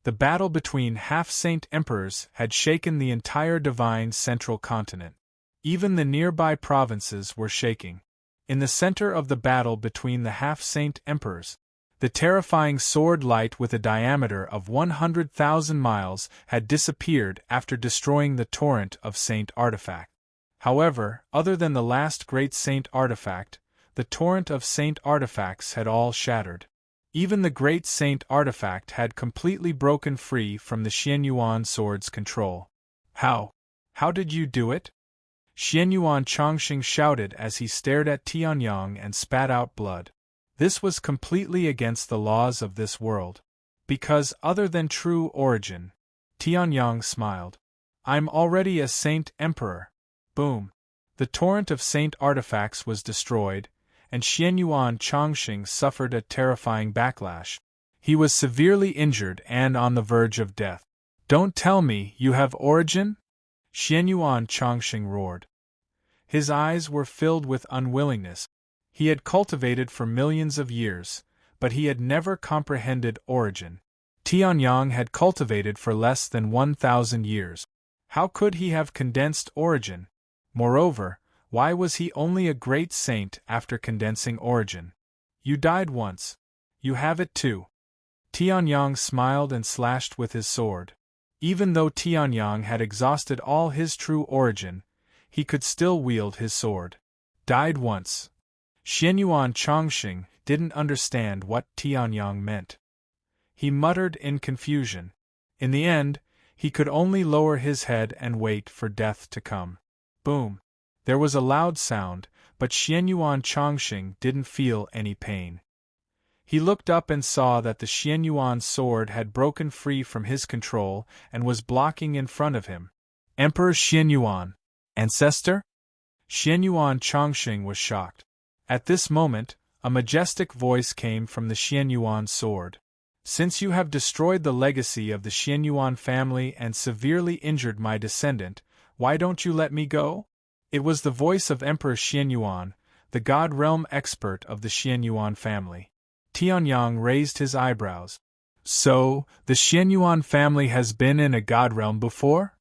The battle between half-saint emperors had shaken the entire divine central continent. Even the nearby provinces were shaking. In the center of the battle between the half-saint emperors, the terrifying sword light with a diameter of 100,000 miles had disappeared after destroying the torrent of saint artifact. However, other than the last great saint artifact, the torrent of saint artifacts had all shattered. Even the great saint artifact had completely broken free from the Xianyuan sword's control. How? How did you do it? Xianyuan Chongqing shouted as he stared at Tianyang and spat out blood. This was completely against the laws of this world. Because other than true origin, Tianyang smiled. I'm already a saint emperor. Boom. The torrent of saint artifacts was destroyed, and Xianyuan Chongqing suffered a terrifying backlash. He was severely injured and on the verge of death. Don't tell me you have origin? Xianyuan Chongqing roared. His eyes were filled with unwillingness. He had cultivated for millions of years, but he had never comprehended origin. Tianyang had cultivated for less than 1,000 years. How could he have condensed origin? Moreover, why was he only a great saint after condensing origin? You died once. You have it too. Tianyang smiled and slashed with his sword. Even though Tianyang had exhausted all his true origin, he could still wield his sword. Died once. Xianyuan Chongqing didn't understand what Tianyang meant. He muttered in confusion. In the end, he could only lower his head and wait for death to come. Boom. There was a loud sound, but Xianyuan Chongqing didn't feel any pain. He looked up and saw that the Xianyuan sword had broken free from his control and was blocking in front of him. Emperor Xianyuan. Ancestor? Xianyuan Chongqing was shocked. At this moment, a majestic voice came from the Xianyuan sword. Since you have destroyed the legacy of the Xianyuan family and severely injured my descendant, why don't you let me go? It was the voice of Emperor Xianyuan, the God Realm expert of the Xianyuan family. Tianyang raised his eyebrows. So, the Xianyuan family has been in a God Realm before?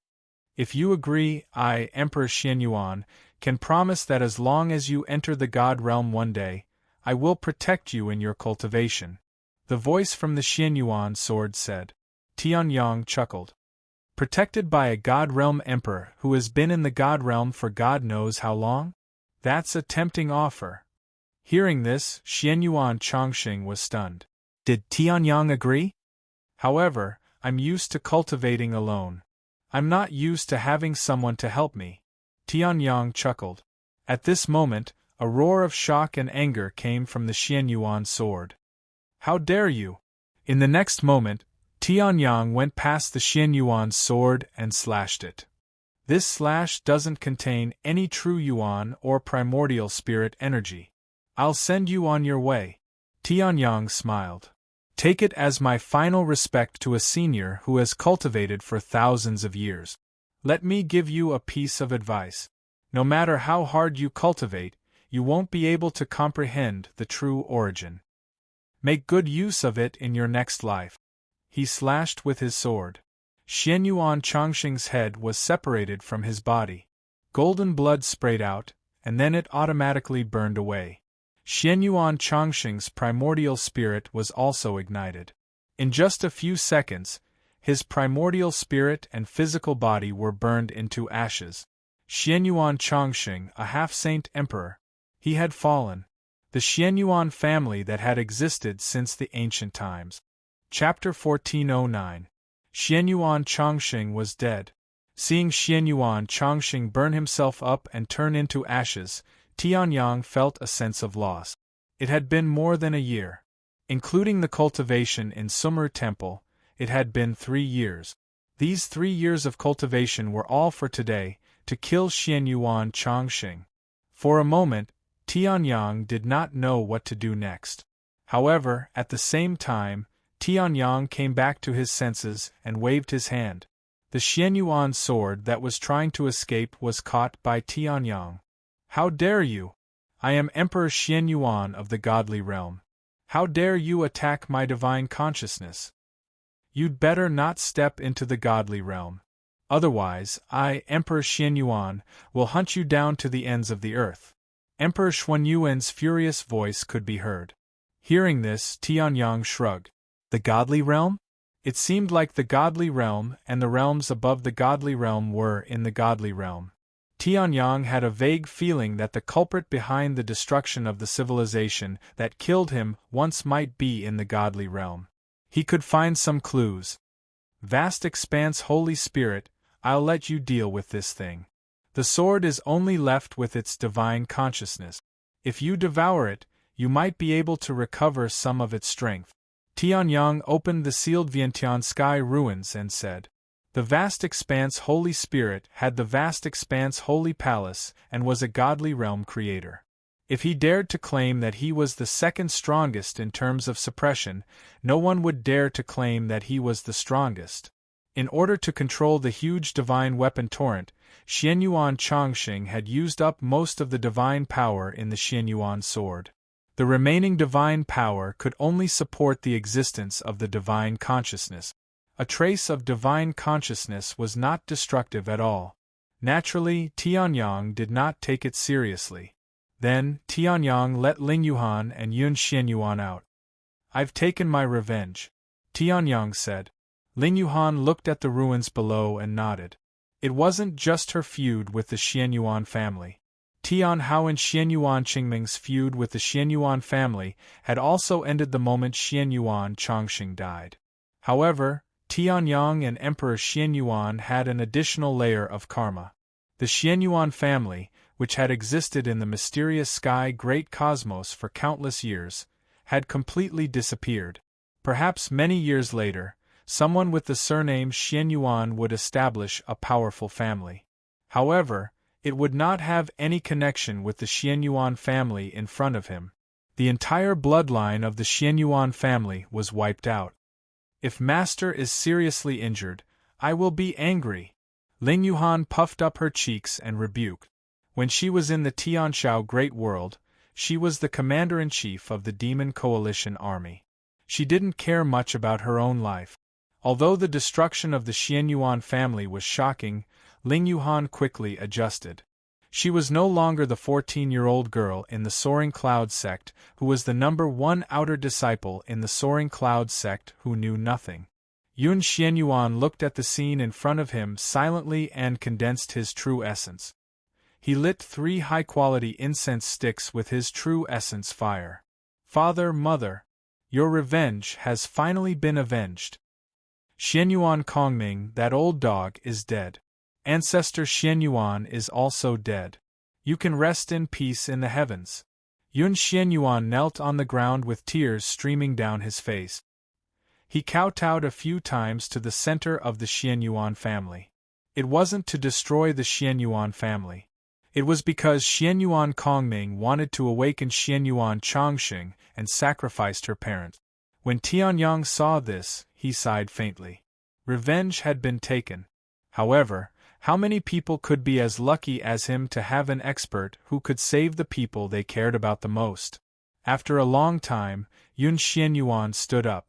If you agree, I, Emperor Xianyuan, can promise that as long as you enter the God Realm one day, I will protect you in your cultivation. The voice from the Xianyuan sword said. Tianyang chuckled. Protected by a God Realm emperor who has been in the God Realm for God knows how long? That's a tempting offer. Hearing this, Xianyuan Chongqing was stunned. Did Tianyang agree? However, I'm used to cultivating alone. I'm not used to having someone to help me. Tianyang chuckled. At this moment, a roar of shock and anger came from the Xianyuan sword. How dare you! In the next moment, Tianyang went past the Xianyuan sword and slashed it. This slash doesn't contain any true yuan or primordial spirit energy. I'll send you on your way. Tianyang smiled. Take it as my final respect to a senior who has cultivated for thousands of years. Let me give you a piece of advice. No matter how hard you cultivate, you won't be able to comprehend the true origin. Make good use of it in your next life. He slashed with his sword. Xianyuan Chongqing's head was separated from his body. Golden blood sprayed out, and then it automatically burned away. Xianyuan Chongqing's primordial spirit was also ignited. In just a few seconds, his primordial spirit and physical body were burned into ashes. Xianyuan Chongqing, a half-saint emperor. He had fallen. The Xianyuan family that had existed since the ancient times. Chapter 1409. Xianyuan Chongqing was dead. Seeing Xianyuan Chongqing burn himself up and turn into ashes, Tianyang felt a sense of loss. It had been more than a year. Including the cultivation in Sumer Temple, it had been 3 years. These 3 years of cultivation were all for today, to kill Xianyuan Chongqing. For a moment, Tianyang did not know what to do next. However, at the same time, Tianyang came back to his senses and waved his hand. The Xianyuan sword that was trying to escape was caught by Tianyang. How dare you! I am Emperor Xianyuan of the Godly Realm. How dare you attack my divine consciousness? You'd better not step into the Godly Realm. Otherwise, I, Emperor Xianyuan, will hunt you down to the ends of the earth. Emperor Xuanyuan's furious voice could be heard. Hearing this, Tianyang shrugged. The Godly Realm? It seemed like the Godly Realm and the realms above the Godly Realm were in the Godly Realm. Tianyang had a vague feeling that the culprit behind the destruction of the civilization that killed him once might be in the godly realm. He could find some clues. Vast expanse, Holy Spirit, I'll let you deal with this thing. The sword is only left with its divine consciousness. If you devour it, you might be able to recover some of its strength. Tianyang opened the sealed Vientiane sky ruins and said, "The vast expanse Holy Spirit had the vast expanse Holy Palace and was a godly realm creator. If he dared to claim that he was the second strongest in terms of suppression, no one would dare to claim that he was the strongest. In order to control the huge divine weapon torrent, Xianyuan Chongqing had used up most of the divine power in the Xianyuan sword. The remaining divine power could only support the existence of the divine consciousness. A trace of divine consciousness was not destructive at all. Naturally, Tianyang did not take it seriously. Then, Tianyang let Ling Yuhan and Yun Xianyuan out. "I've taken my revenge," Tianyang said. Ling Yuhan looked at the ruins below and nodded. It wasn't just her feud with the Xianyuan family. Tian Hao and Xianyuan Qingming's feud with the Xianyuan family had also ended the moment Xianyuan Chongqing died. However, Tianyang and Emperor Xianyuan had an additional layer of karma. The Xianyuan family, which had existed in the mysterious sky great cosmos for countless years, had completely disappeared. Perhaps many years later, someone with the surname Xianyuan would establish a powerful family. However, it would not have any connection with the Xianyuan family in front of him. The entire bloodline of the Xianyuan family was wiped out. "If Master is seriously injured, I will be angry." Ling Yuhan puffed up her cheeks and rebuked. When she was in the Tianshao Great World, she was the commander-in-chief of the Demon Coalition Army. She didn't care much about her own life. Although the destruction of the Xianyuan family was shocking, Ling Yuhan quickly adjusted. She was no longer the 14-year-old girl in the Soaring Cloud sect who was the #1 outer disciple in the Soaring Cloud sect who knew nothing. Yun Xianyuan looked at the scene in front of him silently and condensed his true essence. He lit 3 high-quality incense sticks with his true essence fire. "Father, Mother, your revenge has finally been avenged. Xianyuan Kongming, that old dog, is dead. Ancestor Xianyuan is also dead. You can rest in peace in the heavens." Yun Xianyuan knelt on the ground with tears streaming down his face. He kowtowed a few times to the center of the Xianyuan family. It wasn't to destroy the Xianyuan family. It was because Xianyuan Kongming wanted to awaken Xianyuan Chongqing and sacrificed her parent. When Tianyang saw this, he sighed faintly. Revenge had been taken. However, how many people could be as lucky as him to have an expert who could save the people they cared about the most? After a long time, Yun Xianyuan stood up.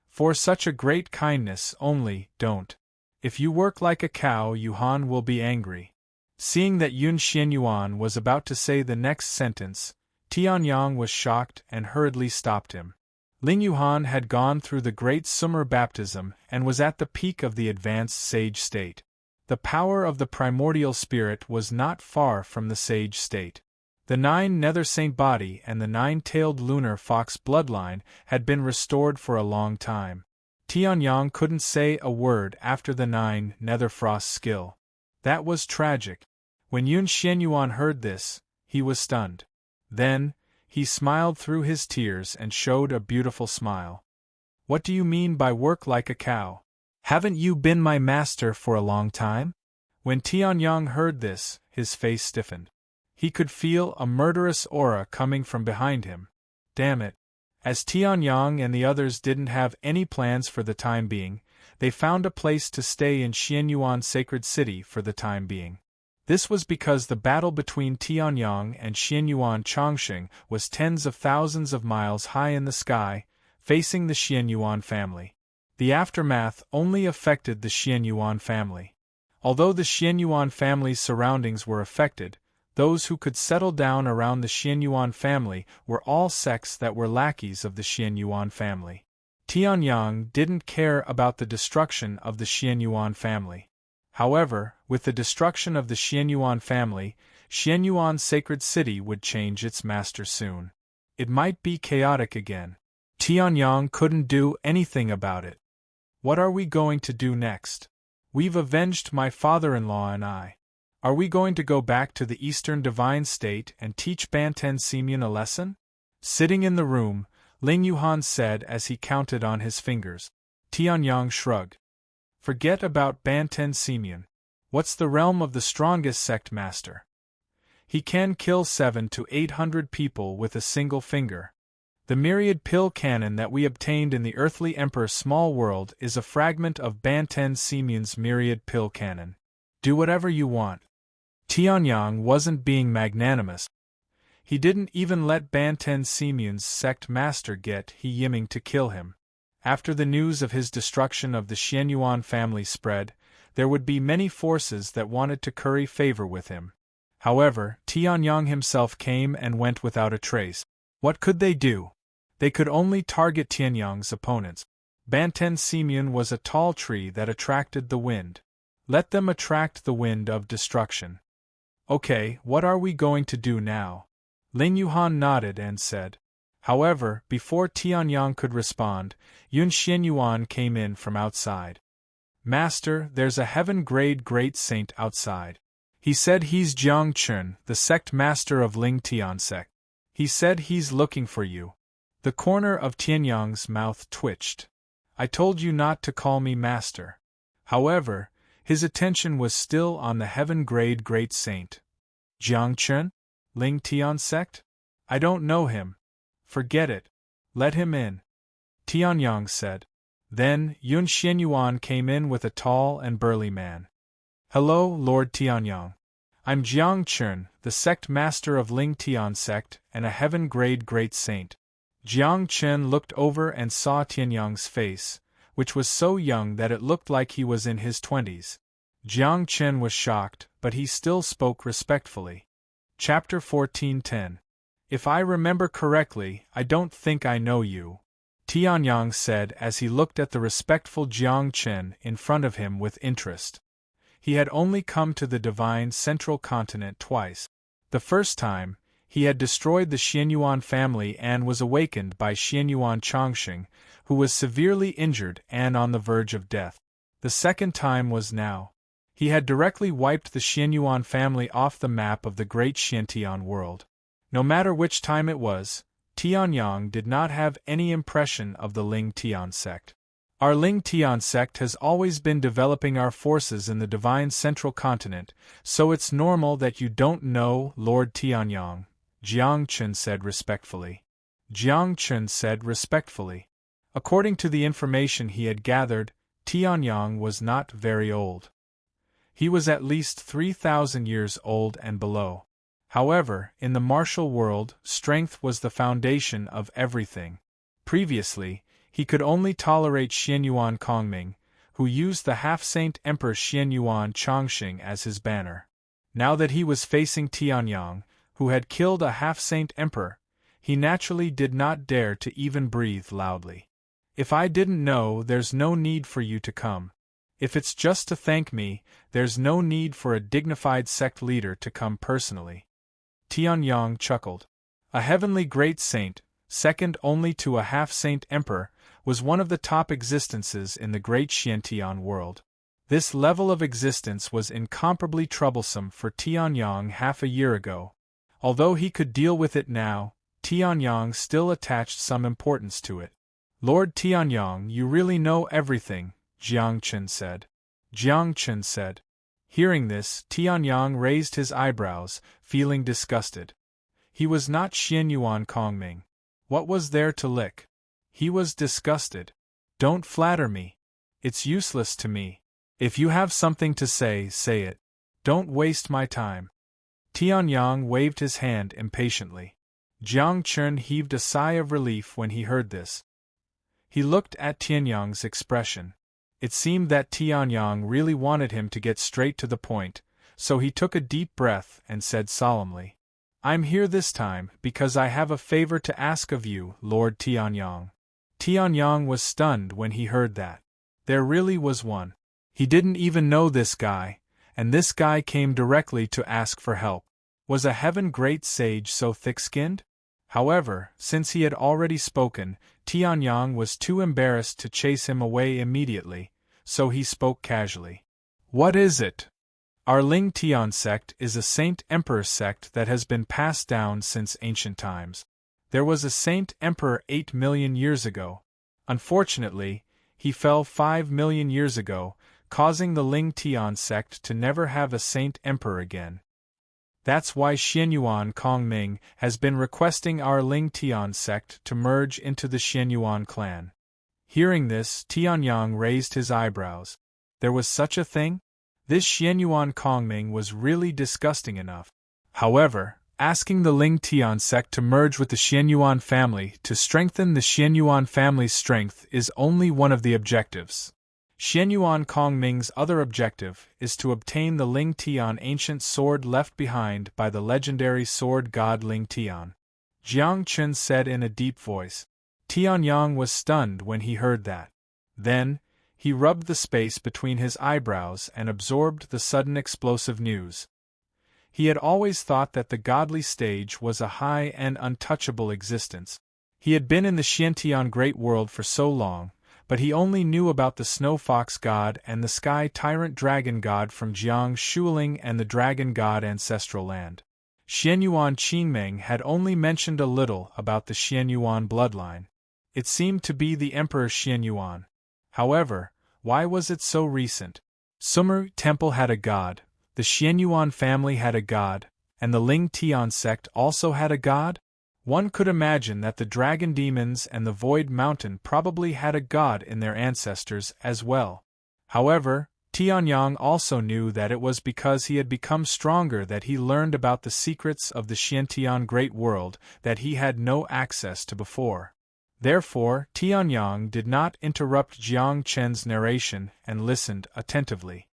"For such a great kindness only, don't. If you work like a cow, Yuhan will be angry." Seeing that Yun Xianyuan was about to say the next sentence, Tianyang was shocked and hurriedly stopped him. Ling Yuhan had gone through the great Summer baptism and was at the peak of the advanced sage state. The power of the primordial spirit was not far from the sage state. The 9 Nether Saint body and the 9-tailed lunar fox bloodline had been restored for a long time. Tianyang couldn't say a word after the 9 Nether Frost skill. That was tragic. When Yun Xianyuan heard this, he was stunned. Then, he smiled through his tears and showed a beautiful smile. "What do you mean by work like a cow? Haven't you been my master for a long time?" When Tianyang heard this, his face stiffened. He could feel a murderous aura coming from behind him. Damn it. As Tianyang and the others didn't have any plans for the time being, they found a place to stay in Xianyuan Sacred City for the time being. This was because the battle between Tianyang and Xianyuan Chongqing was tens of thousands of miles high in the sky, facing the Xianyuan family. The aftermath only affected the Xianyuan family. Although the Xianyuan family's surroundings were affected, those who could settle down around the Xianyuan family were all sects that were lackeys of the Xianyuan family. Tianyang didn't care about the destruction of the Xianyuan family. However, with the destruction of the Xianyuan family, Xianyuan's sacred city would change its master soon. It might be chaotic again. Tianyang couldn't do anything about it. What are we going to do next? We've avenged my father-in-law and I. Are we going to go back to the Eastern Divine State and teach Banten Semyon a lesson? Sitting in the room, Ling Yuhan said as he counted on his fingers. Tianyang shrugged. Forget about Banten Semyon. What's the realm of the strongest sect master? He can kill 700 to 800 people with a single finger. The myriad pill cannon that we obtained in the earthly emperor's small world is a fragment of Banten Semyon's myriad pill cannon. Do whatever you want. Tianyang wasn't being magnanimous. He didn't even let Banten Semyon's sect master get He Yiming to kill him. After the news of his destruction of the Xianyuan family spread, there would be many forces that wanted to curry favor with him. However, Tianyang himself came and went without a trace. What could they do? They could only target Tianyang's opponents. Banten Semyon was a tall tree that attracted the wind. Let them attract the wind of destruction. Okay, what are we going to do now? Ling Yuhan nodded and said. However, before Tianyang could respond, Yun Xianyuan came in from outside. Master, there's a heaven-grade great saint outside. He said he's Jiang Chun, the sect master of Ling Tian sect. He said he's looking for you. The corner of Tianyang's mouth twitched. I told you not to call me master. However, his attention was still on the heaven-grade great saint. Jiang Chun? Ling Tian sect? I don't know him. Forget it. Let him in. Tianyang said. Then, Yun Xianyuan came in with a tall and burly man. Hello, Lord Tianyang. I'm Jiang Chun, the sect master of Ling Tian sect and a heaven-grade great saint. Jiang Chun looked over and saw Tianyang's face, which was so young that it looked like he was in his 20s. Jiang Chun was shocked, but he still spoke respectfully. Chapter 14:10. If I remember correctly, I don't think I know you, Tianyang said as he looked at the respectful Jiang Chun in front of him with interest. He had only come to the divine central continent twice. The first time, he had destroyed the Xianyuan family and was awakened by Xianyuan Chongxing, who was severely injured and on the verge of death. The second time was now. He had directly wiped the Xianyuan family off the map of the great Xiantian world. No matter which time it was, Tianyang did not have any impression of the Ling Tian sect. Our Ling Tian sect has always been developing our forces in the divine central continent, so it's normal that you don't know Lord Tianyang, Jiang Chun said respectfully. Jiang Chun said respectfully. According to the information he had gathered, Tianyang was not very old. He was at least 3,000 years old and below. However, in the martial world, strength was the foundation of everything. Previously, he could only tolerate Xianyuan Kongming, who used the half-saint Emperor Xianyuan Chongxing as his banner. Now that he was facing Tianyang, who had killed a half-saint emperor, he naturally did not dare to even breathe loudly. If I didn't know, there's no need for you to come. If it's just to thank me, there's no need for a dignified sect leader to come personally. Tianyang chuckled. A heavenly great saint, second only to a half-saint emperor, was one of the top existences in the great Xiantian world. This level of existence was incomparably troublesome for Tianyang half a year ago. Although he could deal with it now, Tianyang still attached some importance to it. Lord Tianyang, you really know everything, Jiang Chun said. Jiang Chun said. Hearing this, Tianyang raised his eyebrows, feeling disgusted. He was not Xianyuan Kongming. What was there to lick? He was disgusted. Don't flatter me. It's useless to me. If you have something to say, say it. Don't waste my time. Tianyang waved his hand impatiently. Jiang Chun heaved a sigh of relief when he heard this. He looked at Tianyang's expression. It seemed that Tianyang really wanted him to get straight to the point, so he took a deep breath and said solemnly, I'm here this time because I have a favor to ask of you, Lord Tianyang. Tianyang was stunned when he heard that. There really was one. He didn't even know this guy, and this guy came directly to ask for help. Was a heaven great sage so thick-skinned? However, since he had already spoken, Tianyang was too embarrassed to chase him away immediately, so he spoke casually. What is it? Our Ling Tian sect is a Saint Emperor sect that has been passed down since ancient times. There was a Saint Emperor 8 million years ago. Unfortunately, he fell 5 million years ago, causing the Ling Tian sect to never have a Saint Emperor again. That's why Xianyuan Kongming has been requesting our Ling Tian sect to merge into the Xianyuan clan. Hearing this, Tianyang raised his eyebrows. There was such a thing? This Xianyuan Kongming was really disgusting enough. However, asking the Ling Tian sect to merge with the Xianyuan family to strengthen the Xianyuan family's strength is only one of the objectives. Xianyuan Kongming's other objective is to obtain the Ling Tian ancient sword left behind by the legendary sword god Ling Tian. Jiang Chun said in a deep voice. Tianyang was stunned when he heard that. Then, he rubbed the space between his eyebrows and absorbed the sudden explosive news. He had always thought that the godly stage was a high and untouchable existence. He had been in the Xiantian Great World for so long, but he only knew about the Snow Fox God and the Sky Tyrant Dragon God from Jiang Shuling and the Dragon God Ancestral Land. Xianyuan Qingmeng had only mentioned a little about the Xianyuan bloodline. It seemed to be the Emperor Xianyuan. However, why was it so recent? Sumeru Temple had a god, the Xianyuan family had a god, and the Ling Tian sect also had a god? One could imagine that the dragon demons and the Void Mountain probably had a god in their ancestors as well. However, Tianyang also knew that it was because he had become stronger that he learned about the secrets of the Xiantian Great World that he had no access to before. Therefore, Tianyang did not interrupt Jiang Chen's narration and listened attentively.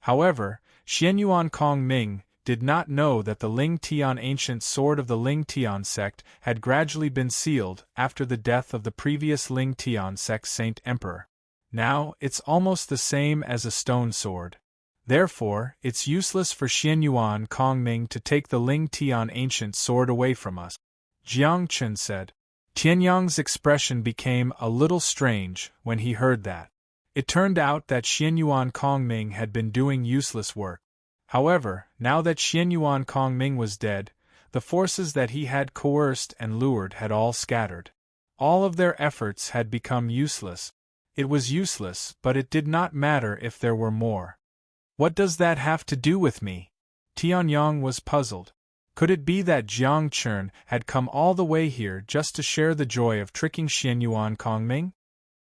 However, Xianyuan Kongming did not know that the Ling Tian ancient sword of the Ling Tian sect had gradually been sealed after the death of the previous Ling Tian sect Saint Emperor. Now, it's almost the same as a stone sword. Therefore, it's useless for Xianyuan Kongming to take the Ling Tian ancient sword away from us. Jiang Chun said. Tianyang's expression became a little strange when he heard that. It turned out that Xianyuan Kongming had been doing useless work. However, now that Xianyuan Kongming was dead, the forces that he had coerced and lured had all scattered. All of their efforts had become useless. It was useless, but it did not matter if there were more. What does that have to do with me? Tianyang was puzzled. Could it be that Jiang Chun had come all the way here just to share the joy of tricking Xianyuan Kongming?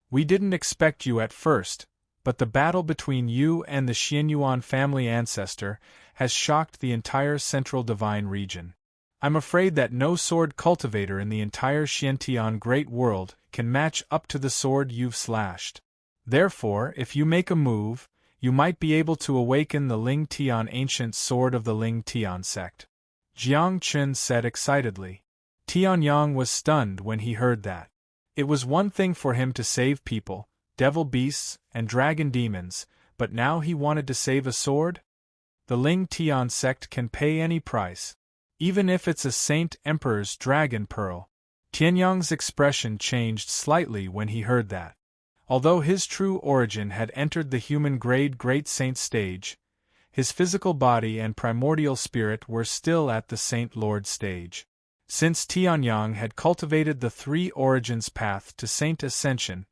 We didn't expect you at first, but the battle between you and the Xianyuan family ancestor has shocked the entire Central Divine region. I'm afraid that no sword cultivator in the entire Xiantian Great World can match up to the sword you've slashed. Therefore, if you make a move, you might be able to awaken the Ling Tian ancient sword of the Ling Tian sect. Jiang Chun said excitedly. Tianyang was stunned when he heard that. It was one thing for him to save people, devil beasts, and dragon demons, but now he wanted to save a sword? The Ling Tian sect can pay any price, even if it's a Saint Emperor's dragon pearl. Tianyang's expression changed slightly when he heard that. Although his true origin had entered the human-grade Great Saint stage, his physical body and primordial spirit were still at the Saint Lord stage. Since Tianyang had cultivated the three origins path to Saint Ascension,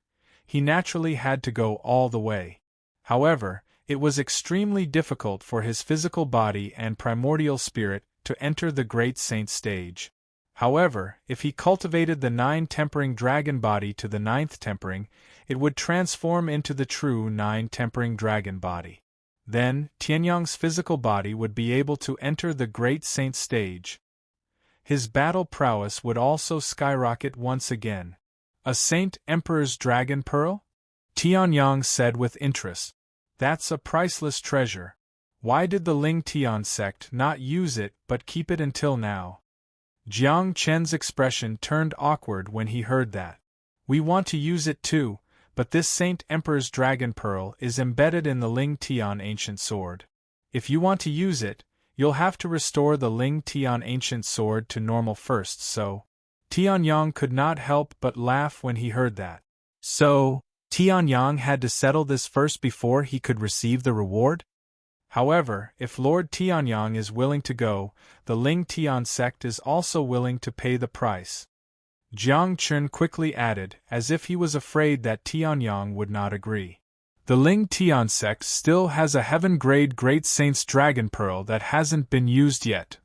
he naturally had to go all the way. However, it was extremely difficult for his physical body and primordial spirit to enter the Great Saint stage. However, if he cultivated the 9-tempering dragon body to the 9th tempering, it would transform into the true 9-tempering dragon body. Then, Tianyang's physical body would be able to enter the Great Saint stage. His battle prowess would also skyrocket once again. A Saint Emperor's dragon pearl? Tianyang said with interest. That's a priceless treasure. Why did the Ling Tian sect not use it but keep it until now? Jiang Chen's expression turned awkward when he heard that. We want to use it too, but but this Saint Emperor's Dragon Pearl is embedded in the Ling Tian Ancient Sword. If you want to use it, you'll have to restore the Ling Tian Ancient Sword to normal first, so… Tianyang could not help but laugh when he heard that. So, Tianyang had to settle this first before he could receive the reward? However, if Lord Tianyang is willing to go, the Ling Tian sect is also willing to pay the price. Jiang Chun quickly added, as if he was afraid that Tianyang would not agree. The Ling Tian sect still has a heaven-grade Great Saint's Dragon Pearl that hasn't been used yet.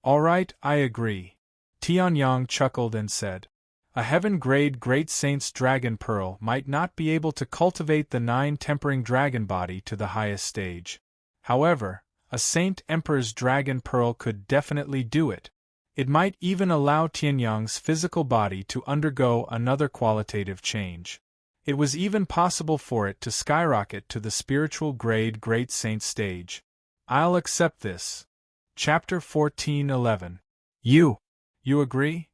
All right, I agree. Tianyang chuckled and said, a heaven-grade Great Saint's Dragon Pearl might not be able to cultivate the 9 tempering dragon body to the highest stage. However, a Saint Emperor's Dragon Pearl could definitely do it. It might even allow Tianyang's physical body to undergo another qualitative change. It was even possible for it to skyrocket to the spiritual grade Great Saint stage. I'll accept this. Chapter 14:11. You agree?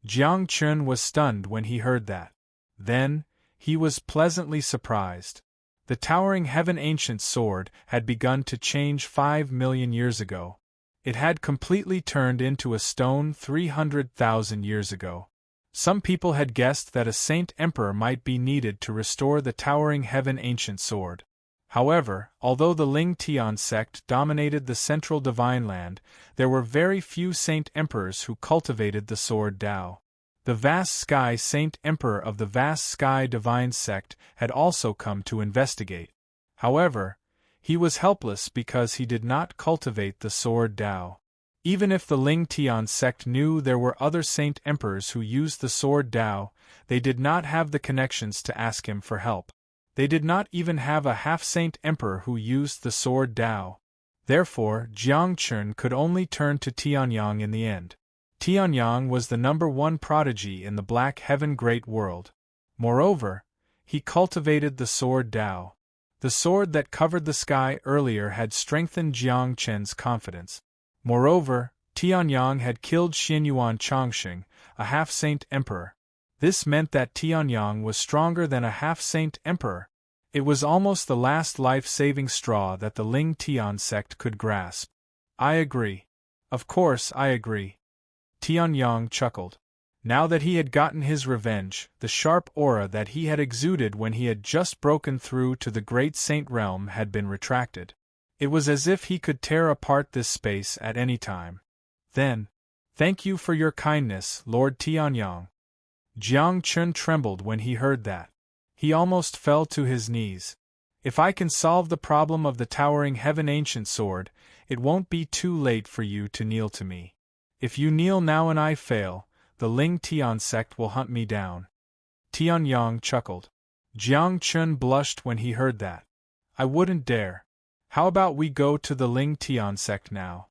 Jiang Chun was stunned when he heard that. Then, he was pleasantly surprised. The towering heaven ancient sword had begun to change 5 million years ago. It had completely turned into a stone 300,000 years ago. Some people had guessed that a Saint Emperor might be needed to restore the towering heaven ancient sword. However, although the Ling Tian sect dominated the central divine land, there were very few Saint Emperors who cultivated the sword Dao. The Vast Sky Saint Emperor of the Vast Sky Divine sect had also come to investigate. However, he was helpless because he did not cultivate the sword Dao. Even if the Ling Tian sect knew there were other Saint Emperors who used the sword Dao, they did not have the connections to ask him for help. They did not even have a half-Saint Emperor who used the sword Dao. Therefore, Jiang Chun could only turn to Tianyang in the end. Tianyang was the #1 prodigy in the Black Heaven Great World. Moreover, he cultivated the sword Dao. The sword that covered the sky earlier had strengthened Jiang Chun's confidence. Moreover, Tianyang had killed Xianyuan Chongxing, a half-Saint Emperor. This meant that Tianyang was stronger than a half-Saint Emperor. It was almost the last life-saving straw that the Ling Tian sect could grasp. I agree. Of course I agree. Tianyang chuckled. Now that he had gotten his revenge, the sharp aura that he had exuded when he had just broken through to the Great Saint realm had been retracted. It was as if he could tear apart this space at any time. Then, thank you for your kindness, Lord Tianyang. Jiang Chun trembled when he heard that. He almost fell to his knees. If I can solve the problem of the towering heaven ancient sword, it won't be too late for you to kneel to me. If you kneel now and I fail, the Ling Tian sect will hunt me down. Tianyang chuckled. Jiang Chun blushed when he heard that. I wouldn't dare. How about we go to the Ling Tian sect now?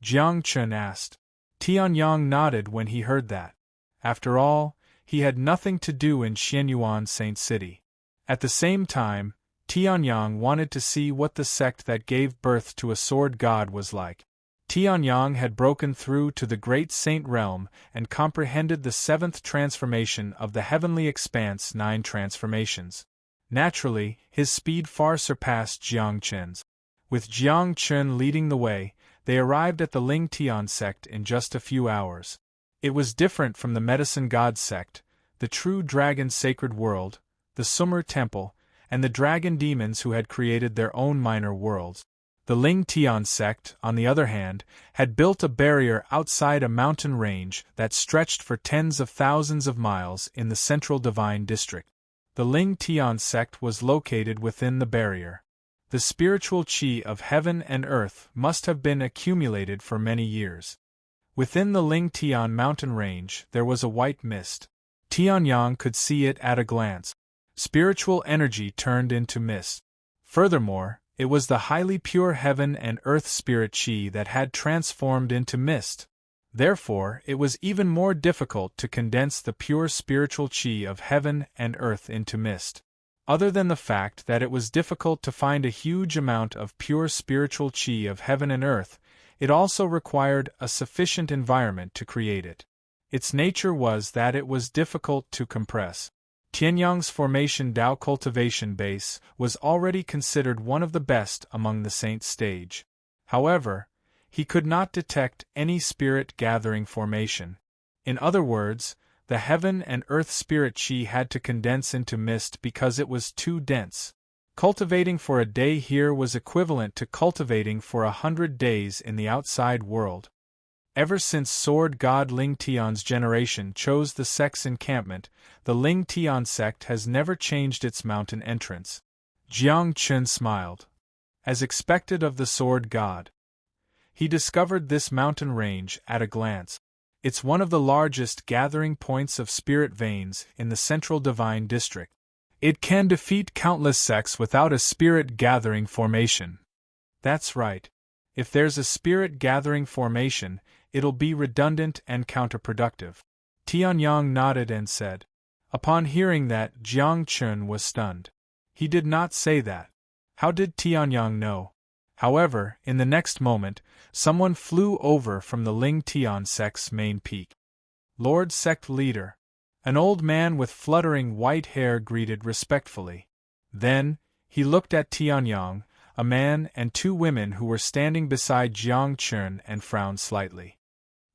Jiang Chun asked. Tianyang nodded when he heard that. After all, he had nothing to do in Xianyuan Saint City. At the same time, Tianyang wanted to see what the sect that gave birth to a sword god was like. Tianyang had broken through to the Great Saint realm and comprehended the 7th transformation of the Heavenly Expanse 9 transformations. Naturally, his speed far surpassed Jiang Chun's. With Jiang Chun leading the way, they arrived at the Ling Tian sect in just a few hours. It was different from the Medicine God sect, the True Dragon Sacred World, the Sumer Temple, and the dragon demons who had created their own minor worlds. The Ling Tian sect, on the other hand, had built a barrier outside a mountain range that stretched for tens of thousands of miles in the central divine district. The Ling Tian sect was located within the barrier. The spiritual qi of heaven and earth must have been accumulated for many years. Within the Ling Tian mountain range there was a white mist. Tianyang could see it at a glance. Spiritual energy turned into mist. Furthermore, it was the highly pure heaven and earth spirit qi that had transformed into mist. Therefore, it was even more difficult to condense the pure spiritual qi of heaven and earth into mist. Other than the fact that it was difficult to find a huge amount of pure spiritual qi of heaven and earth, it also required a sufficient environment to create it. Its nature was that it was difficult to compress. Tianyang's formation Dao cultivation base was already considered one of the best among the saint stage. However, he could not detect any spirit gathering formation. In other words, the heaven and earth spirit chi had to condense into mist because it was too dense. Cultivating for a day here was equivalent to cultivating for 100 days in the outside world. Ever since Sword God Ling Tian's generation chose the sect's encampment, the Ling Tian sect has never changed its mountain entrance. Jiang Chun smiled. As expected of the Sword God, he discovered this mountain range at a glance. It's one of the largest gathering points of spirit veins in the central divine district. It can defeat countless sects without a spirit gathering formation. That's right. If there's a spirit gathering formation, it'll be redundant and counterproductive. Tianyang nodded and said. Upon hearing that, Jiang Chun was stunned. He did not say that. How did Tianyang know? However, in the next moment, someone flew over from the Ling Tian sect's main peak. Lord Sect Leader. An old man with fluttering white hair greeted respectfully. Then, he looked at Tianyang, a man and two women who were standing beside Jiang Chun and frowned slightly.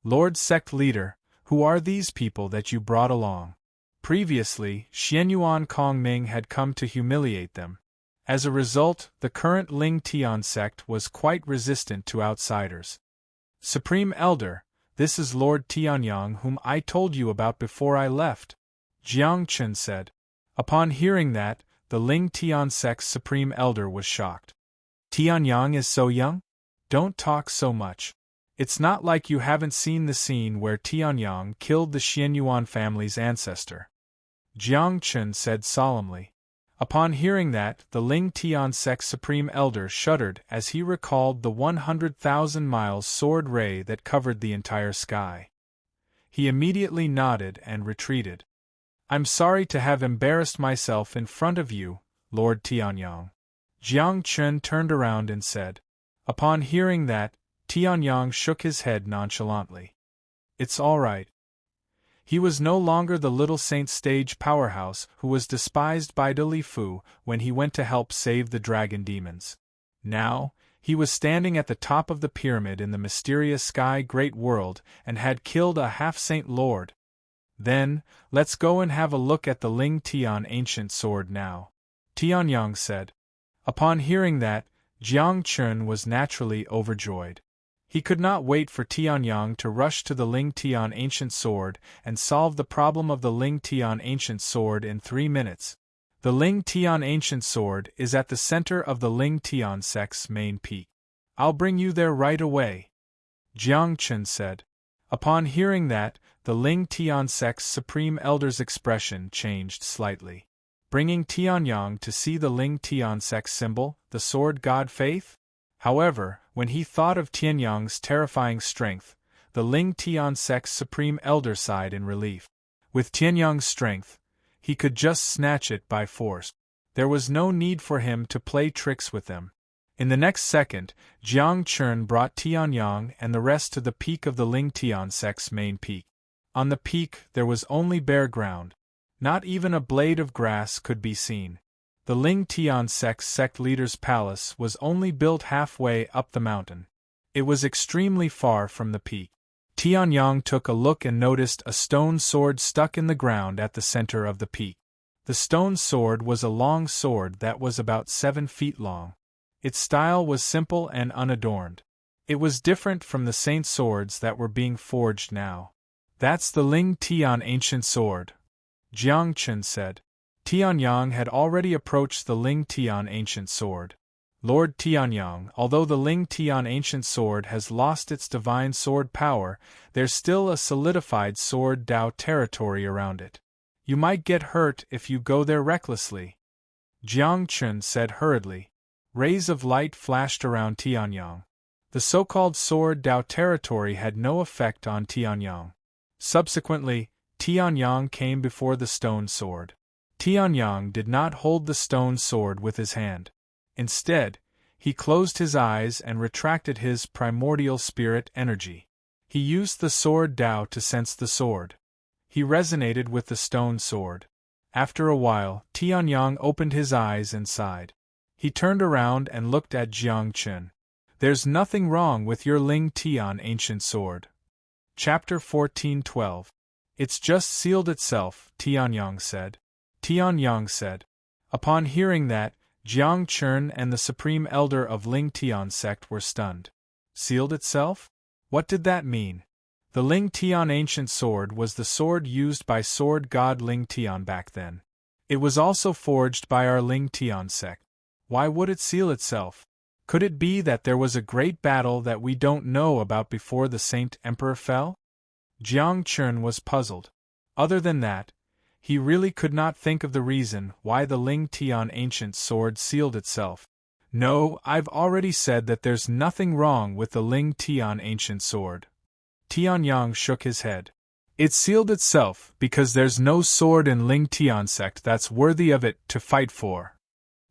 Lord Sect Leader, who are these people that you brought along? Previously, Xianyuan Kongming had come to humiliate them. As a result, the current Ling Tian sect was quite resistant to outsiders. Supreme Elder, this is Lord Tianyang whom I told you about before I left, Jiang Chun said. Upon hearing that, the Ling Tian sect's Supreme Elder was shocked. Tianyang is so young? Don't talk so much. It's not like you haven't seen the scene where Tianyang killed the Xianyuan family's ancestor. Jiang Chun said solemnly. Upon hearing that, the Ling Tian sect's Supreme Elder shuddered as he recalled the 100,000 miles sword ray that covered the entire sky. He immediately nodded and retreated. I'm sorry to have embarrassed myself in front of you, Lord Tianyang. Jiang Chun turned around and said. Upon hearing that, Tianyang shook his head nonchalantly. It's all right. He was no longer the little saint stage powerhouse who was despised by De Li Fu when he went to help save the dragon demons. Now, he was standing at the top of the pyramid in the mysterious sky great world and had killed a half-saint lord. Then, let's go and have a look at the Ling Tian ancient sword now, Tianyang said. Upon hearing that, Jiang Chun was naturally overjoyed. He could not wait for Tianyang to rush to the Ling Tian ancient sword and solve the problem of the Ling Tian ancient sword in 3 minutes. The Ling Tian ancient sword is at the center of the Ling Tian sect's main peak. I'll bring you there right away, Jiang Chun said. Upon hearing that, the Ling Tian sect's Supreme Elder's expression changed slightly. Bringing Tianyang to see the Ling Tian sect's symbol, the sword god faith? However, when he thought of Tianyang's terrifying strength, the Ling Tian sect's Supreme Elder sighed in relief. With Tianyang's strength, he could just snatch it by force. There was no need for him to play tricks with them. In the next second, Jiang Chun brought Tianyang and the rest to the peak of the Ling Tian sect's main peak. On the peak there was only bare ground. Not even a blade of grass could be seen. The Ling Tian sect's sect leader's palace was only built halfway up the mountain. It was extremely far from the peak. Tianyang took a look and noticed a stone sword stuck in the ground at the center of the peak. The stone sword was a long sword that was about 7 feet long. Its style was simple and unadorned. It was different from the saint swords that were being forged now. That's the Ling Tian ancient sword, Jiang Chun said. Tianyang had already approached the Ling Tian ancient sword. Lord Tianyang, although the Ling Tian ancient sword has lost its divine sword power, there's still a solidified sword Dao territory around it. You might get hurt if you go there recklessly, Jiang Chun said hurriedly. Rays of light flashed around Tianyang. The so-called sword Dao territory had no effect on Tianyang. Subsequently, Tianyang came before the stone sword. Tianyang did not hold the stone sword with his hand. Instead, he closed his eyes and retracted his primordial spirit energy. He used the sword Dao to sense the sword. He resonated with the stone sword. After a while, Tianyang opened his eyes and sighed. He turned around and looked at Jiang Chun. There's nothing wrong with your Ling Tian ancient sword. Chapter 14:12. It's just sealed itself, Tianyang said. Tianyang said. Upon hearing that, Jiang Chun and the supreme elder of Ling Tian sect were stunned. Sealed itself? What did that mean? The Ling Tian ancient sword was the sword used by sword god Ling Tian back then. It was also forged by our Ling Tian sect. Why would it seal itself? Could it be that there was a great battle that we don't know about before the Saint Emperor fell? Jiang Chun was puzzled. Other than that, he really could not think of the reason why the Ling Tian ancient sword sealed itself. No, I've already said that there's nothing wrong with the Ling Tian ancient sword. Tianyang shook his head. It sealed itself because there's no sword in Ling Tian sect that's worthy of it to fight for.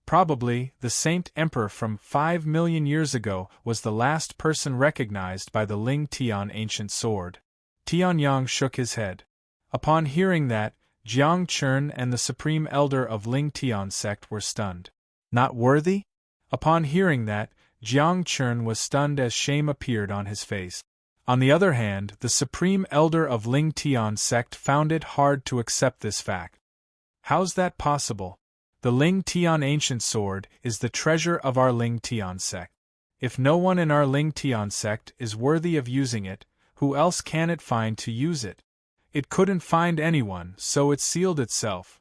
Probably, the Saint Emperor from 5 million years ago was the last person recognized by the Ling Tian ancient sword. Tianyang shook his head. Upon hearing that, Jiang Chun and the supreme elder of Ling Tian sect were stunned. Not worthy? Upon hearing that, Jiang Chun was stunned as shame appeared on his face. On the other hand, the supreme elder of Ling Tian sect found it hard to accept this fact. How's that possible? The Ling Tian ancient sword is the treasure of our Ling Tian sect. If no one in our Ling Tian sect is worthy of using it, who else can it find to use it? It couldn't find anyone, so it sealed itself.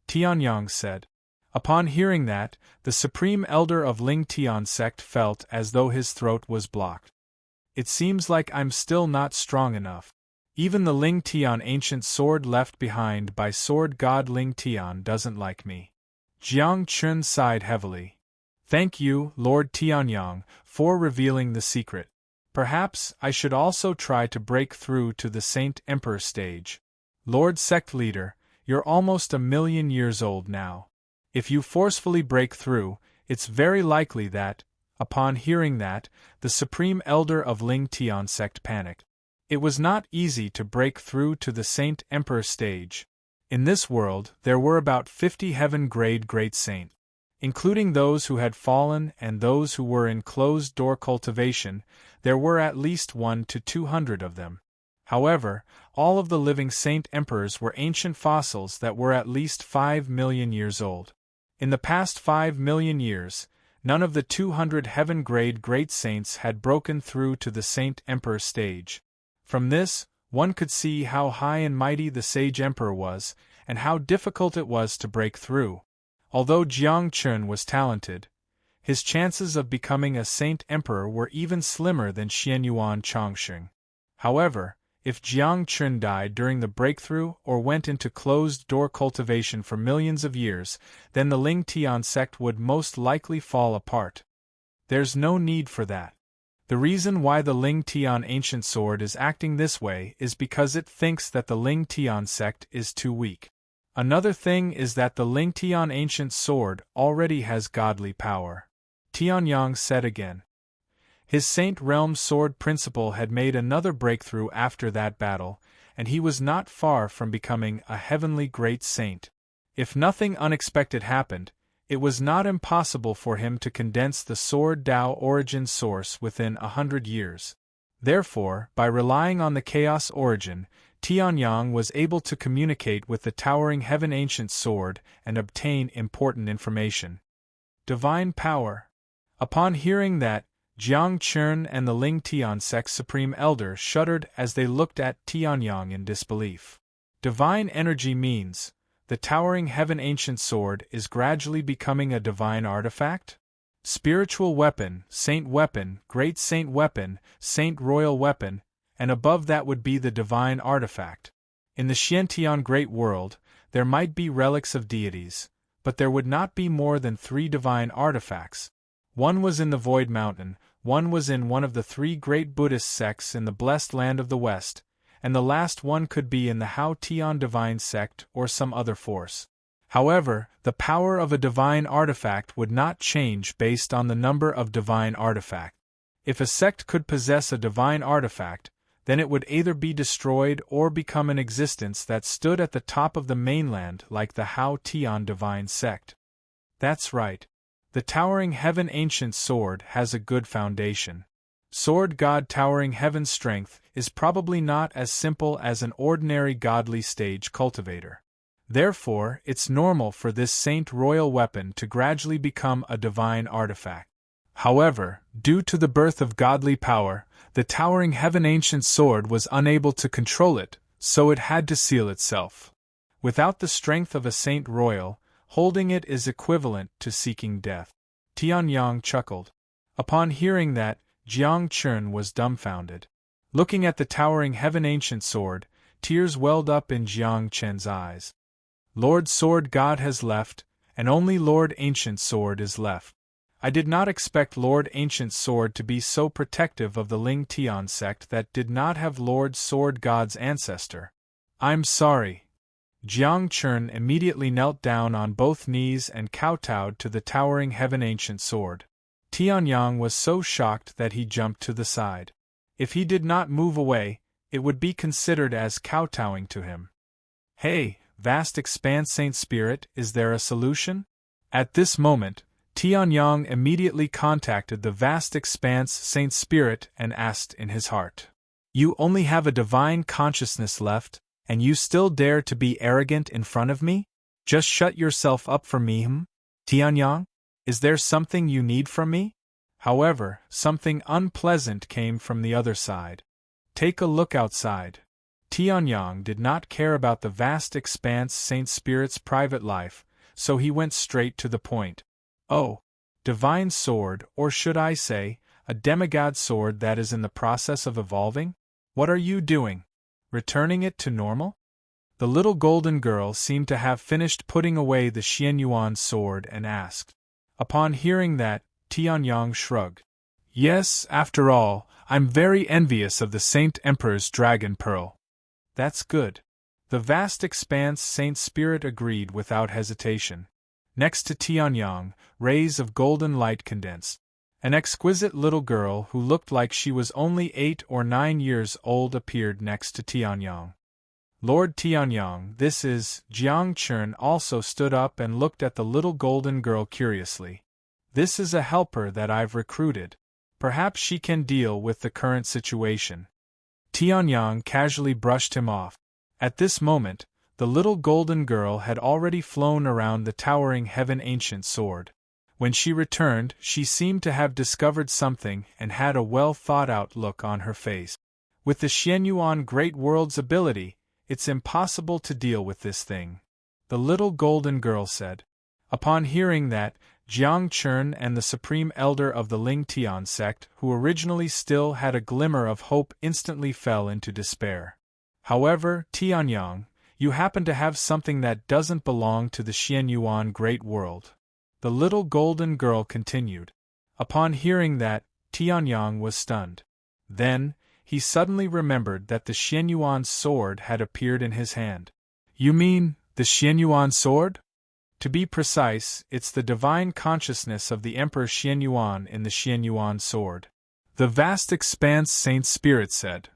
Tianyang said. Upon hearing that, the supreme elder of Ling Tian sect felt as though his throat was blocked. It seems like I'm still not strong enough. Even the Ling Tian ancient sword left behind by sword god Ling Tian doesn't like me. Jiang Chun sighed heavily. Thank you, Lord Tianyang, for revealing the secret. Perhaps I should also try to break through to the Saint Emperor stage. Lord Sect Leader, you're almost 1,000,000 years old now. If you forcefully break through, it's very likely that, upon hearing that, the Supreme Elder of Ling Tian sect panicked. It was not easy to break through to the Saint Emperor stage. In this world, there were about 50 heaven-grade great saints. Including those who had fallen and those who were in closed-door cultivation, there were at least 100 to 200 of them. However, all of the living Saint Emperors were ancient fossils that were at least 5 million years old. In the past 5 million years, none of the 200 heaven-grade great saints had broken through to the Saint Emperor stage. From this, one could see how high and mighty the Sage Emperor was, and how difficult it was to break through. Although Jiang Chun was talented, his chances of becoming a Saint Emperor were even slimmer than Xianyuan Chongsheng. However, if Jiang Chun died during the breakthrough or went into closed-door cultivation for millions of years, then the Ling Tian sect would most likely fall apart. There's no need for that. The reason why the Ling Tian ancient sword is acting this way is because it thinks that the Ling Tian sect is too weak. Another thing is that the Ling Tian ancient sword already has godly power. Tianyang said again. His Saint Realm sword principle had made another breakthrough after that battle, and he was not far from becoming a heavenly great saint. If nothing unexpected happened, it was not impossible for him to condense the sword Dao origin source within 100 years. Therefore, by relying on the chaos origin, Tianyang was able to communicate with the towering heaven ancient sword and obtain important information. Divine power. Upon hearing that, Jiang Chun and the Ling Tian sect supreme elder shuddered as they looked at Tianyang in disbelief. Divine energy means, the towering heaven ancient sword is gradually becoming a divine artifact? Spiritual weapon, great saint weapon, saint royal weapon, and above that would be the divine artifact. In the Xiantian great world, there might be relics of deities, but there would not be more than 3 divine artifacts. One was in the Void Mountain, one was in one of the 3 great Buddhist sects in the blessed land of the West, and the last one could be in the Hao Tian divine sect or some other force. However, the power of a divine artifact would not change based on the number of divine artifacts. If a sect could possess a divine artifact, then it would either be destroyed or become an existence that stood at the top of the mainland like the Hao Tian divine sect. That's right. The towering heaven ancient sword has a good foundation. Sword god towering heaven's strength is probably not as simple as an ordinary godly stage cultivator. Therefore, it's normal for this saint royal weapon to gradually become a divine artifact. However, due to the birth of godly power, the towering heaven ancient sword was unable to control it, so it had to seal itself. Without the strength of a saint royal, holding it is equivalent to seeking death. Tianyang chuckled. Upon hearing that, Jiang Chun was dumbfounded. Looking at the towering heaven ancient sword, tears welled up in Jiang Chen's eyes. Lord Sword God has left, and only Lord Ancient Sword is left. I did not expect Lord Ancient Sword to be so protective of the Ling Tian sect that did not have Lord Sword God's ancestor. I'm sorry. Jiang Chun immediately knelt down on both knees and kowtowed to the towering heaven ancient sword. Tianyang was so shocked that he jumped to the side. If he did not move away, it would be considered as kowtowing to him. Hey, vast expanse Saint Spirit, is there a solution? At this moment, Tianyang immediately contacted the vast expanse Saint Spirit and asked in his heart. You only have a divine consciousness left, and you still dare to be arrogant in front of me? Just shut yourself up for me, Tianyang? Is there something you need from me? However, something unpleasant came from the other side. Take a look outside. Tianyang did not care about the vast expanse Saint Spirit's private life, so he went straight to the point. Oh, divine sword, or should I say, a demigod sword that is in the process of evolving? What are you doing? Returning it to normal? The little golden girl seemed to have finished putting away the Xianyuan sword and asked. Upon hearing that, Tianyang shrugged. Yes, after all, I'm very envious of the Saint Emperor's dragon pearl. That's good. The vast expanse Saint Spirit agreed without hesitation. Next to Tianyang, rays of golden light condensed. An exquisite little girl who looked like she was only 8 or 9 years old appeared next to Tianyang. Lord Tianyang, this is, Jiang Chun also stood up and looked at the little golden girl curiously. This is a helper that I've recruited. Perhaps she can deal with the current situation. Tianyang casually brushed him off. At this moment, the little golden girl had already flown around the towering heaven ancient sword. When she returned, she seemed to have discovered something and had a well-thought-out look on her face. With the Xianyuan Great World's ability, it's impossible to deal with this thing, the little golden girl said. Upon hearing that, Jiang Chun and the Supreme Elder of the Ling Tian sect, who originally still had a glimmer of hope, instantly fell into despair. However, Tianyang, you happen to have something that doesn't belong to the Xianyuan Great World. The little golden girl continued. Upon hearing that, Tianyang was stunned. Then, he suddenly remembered that the Xianyuan sword had appeared in his hand. You mean, the Xianyuan sword? To be precise, it's the divine consciousness of the Emperor Xianyuan in the Xianyuan sword. The vast expanse Saint Spirit said.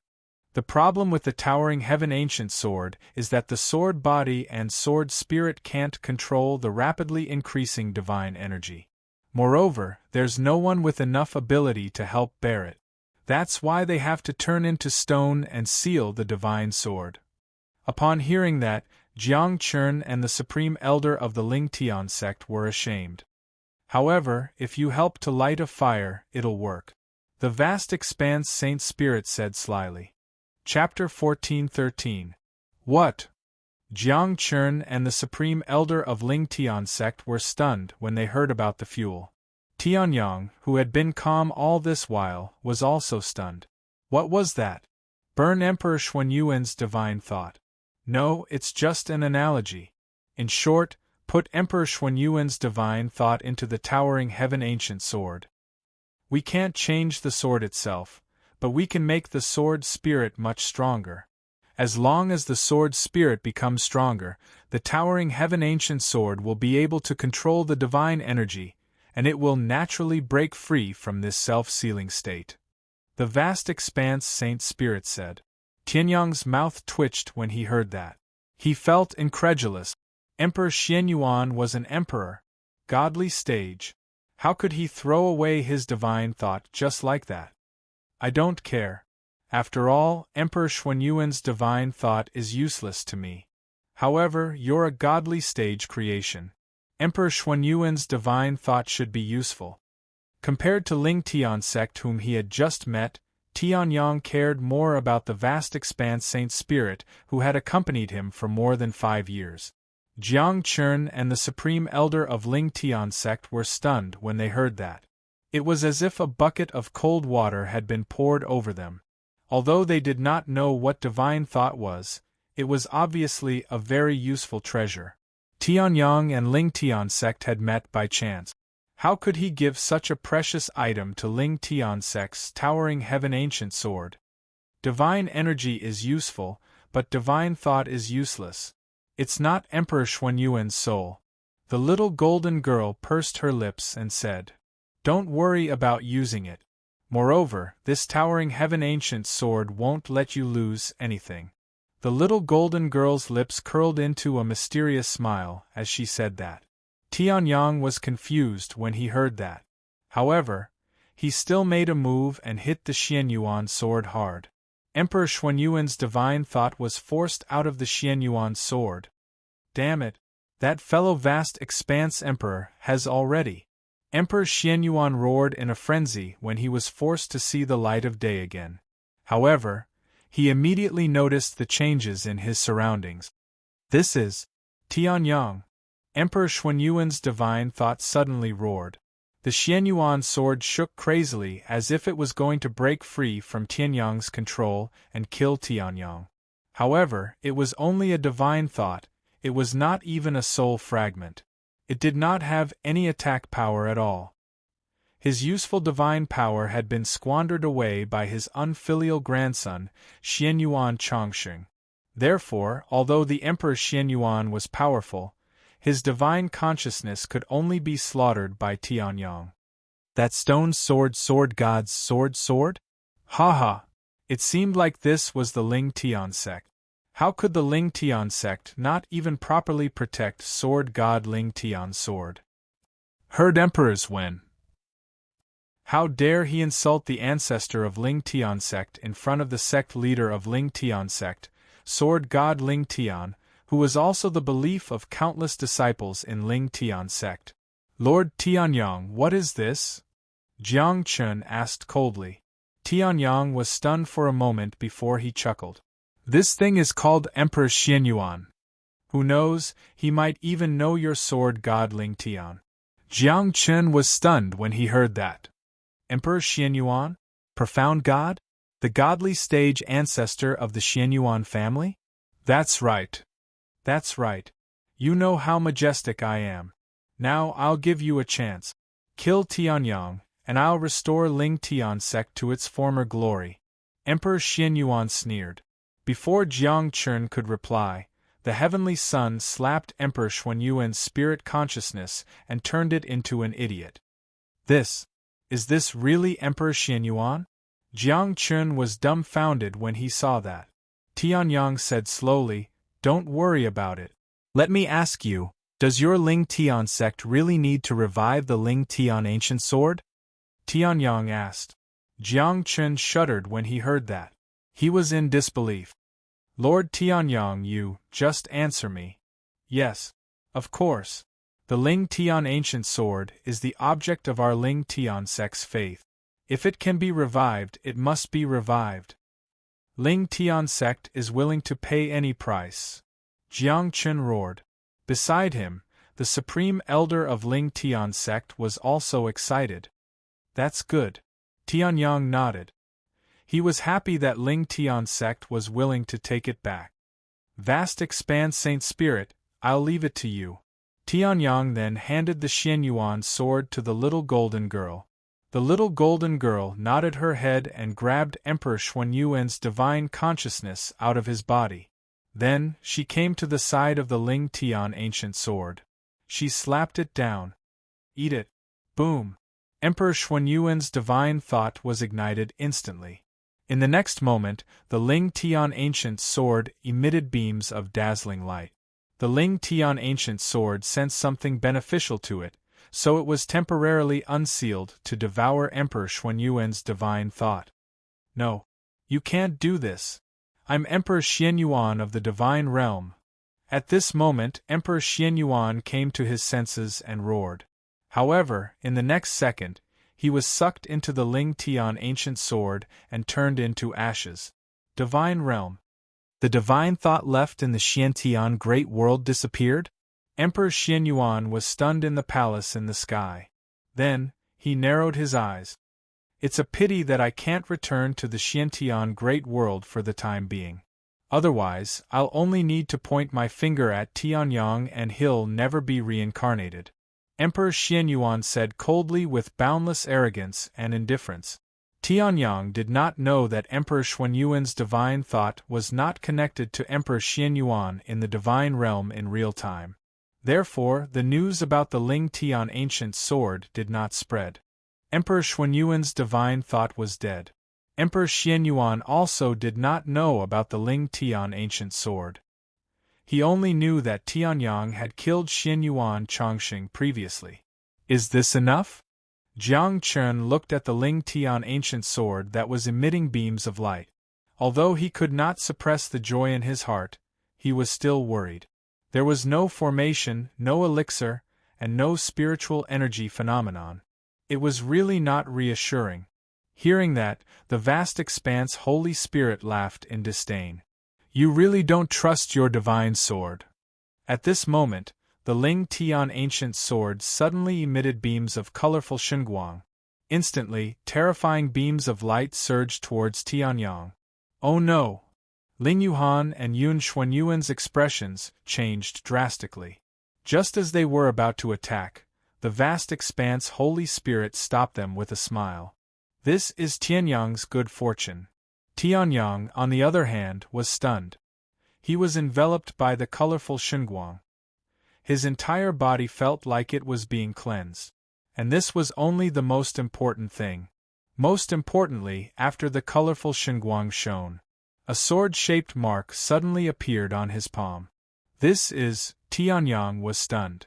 The problem with the towering heaven ancient sword is that the sword body and sword spirit can't control the rapidly increasing divine energy. Moreover, there's no one with enough ability to help bear it. That's why they have to turn into stone and seal the divine sword. Upon hearing that, Jiang Chun and the Supreme Elder of the Ling Tian sect were ashamed. However, if you help to light a fire, it'll work. The vast expanse Saint Spirit said slyly. Chapter 14:13. What? Jiang Chun and the Supreme Elder of Ling Tian sect were stunned when they heard about the fuel. Tianyang, who had been calm all this while, was also stunned. What was that? Burn Emperor Xuanyuan's divine thought. No, it's just an analogy. In short, put Emperor Xuanyuan's divine thought into the towering heaven ancient sword. We can't change the sword itself, but we can make the sword spirit much stronger. As long as the sword spirit becomes stronger, the towering heaven ancient sword will be able to control the divine energy, and it will naturally break free from this self-sealing state. The vast expanse, Saint Spirit said. Tianyang's mouth twitched when he heard that. He felt incredulous. Emperor Xianyuan was an emperor. Godly stage. How could he throw away his divine thought just like that? I don't care. After all, Emperor Xuanyuan's divine thought is useless to me. However, you're a godly stage creation. Emperor Xuanyuan's divine thought should be useful. Compared to Ling Tian sect whom he had just met, Tianyang cared more about the vast expanse Saint Spirit who had accompanied him for more than 5 years. Jiang Chun and the supreme elder of Ling Tian sect were stunned when they heard that. It was as if a bucket of cold water had been poured over them. Although they did not know what divine thought was, it was obviously a very useful treasure. Tianyang and Ling Tian sect had met by chance. How could he give such a precious item to Ling Tian sect's towering heaven ancient sword? Divine energy is useful, but divine thought is useless. It's not Emperor Xuanyuan's soul. The little golden girl pursed her lips and said, "Don't worry about using it. Moreover, this towering heaven ancient sword won't let you lose anything." The little golden girl's lips curled into a mysterious smile as she said that. Tianyang was confused when he heard that. However, he still made a move and hit the Xianyuan sword hard. Emperor Xuanyuan's divine thought was forced out of the Xianyuan sword. Damn it! That fellow vast expanse emperor has already. Emperor Xianyuan roared in a frenzy when he was forced to see the light of day again. However, he immediately noticed the changes in his surroundings. This is Tianyang. Emperor Xuanyuan's divine thought suddenly roared. The Xianyuan sword shook crazily as if it was going to break free from Tianyang's control and kill Tianyang. However, it was only a divine thought, it was not even a soul fragment. It did not have any attack power at all. His useful divine power had been squandered away by his unfilial grandson, Xianyuan Chongsheng. Therefore, although the Emperor Xianyuan was powerful, his divine consciousness could only be slaughtered by Tianyang. That stone sword god's sword? Ha ha! It seemed like this was the Ling Tian sect. How could the Ling Tian sect not even properly protect sword god Ling Tian's sword? Heard emperors when? How dare he insult the ancestor of Ling Tian sect in front of the sect leader of Ling Tian sect, sword god Ling Tian, who was also the belief of countless disciples in Ling Tian sect. Lord Tianyang, what is this? Jiang Chun asked coldly. Tianyang was stunned for a moment before he chuckled. This thing is called Emperor Xianyuan. Who knows, he might even know your sword god Ling Tian. Jiang Chun was stunned when he heard that. Emperor Xianyuan? Profound god? The godly stage ancestor of the Xianyuan family? That's right. That's right. You know how majestic I am. Now I'll give you a chance. Kill Tianyang, and I'll restore Ling Tian sect to its former glory. Emperor Xianyuan sneered. Before Jiang Chun could reply, the heavenly sun slapped Emperor Xuanyuan's spirit consciousness and turned it into an idiot. Is this really Emperor Xianyuan? Jiang Chun was dumbfounded when he saw that. Tianyang said slowly, "Don't worry about it. Let me ask you, does your Ling Tian sect really need to revive the Ling Tian ancient sword?" Tianyang asked. Jiang Chun shuddered when he heard that. He was in disbelief. Lord Tianyang, you just answer me. Yes, of course. The Ling Tian ancient sword is the object of our Ling Tian sect's faith. If it can be revived, it must be revived. Ling Tian sect is willing to pay any price. Jiang Chun roared. Beside him, the supreme elder of Ling Tian sect was also excited. That's good. Tianyang nodded. He was happy that Ling Tian sect was willing to take it back. Vast expanse Saint Spirit, I'll leave it to you. Tianyang then handed the Xianyuan sword to the little golden girl. The little golden girl nodded her head and grabbed Emperor Xuanyuan's divine consciousness out of his body. Then, she came to the side of the Ling Tian ancient sword. She slapped it down. Eat it. Boom. Emperor Xuanyuan's divine thought was ignited instantly. In the next moment, the Ling Tian ancient sword emitted beams of dazzling light. The Ling Tian ancient sword sensed something beneficial to it, so it was temporarily unsealed to devour Emperor Xuanyuan's divine thought. No. You can't do this. I'm Emperor Xianyuan of the divine realm. At this moment, Emperor Xianyuan came to his senses and roared. However, in the next second, he was sucked into the Ling Tian ancient sword and turned into ashes. Divine realm. The divine thought left in the Xiantian great world disappeared? Emperor Xianyuan was stunned in the palace in the sky. Then, he narrowed his eyes. It's a pity that I can't return to the Xiantian great world for the time being. Otherwise, I'll only need to point my finger at Tianyang and he'll never be reincarnated. Emperor Xianyuan said coldly with boundless arrogance and indifference. Tianyang did not know that Emperor Xuanyuan's divine thought was not connected to Emperor Xianyuan in the divine realm in real time. Therefore, the news about the Ling Tian ancient sword did not spread. Emperor Xuanyuan's divine thought was dead. Emperor Xianyuan also did not know about the Ling Tian ancient sword. He only knew that Tianyang had killed Xianyuan Chongqing previously. Is this enough? Jiang Chen looked at the Ling Tian ancient sword that was emitting beams of light. Although he could not suppress the joy in his heart, he was still worried. There was no formation, no elixir, and no spiritual energy phenomenon. It was really not reassuring. Hearing that, the vast expanse Holy Spirit laughed in disdain. You really don't trust your divine sword. At this moment, the Ling Tian ancient sword suddenly emitted beams of colorful xinguang. Instantly, terrifying beams of light surged towards Tianyang. Oh no! Ling Yuhan and Yun Xuanyuan's expressions changed drastically. Just as they were about to attack, the vast expanse Holy Spirit stopped them with a smile. This is Tianyang's good fortune. Tianyang, on the other hand, was stunned. He was enveloped by the colorful xinguang. His entire body felt like it was being cleansed. And this was only the most important thing. Most importantly, after the colorful xinguang shone, a sword-shaped mark suddenly appeared on his palm. Tianyang was stunned.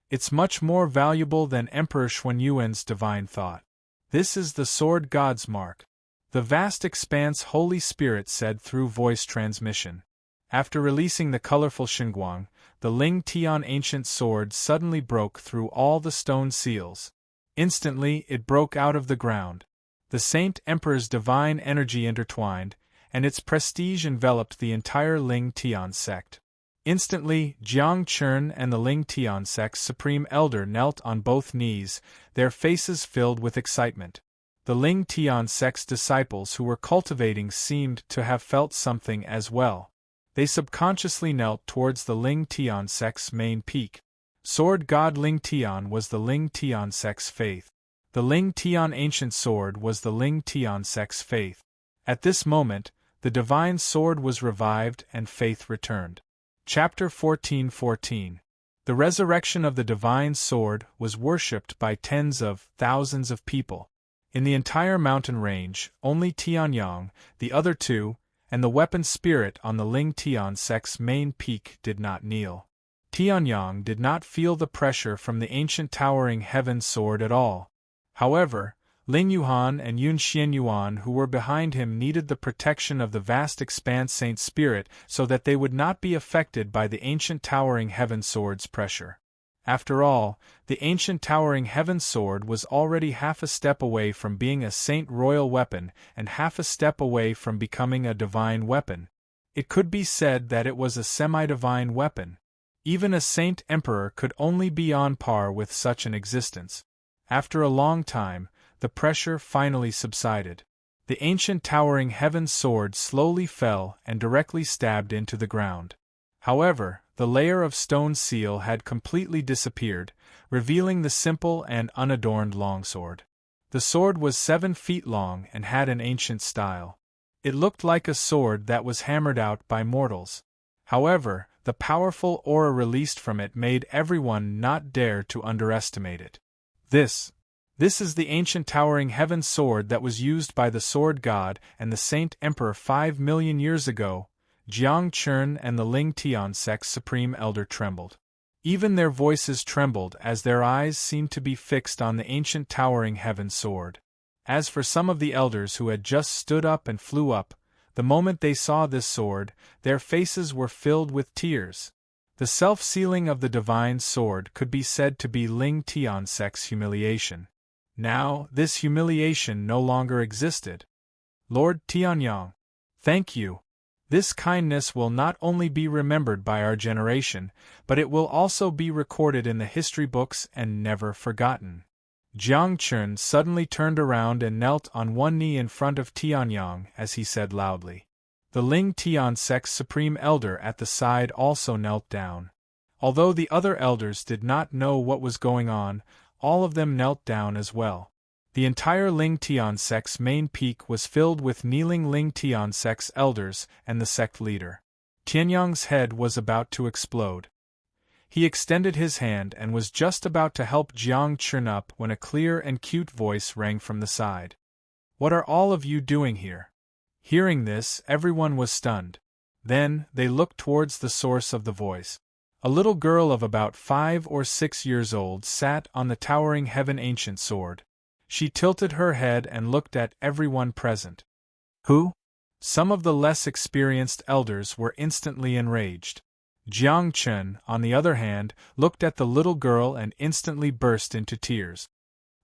It's much more valuable than Emperor Xuanyuan's divine thought. This is the sword god's mark. The vast expanse Holy Spirit said through voice transmission. After releasing the colorful xinguang, the Ling Tian ancient sword suddenly broke through all the stone seals. Instantly, it broke out of the ground. The Saint Emperor's divine energy intertwined, and its prestige enveloped the entire Ling Tian sect. Instantly, Jiang Chen and the Ling Tian sect's supreme elder knelt on both knees, their faces filled with excitement. The Ling Tian sect's disciples who were cultivating seemed to have felt something as well. They subconsciously knelt towards the Ling Tian sect's main peak. Sword God Ling Tian was the Ling Tian sect's faith. The Ling Tian ancient sword was the Ling Tian sect's faith. At this moment, the divine sword was revived and faith returned. Chapter 14:14. The resurrection of the divine sword was worshipped by tens of thousands of people. In the entire mountain range, only Tianyang, the other two, and the weapon spirit on the Ling Tian sect's main peak did not kneel. Tianyang did not feel the pressure from the ancient towering heaven sword at all. However, Ling Yuhan and Yun Xianyuan who were behind him needed the protection of the vast expanse Saint Spirit so that they would not be affected by the ancient towering heaven sword's pressure. After all, the ancient towering heaven sword was already half a step away from being a saint royal weapon and half a step away from becoming a divine weapon. It could be said that it was a semi-divine weapon. Even a saint emperor could only be on par with such an existence. After a long time, the pressure finally subsided. The ancient towering heaven sword slowly fell and directly stabbed into the ground. However, the layer of stone seal had completely disappeared, revealing the simple and unadorned longsword. The sword was 7 feet long and had an ancient style. It looked like a sword that was hammered out by mortals. However, the powerful aura released from it made everyone not dare to underestimate it. This This is the ancient towering heaven sword that was used by the sword god and the saint emperor 5 million years ago. Jiang Chun and the Ling Tian sect's supreme elder trembled. Even their voices trembled as their eyes seemed to be fixed on the ancient towering heaven sword. As for some of the elders who had just stood up and flew up, the moment they saw this sword, their faces were filled with tears. The self-sealing of the divine sword could be said to be Ling Tian sect's humiliation. Now, this humiliation no longer existed. Lord Tianyang, thank you. This kindness will not only be remembered by our generation, but it will also be recorded in the history books and never forgotten. Jiang Chun suddenly turned around and knelt on one knee in front of Tianyang as he said loudly. The Ling Tian sect's supreme elder at the side also knelt down. Although the other elders did not know what was going on, all of them knelt down as well. The entire Ling Tian sect's main peak was filled with kneeling Ling Tian sect's elders and the sect leader. Tianyang's head was about to explode. He extended his hand and was just about to help Jiang Chun up when a clear and cute voice rang from the side. What are all of you doing here? Hearing this, everyone was stunned. Then, they looked towards the source of the voice. A little girl of about 5 or 6 years old sat on the towering heaven ancient sword. She tilted her head and looked at everyone present. Who? Some of the less experienced elders were instantly enraged. Jiang Chun, on the other hand, looked at the little girl and instantly burst into tears.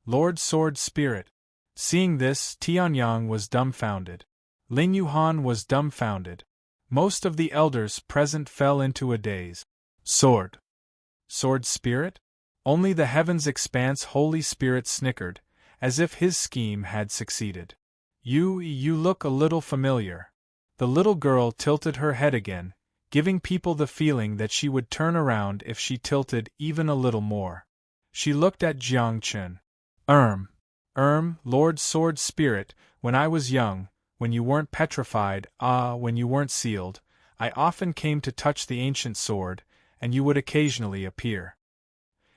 Lord Sword Spirit. Seeing this, Tianyang was dumbfounded. Lin Yuhan was dumbfounded. Most of the elders present fell into a daze. Sword Spirit? Only the heavens expanse Holy Spirit snickered, as if his scheme had succeeded. You look a little familiar. The little girl tilted her head again, giving people the feeling that she would turn around if she tilted even a little more. She looked at Jiang Chun. Lord Sword Spirit, when I was young, when you weren't petrified, when you weren't sealed, I often came to touch the ancient sword, and you would occasionally appear.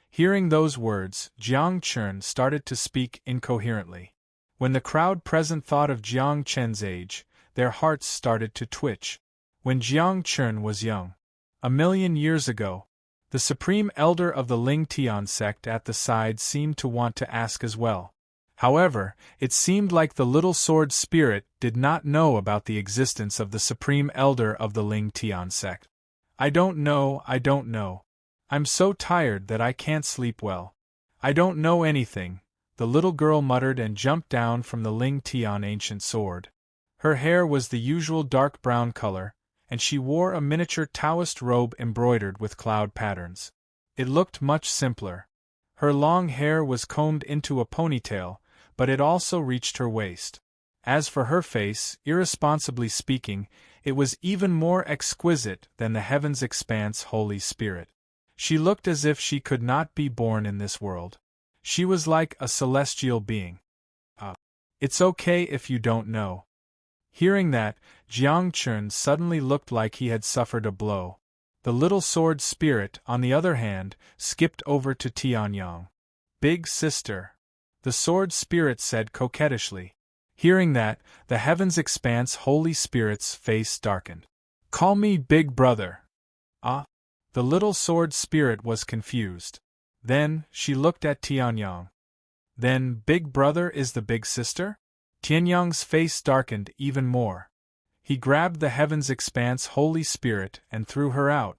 Hearing those words, Jiang Chun started to speak incoherently. When the crowd present thought of Jiang Chun's age, their hearts started to twitch. When Jiang Chun was young, 1,000,000 years ago, the supreme elder of the Ling Tian sect at the side seemed to want to ask as well. However, it seemed like the little sword spirit did not know about the existence of the supreme elder of the Ling Tian sect. I don't know. I'm so tired that I can't sleep well. I don't know anything, the little girl muttered and jumped down from the Ling Tian ancient sword. Her hair was the usual dark brown color, and she wore a miniature Taoist robe embroidered with cloud patterns. It looked much simpler. Her long hair was combed into a ponytail, but it also reached her waist. As for her face, irresponsibly speaking, it was even more exquisite than the heavens expanse Holy Spirit. She looked as if she could not be born in this world. She was like a celestial being. It's okay if you don't know. Hearing that, Jiang Chun suddenly looked like he had suffered a blow. The little sword spirit, on the other hand, skipped over to Tianyang. Big sister. The sword spirit said coquettishly. Hearing that, the heavens expanse Holy Spirit's face darkened. Call me Big Brother. The little sword spirit was confused. Then, she looked at Tianyang. Then Big Brother is the big sister? Tianyang's face darkened even more. He grabbed the heavens expanse Holy Spirit and threw her out.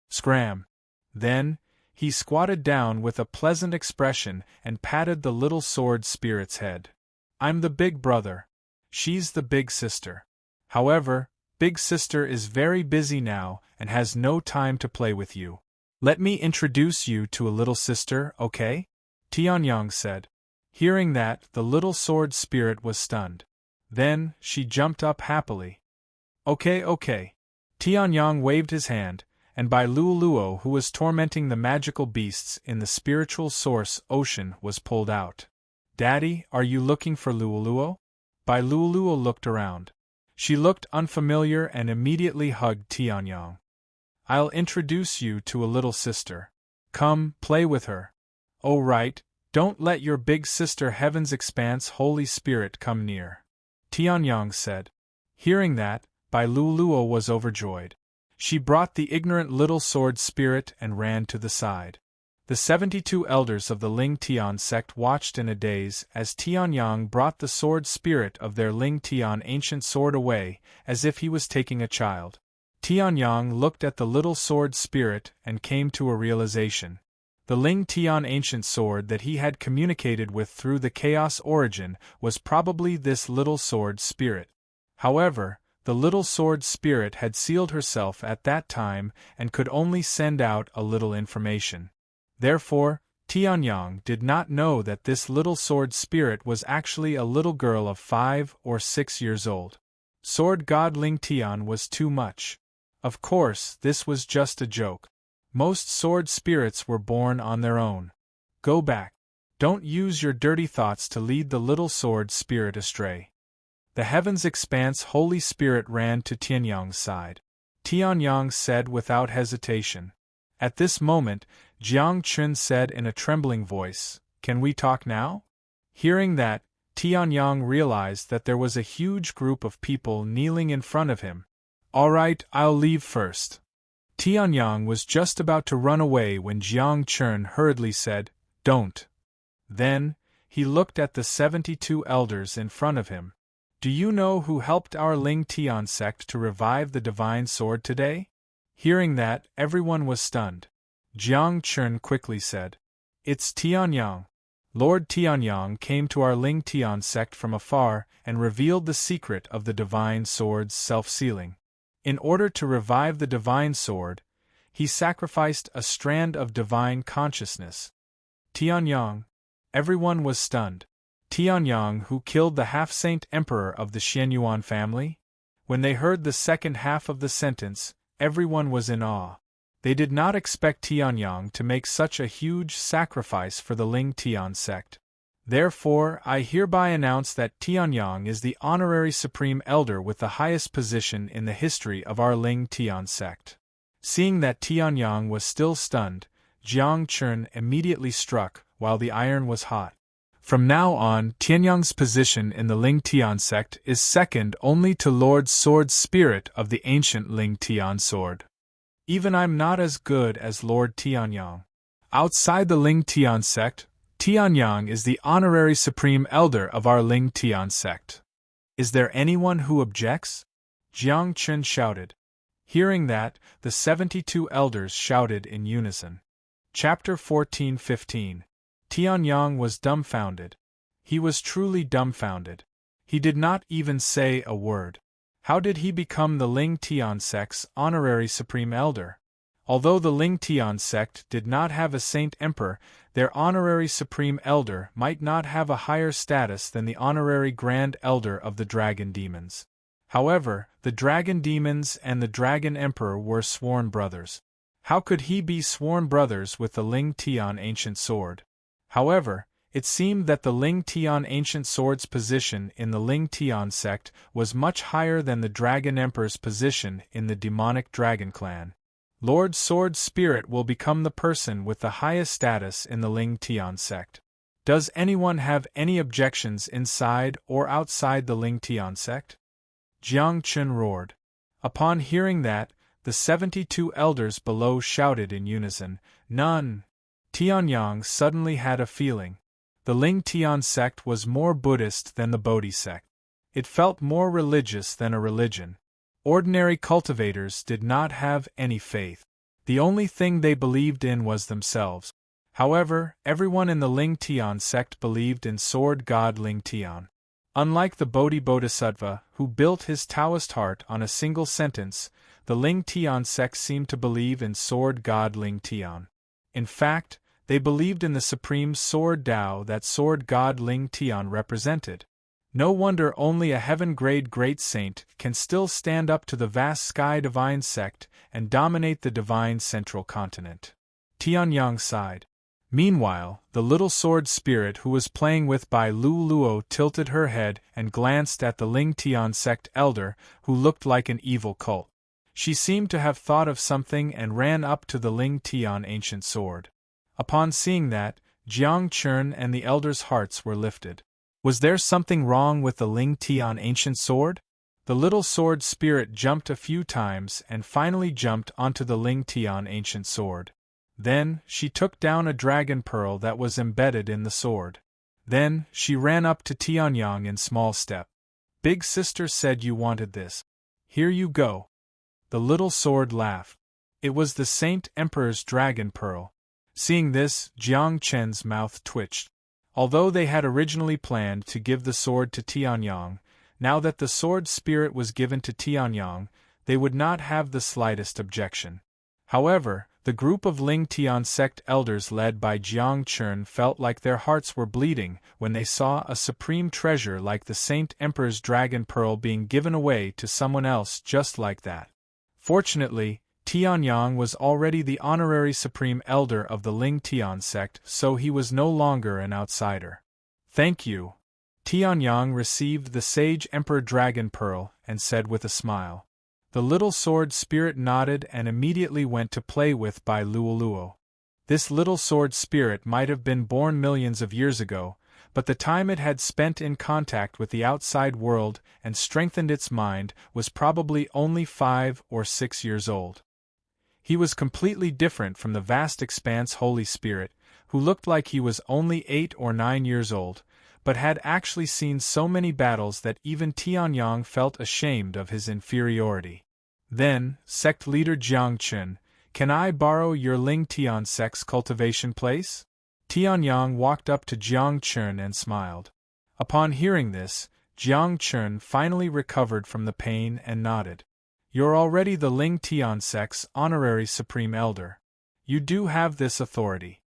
Scram. Then, he squatted down with a pleasant expression and patted the little sword spirit's head. I'm the big brother. She's the big sister. However, big sister is very busy now and has no time to play with you. Let me introduce you to a little sister, okay? Tianyang said. Hearing that, the little sword spirit was stunned. Then, she jumped up happily. Okay. Tianyang waved his hand, and Bai Luoluo, who was tormenting the magical beasts in the spiritual source ocean, was pulled out. Daddy, are you looking for Luoluo? Bai Luoluo looked around. She looked unfamiliar and immediately hugged Tianyang. I'll introduce you to a little sister. Come, play with her. Oh right, Don't let your big sister Heaven's Expanse Holy Spirit come near, Tianyang said. Hearing that, Bai Luoluo was overjoyed. She brought the ignorant little sword spirit and ran to the side. The 72 elders of the Ling Tian sect watched in a daze as Tianyang brought the sword spirit of their Ling Tian ancient sword away, as if he was taking a child. Tianyang looked at the little sword spirit and came to a realization. The Ling Tian ancient sword that he had communicated with through the chaos origin was probably this little sword spirit. However, the little sword spirit had sealed herself at that time and could only send out a little information. Therefore, Tianyang did not know that this little sword spirit was actually a little girl of 5 or 6 years old. Sword God Ling Tian was too much. Of course, this was just a joke. Most sword spirits were born on their own. Go back. Don't use your dirty thoughts to lead the little sword spirit astray. The Heaven's Expanse Holy Spirit ran to Tianyang's side. Tianyang said without hesitation. At this moment, Jiang Chun said in a trembling voice, "Can we talk now?" Hearing that, Tianyang realized that there was a huge group of people kneeling in front of him. "All right, I'll leave first." Tianyang was just about to run away when Jiang Chun hurriedly said, "Don't." Then, he looked at the 72 elders in front of him. "Do you know who helped our Ling Tian sect to revive the divine sword today?" Hearing that, everyone was stunned. Jiang Chun quickly said, "It's Tianyang." Lord Tianyang came to our Ling Tian sect from afar and revealed the secret of the divine sword's self-sealing. In order to revive the divine sword, he sacrificed a strand of divine consciousness. Tianyang. Everyone was stunned. Tianyang, who killed the half-saint emperor of the Xianyuan family? When they heard the second half of the sentence, everyone was in awe. They did not expect Tianyang to make such a huge sacrifice for the Ling Tian sect. Therefore, I hereby announce that Tianyang is the honorary supreme elder with the highest position in the history of our Ling Tian sect. Seeing that Tianyang was still stunned, Jiang Chun immediately struck while the iron was hot. From now on, Tianyang's position in the Ling Tian sect is second only to Lord Sword Spirit of the ancient Ling Tian sword. Even I'm not as good as Lord Tianyang. Outside the Ling Tian sect, Tianyang is the honorary supreme elder of our Ling Tian sect. Is there anyone who objects? Jiang Chun shouted. Hearing that, the 72 elders shouted in unison. Chapter 14-15. Tianyang was dumbfounded. He was truly dumbfounded. He did not even say a word. How did he become the Ling Tian sect's honorary supreme elder? Although the Ling Tian sect did not have a saint emperor, their honorary supreme elder might not have a higher status than the honorary grand elder of the dragon demons. However, the dragon demons and the dragon emperor were sworn brothers. How could he be sworn brothers with the Ling Tian ancient sword? However, it seemed that the Ling Tian ancient sword's position in the Ling Tian sect was much higher than the Dragon Emperor's position in the demonic dragon clan. Lord Sword Spirit will become the person with the highest status in the Ling Tian sect. Does anyone have any objections inside or outside the Ling Tian sect? Jiang Chun roared. Upon hearing that, the 72 elders below shouted in unison, "None!" Tianyang suddenly had a feeling. The Ling Tian sect was more Buddhist than the Bodhi sect. It felt more religious than a religion. Ordinary cultivators did not have any faith. The only thing they believed in was themselves. However, everyone in the Ling Tian sect believed in Sword God Ling Tian. Unlike the Bodhi Bodhisattva, who built his Taoist heart on a single sentence, the Ling Tian sect seemed to believe in Sword God Ling Tian. In fact, they believed in the supreme sword Tao that Sword God Ling Tian represented. No wonder only a heaven-grade great saint can still stand up to the vast sky divine sect and dominate the divine central continent. Tianyang sighed. Meanwhile, the little sword spirit who was playing with Bai Luoluo tilted her head and glanced at the Ling Tian sect elder, who looked like an evil cult. She seemed to have thought of something and ran up to the Ling Tian ancient sword. Upon seeing that, Jiang Chun and the elders' hearts were lifted. Was there something wrong with the Ling Tian ancient sword? The little sword spirit jumped a few times and finally jumped onto the Ling Tian ancient sword. Then, she took down a dragon pearl that was embedded in the sword. Then, she ran up to Tianyang in small step. Big sister said you wanted this. Here you go. The little sword laughed. It was the Saint Emperor's dragon pearl. Seeing this, Jiang Chen's mouth twitched. Although they had originally planned to give the sword to Tianyang, now that the sword spirit was given to Tianyang, they would not have the slightest objection. However, the group of Ling Tian sect elders led by Jiang Chun felt like their hearts were bleeding when they saw a supreme treasure like the Saint Emperor's dragon pearl being given away to someone else just like that. Fortunately, Tianyang was already the honorary supreme elder of the Ling Tian sect, so he was no longer an outsider. Thank you. Tianyang received the Sage Emperor Dragon Pearl and said with a smile. The little sword spirit nodded and immediately went to play with by Luoluo. This little sword spirit might have been born millions of years ago, but the time it had spent in contact with the outside world and strengthened its mind was probably only 5 or 6 years old. He was completely different from the vast expanse Holy Spirit, who looked like he was only 8 or 9 years old, but had actually seen so many battles that even Tianyang felt ashamed of his inferiority. Then, sect leader Jiang Chun, can I borrow your Ling Tian sect's cultivation place? Tianyang walked up to Jiang Chun and smiled. Upon hearing this, Jiang Chun finally recovered from the pain and nodded. You're already the Ling Tian sect's honorary supreme elder. You do have this authority.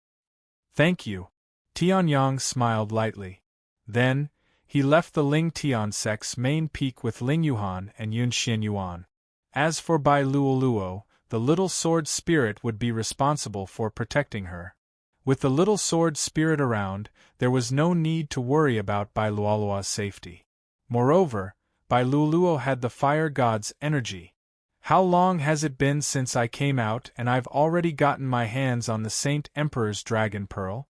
Thank you. Tianyang smiled lightly. Then, he left the Ling Tian sect's main peak with Ling Yuhan and Yun Xianyuan. As for Bai Luoluo, the little sword spirit would be responsible for protecting her. With the little sword spirit around, there was no need to worry about Bai Luoluo's safety. Moreover, Bai Luoluo had the fire god's energy. How long has it been since I came out and I've already gotten my hands on the Saint Emperor's dragon pearl?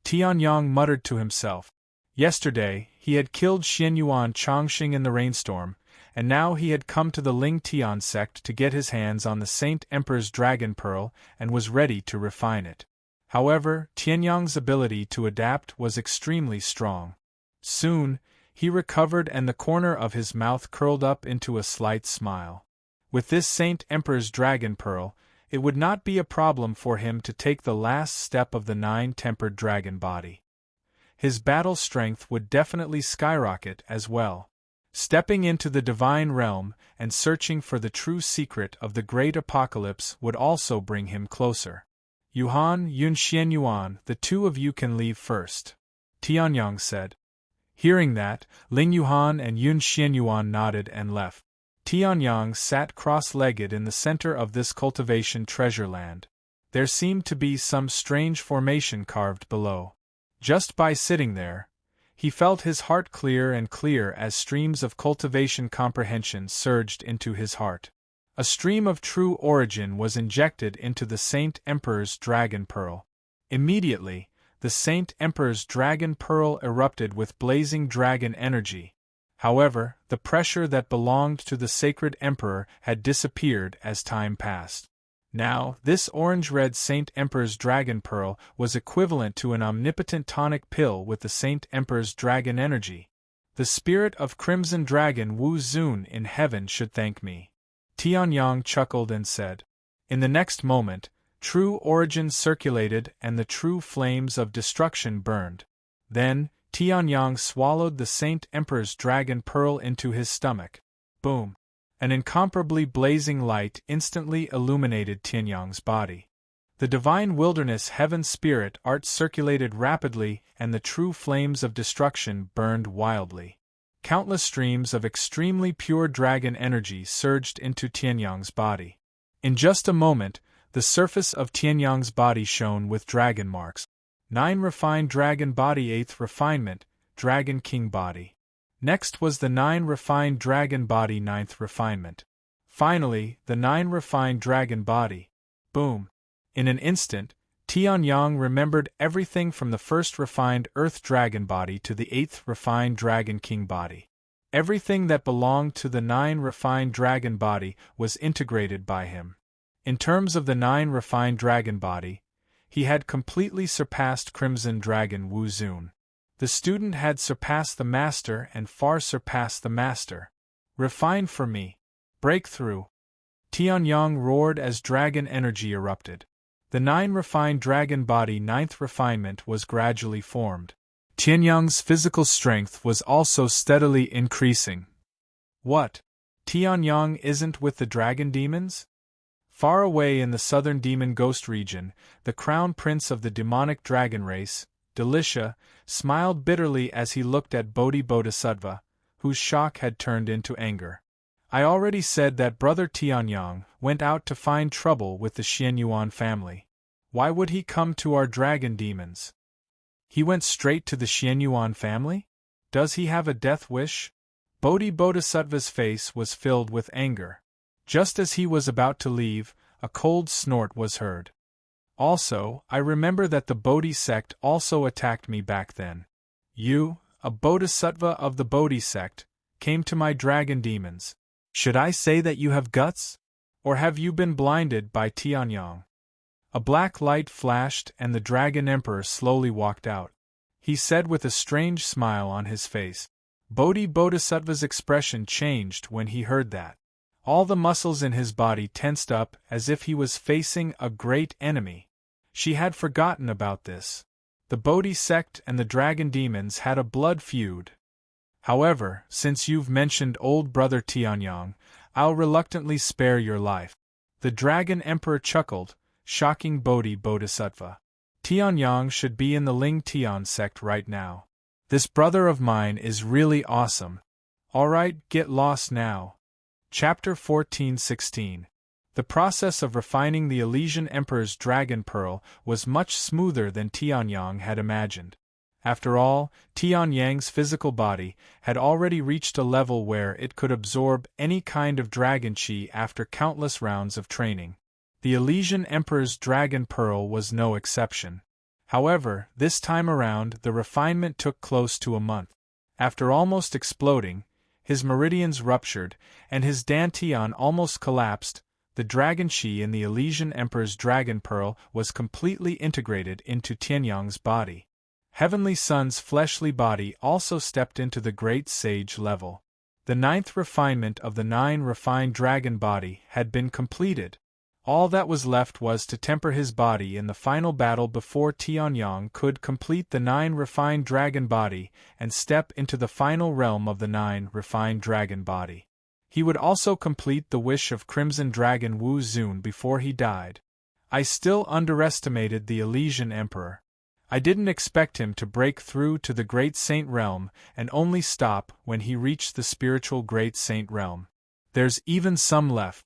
Tianyang muttered to himself. Yesterday, he had killed Xianyuan Chongxing in the rainstorm, and now he had come to the Ling Tian sect to get his hands on the Saint Emperor's dragon pearl and was ready to refine it. However, Tianyang's ability to adapt was extremely strong. Soon, he recovered and the corner of his mouth curled up into a slight smile. With this Saint Emperor's dragon pearl, it would not be a problem for him to take the last step of the 9-tempered dragon body. His battle strength would definitely skyrocket as well. Stepping into the divine realm and searching for the true secret of the great apocalypse would also bring him closer. Yuhan, Yun Xianyuan, the two of you can leave first, Tianyang said. Hearing that, Ling Yuhan and Yun Xianyuan nodded and left. Tianyang sat cross-legged in the center of this cultivation treasure land. There seemed to be some strange formation carved below. Just by sitting there, he felt his heart clear and clear as streams of cultivation comprehension surged into his heart. A stream of true origin was injected into the Saint Emperor's dragon pearl. Immediately, the Saint Emperor's dragon pearl erupted with blazing dragon energy. However, the pressure that belonged to the sacred emperor had disappeared as time passed. Now, this orange-red Saint Emperor's dragon pearl was equivalent to an omnipotent tonic pill with the Saint Emperor's dragon energy. The spirit of Crimson Dragon Wu Zun in heaven should thank me. Tianyang chuckled and said. In the next moment, true origin circulated and the true flames of destruction burned. Then, Tianyang swallowed the Saint Emperor's dragon pearl into his stomach. Boom! An incomparably blazing light instantly illuminated Tianyang's body. The divine wilderness heaven spirit art circulated rapidly and the true flames of destruction burned wildly. Countless streams of extremely pure dragon energy surged into Tianyang's body. In just a moment, the surface of Tianyang's body shone with dragon marks. 9 refined dragon body 8th refinement, dragon king body. Next was the 9 refined dragon body 9th refinement. Finally, the 9 refined dragon body. Boom! In an instant, Tianyang remembered everything from the first refined Earth Dragon body to the 8th refined Dragon King body. Everything that belonged to the 9 refined dragon body was integrated by him. In terms of the 9 refined dragon body, he had completely surpassed Crimson Dragon Wu Zun. The student had surpassed the master and far surpassed the master. Refine for me. Breakthrough. Tianyang roared as dragon energy erupted. The 9 refined dragon body 9th refinement was gradually formed. Tianyang's physical strength was also steadily increasing. What? Tianyang isn't with the dragon demons? Far away in the southern demon ghost region, the crown prince of the demonic dragon race, Delicia, smiled bitterly as he looked at Bodhisattva, whose shock had turned into anger. I already said that Brother Tianyang went out to find trouble with the Xianyuan family. Why would he come to our dragon demons? He went straight to the Xianyuan family? Does he have a death wish? Bodhisattva's face was filled with anger. Just as he was about to leave, a cold snort was heard. Also, I remember that the Bodhi sect also attacked me back then. You, a Bodhisattva of the Bodhi sect, came to my dragon demons. Should I say that you have guts? Or have you been blinded by Tianyang? A black light flashed and the Dragon Emperor slowly walked out. He said with a strange smile on his face. Bodhisattva's expression changed when he heard that. All the muscles in his body tensed up as if he was facing a great enemy. She had forgotten about this. The Bodhi sect and the dragon demons had a blood feud. However, since you've mentioned old brother Tianyang, I'll reluctantly spare your life. The Dragon Emperor chuckled, shocking Bodhisattva. Tianyang should be in the Ling Tian sect right now. This brother of mine is really awesome. Alright, get lost now. Chapter 14-16. The process of refining the Elysian Emperor's Dragon Pearl was much smoother than Tianyang had imagined. After all, Tianyang's physical body had already reached a level where it could absorb any kind of dragon chi after countless rounds of training. The Elysian Emperor's Dragon Pearl was no exception. However, this time around the refinement took close to a month. After almost exploding, his meridians ruptured, and his dantian almost collapsed. The dragon chi in the Elysian Emperor's Dragon Pearl was completely integrated into Tianyang's body. Heavenly Sun's fleshly body also stepped into the great sage level. The 9th refinement of the 9 refined dragon body had been completed. All that was left was to temper his body in the final battle before Tianyang could complete the 9 refined dragon body and step into the final realm of the 9 refined dragon body. He would also complete the wish of Crimson Dragon Wu Zun before he died. I still underestimated the Elysian Emperor. I didn't expect him to break through to the Great Saint Realm and only stop when he reached the spiritual Great Saint Realm. There's even some left.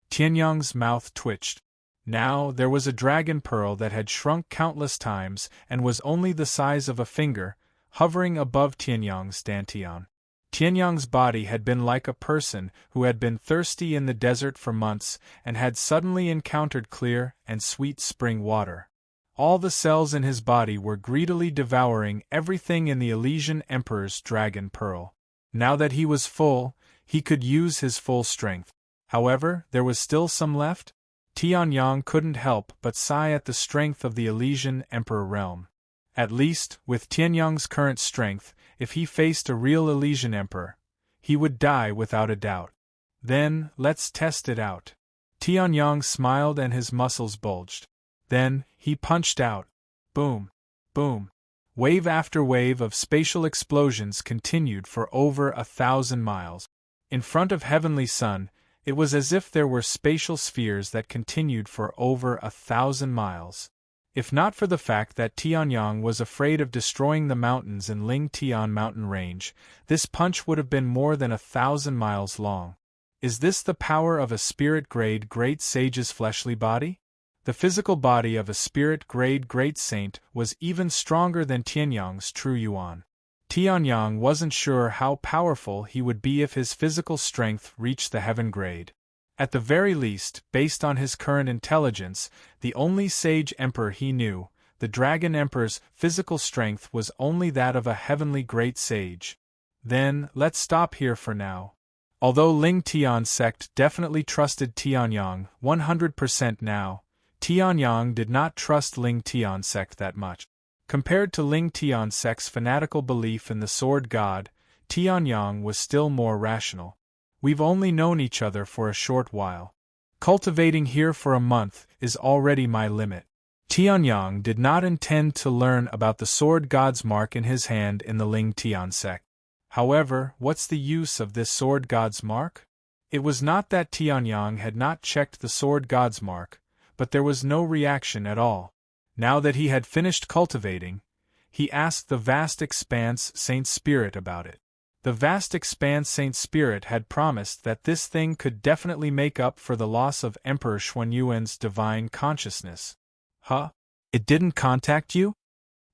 Tianyang's mouth twitched. Now there was a dragon pearl that had shrunk countless times and was only the size of a finger, hovering above Tianyang's dantian. Tianyang's body had been like a person who had been thirsty in the desert for months and had suddenly encountered clear and sweet spring water. All the cells in his body were greedily devouring everything in the Elysian Emperor's Dragon Pearl. Now that he was full, he could use his full strength. However, there was still some left. Tianyang couldn't help but sigh at the strength of the Elysian Emperor realm. At least, with Tianyang's current strength, if he faced a real Elysian Emperor, he would die without a doubt. Then, let's test it out. Tianyang smiled and his muscles bulged. Then, he punched out. Boom. Boom. Wave after wave of spatial explosions continued for over 1,000 miles. In front of Heavenly Sun, it was as if there were spatial spheres that continued for over 1,000 miles. If not for the fact that Tianyang was afraid of destroying the mountains in Ling Tian mountain range, this punch would have been more than 1,000 miles long. Is this the power of a spirit-grade great sage's fleshly body? The physical body of a spirit-grade great saint was even stronger than Tianyang's true yuan. Tianyang wasn't sure how powerful he would be if his physical strength reached the heaven grade. At the very least, based on his current intelligence, the only sage emperor he knew, the Dragon Emperor's physical strength was only that of a heavenly great sage. Then, let's stop here for now. Although Ling Tian's sect definitely trusted Tianyang 100% now, Tianyang did not trust Ling Tian's sect that much. Compared to Ling Tian's sect's fanatical belief in the sword god, Tianyang was still more rational. We've only known each other for a short while. Cultivating here for a month is already my limit. Tianyang did not intend to learn about the sword god's mark in his hand in the Ling Tian sect. However, what's the use of this sword god's mark? It was not that Tianyang had not checked the sword god's mark, but there was no reaction at all. Now that he had finished cultivating, he asked the vast expanse Saint Spirit about it. The vast expanse Saint Spirit had promised that this thing could definitely make up for the loss of Emperor Xuanyuan's divine consciousness. Huh? It didn't contact you?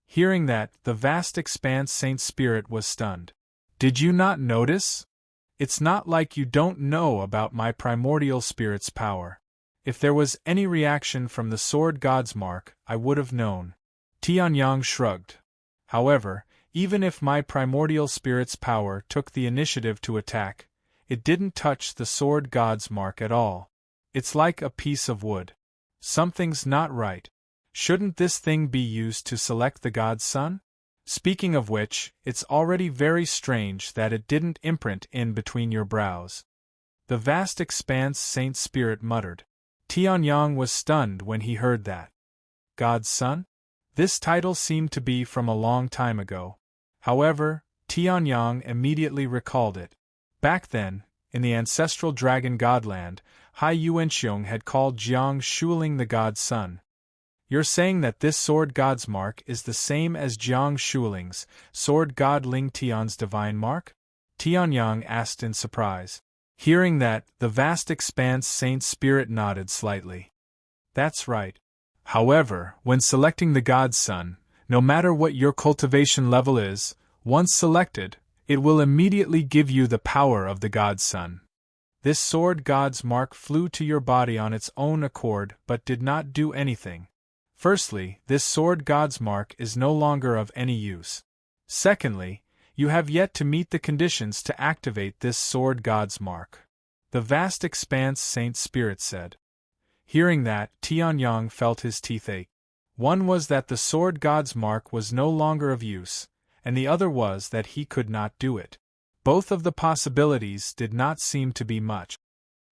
Hearing that, the vast expanse Saint Spirit was stunned. Did you not notice? It's not like you don't know about my primordial spirit's power. If there was any reaction from the sword god's mark, I would have known. Tianyang shrugged. However, even if my primordial spirit's power took the initiative to attack, it didn't touch the sword god's mark at all. It's like a piece of wood. Something's not right. Shouldn't this thing be used to select the god's son? Speaking of which, it's already very strange that it didn't imprint in between your brows. The vast expanse Saint Spirit muttered. Tianyang was stunned when he heard that. God's son? This title seemed to be from a long time ago. However, Tianyang immediately recalled it. Back then, in the ancestral dragon godland, Hai Yuanxiong had called Jiang Shuling the god's son. You're saying that this sword god's mark is the same as Jiang Shuling's, sword god Ling Tian's divine mark? Tianyang asked in surprise. Hearing that, the vast expanse Saint Spirit nodded slightly. That's right. However, when selecting the god's son, no matter what your cultivation level is, once selected, it will immediately give you the power of the god's son. This sword god's mark flew to your body on its own accord but did not do anything. Firstly, this sword god's mark is no longer of any use. Secondly, you have yet to meet the conditions to activate this sword god's mark. The vast expanse Saint Spirit said. Hearing that, Tianyang felt his teeth ache. One was that the sword god's mark was no longer of use, and the other was that he could not do it. Both of the possibilities did not seem to be much.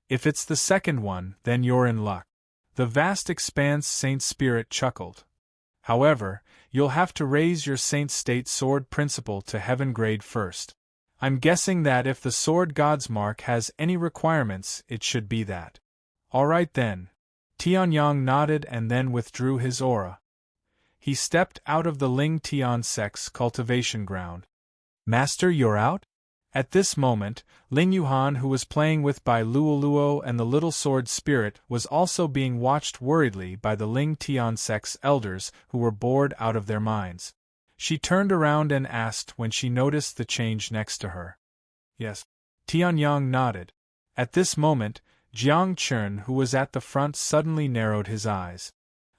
If it's the second one, then you're in luck. The vast expanse Saint Spirit chuckled. However, you'll have to raise your Saint State Sword Principle to Heaven grade first. I'm guessing that if the sword god's mark has any requirements, it should be that. Alright then. Tianyang nodded and then withdrew his aura. He stepped out of the Ling Tian sect's cultivation ground. Master, you're out? At this moment, Ling Yuhan, who was playing with Bai Luoluo and the little sword spirit, was also being watched worriedly by the Ling Tian sect's elders who were bored out of their minds. She turned around and asked when she noticed the change next to her. Yes. Tianyang nodded. At this moment, Jiang Chun, who was at the front, suddenly narrowed his eyes.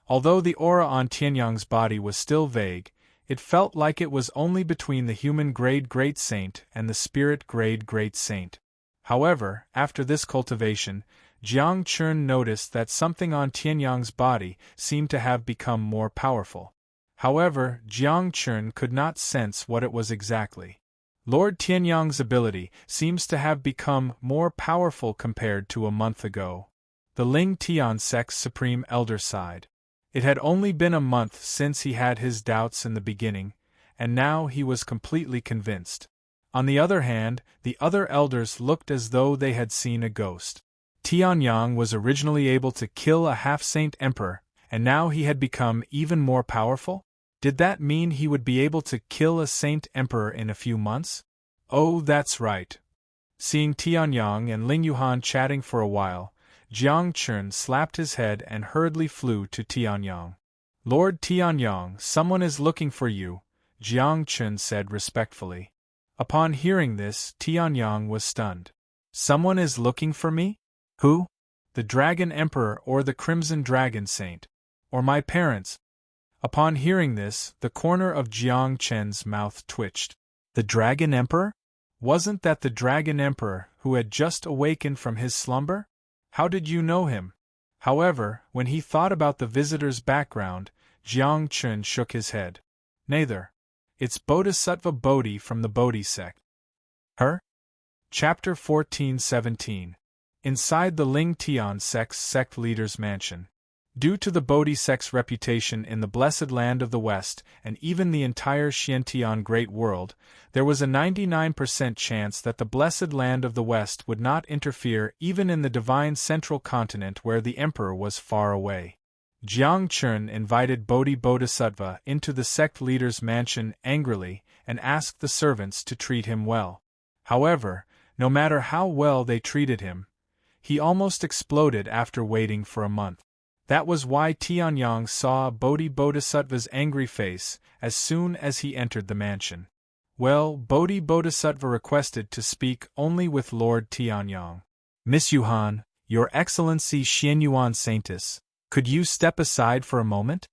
Although the aura on Tianyang's body was still vague, it felt like it was only between the human grade Great Saint and the spirit grade Great Saint. However, after this cultivation, Jiang Chun noticed that something on Tianyang's body seemed to have become more powerful. However, Jiang Chun could not sense what it was exactly. Lord Tianyang's ability seems to have become more powerful compared to a month ago. The Ling Tian sect's supreme elder sighed. It had only been a month since he had his doubts in the beginning, and now he was completely convinced. On the other hand, the other elders looked as though they had seen a ghost. Tianyang was originally able to kill a half-saint emperor, and now he had become even more powerful? Did that mean he would be able to kill a saint emperor in a few months? Oh, that's right. Seeing Tianyang and Ling Yuhan chatting for a while, Jiang Chun slapped his head and hurriedly flew to Tianyang. Lord Tianyang, someone is looking for you, Jiang Chun said respectfully. Upon hearing this, Tianyang was stunned. Someone is looking for me? Who? the Dragon Emperor or the Crimson Dragon Saint, or my parents. Upon hearing this, the corner of Jiang Chen's mouth twitched. The Dragon Emperor? Wasn't that the Dragon Emperor who had just awakened from his slumber? How did you know him? However, when he thought about the visitor's background, Jiang Chen shook his head. Neither. It's Bodhisattva Bodhi from the Bodhi sect. Her? Chapter 14:17. Inside the Ling Tian sect's sect leader's mansion. Due to the Bodhi sect's reputation in the blessed land of the West and even the entire Xiantian Great World, there was a 99% chance that the blessed land of the West would not interfere even in the divine central continent where the emperor was far away. Jiang Chen invited Bodhisattva into the sect leader's mansion angrily and asked the servants to treat him well. However, no matter how well they treated him, he almost exploded after waiting for a month. That was why Tianyang saw Bodhisattva's angry face as soon as he entered the mansion. Well, Bodhisattva requested to speak only with Lord Tianyang. Miss Yuhan, Your Excellency Xianyuan Saintess, could you step aside for a moment?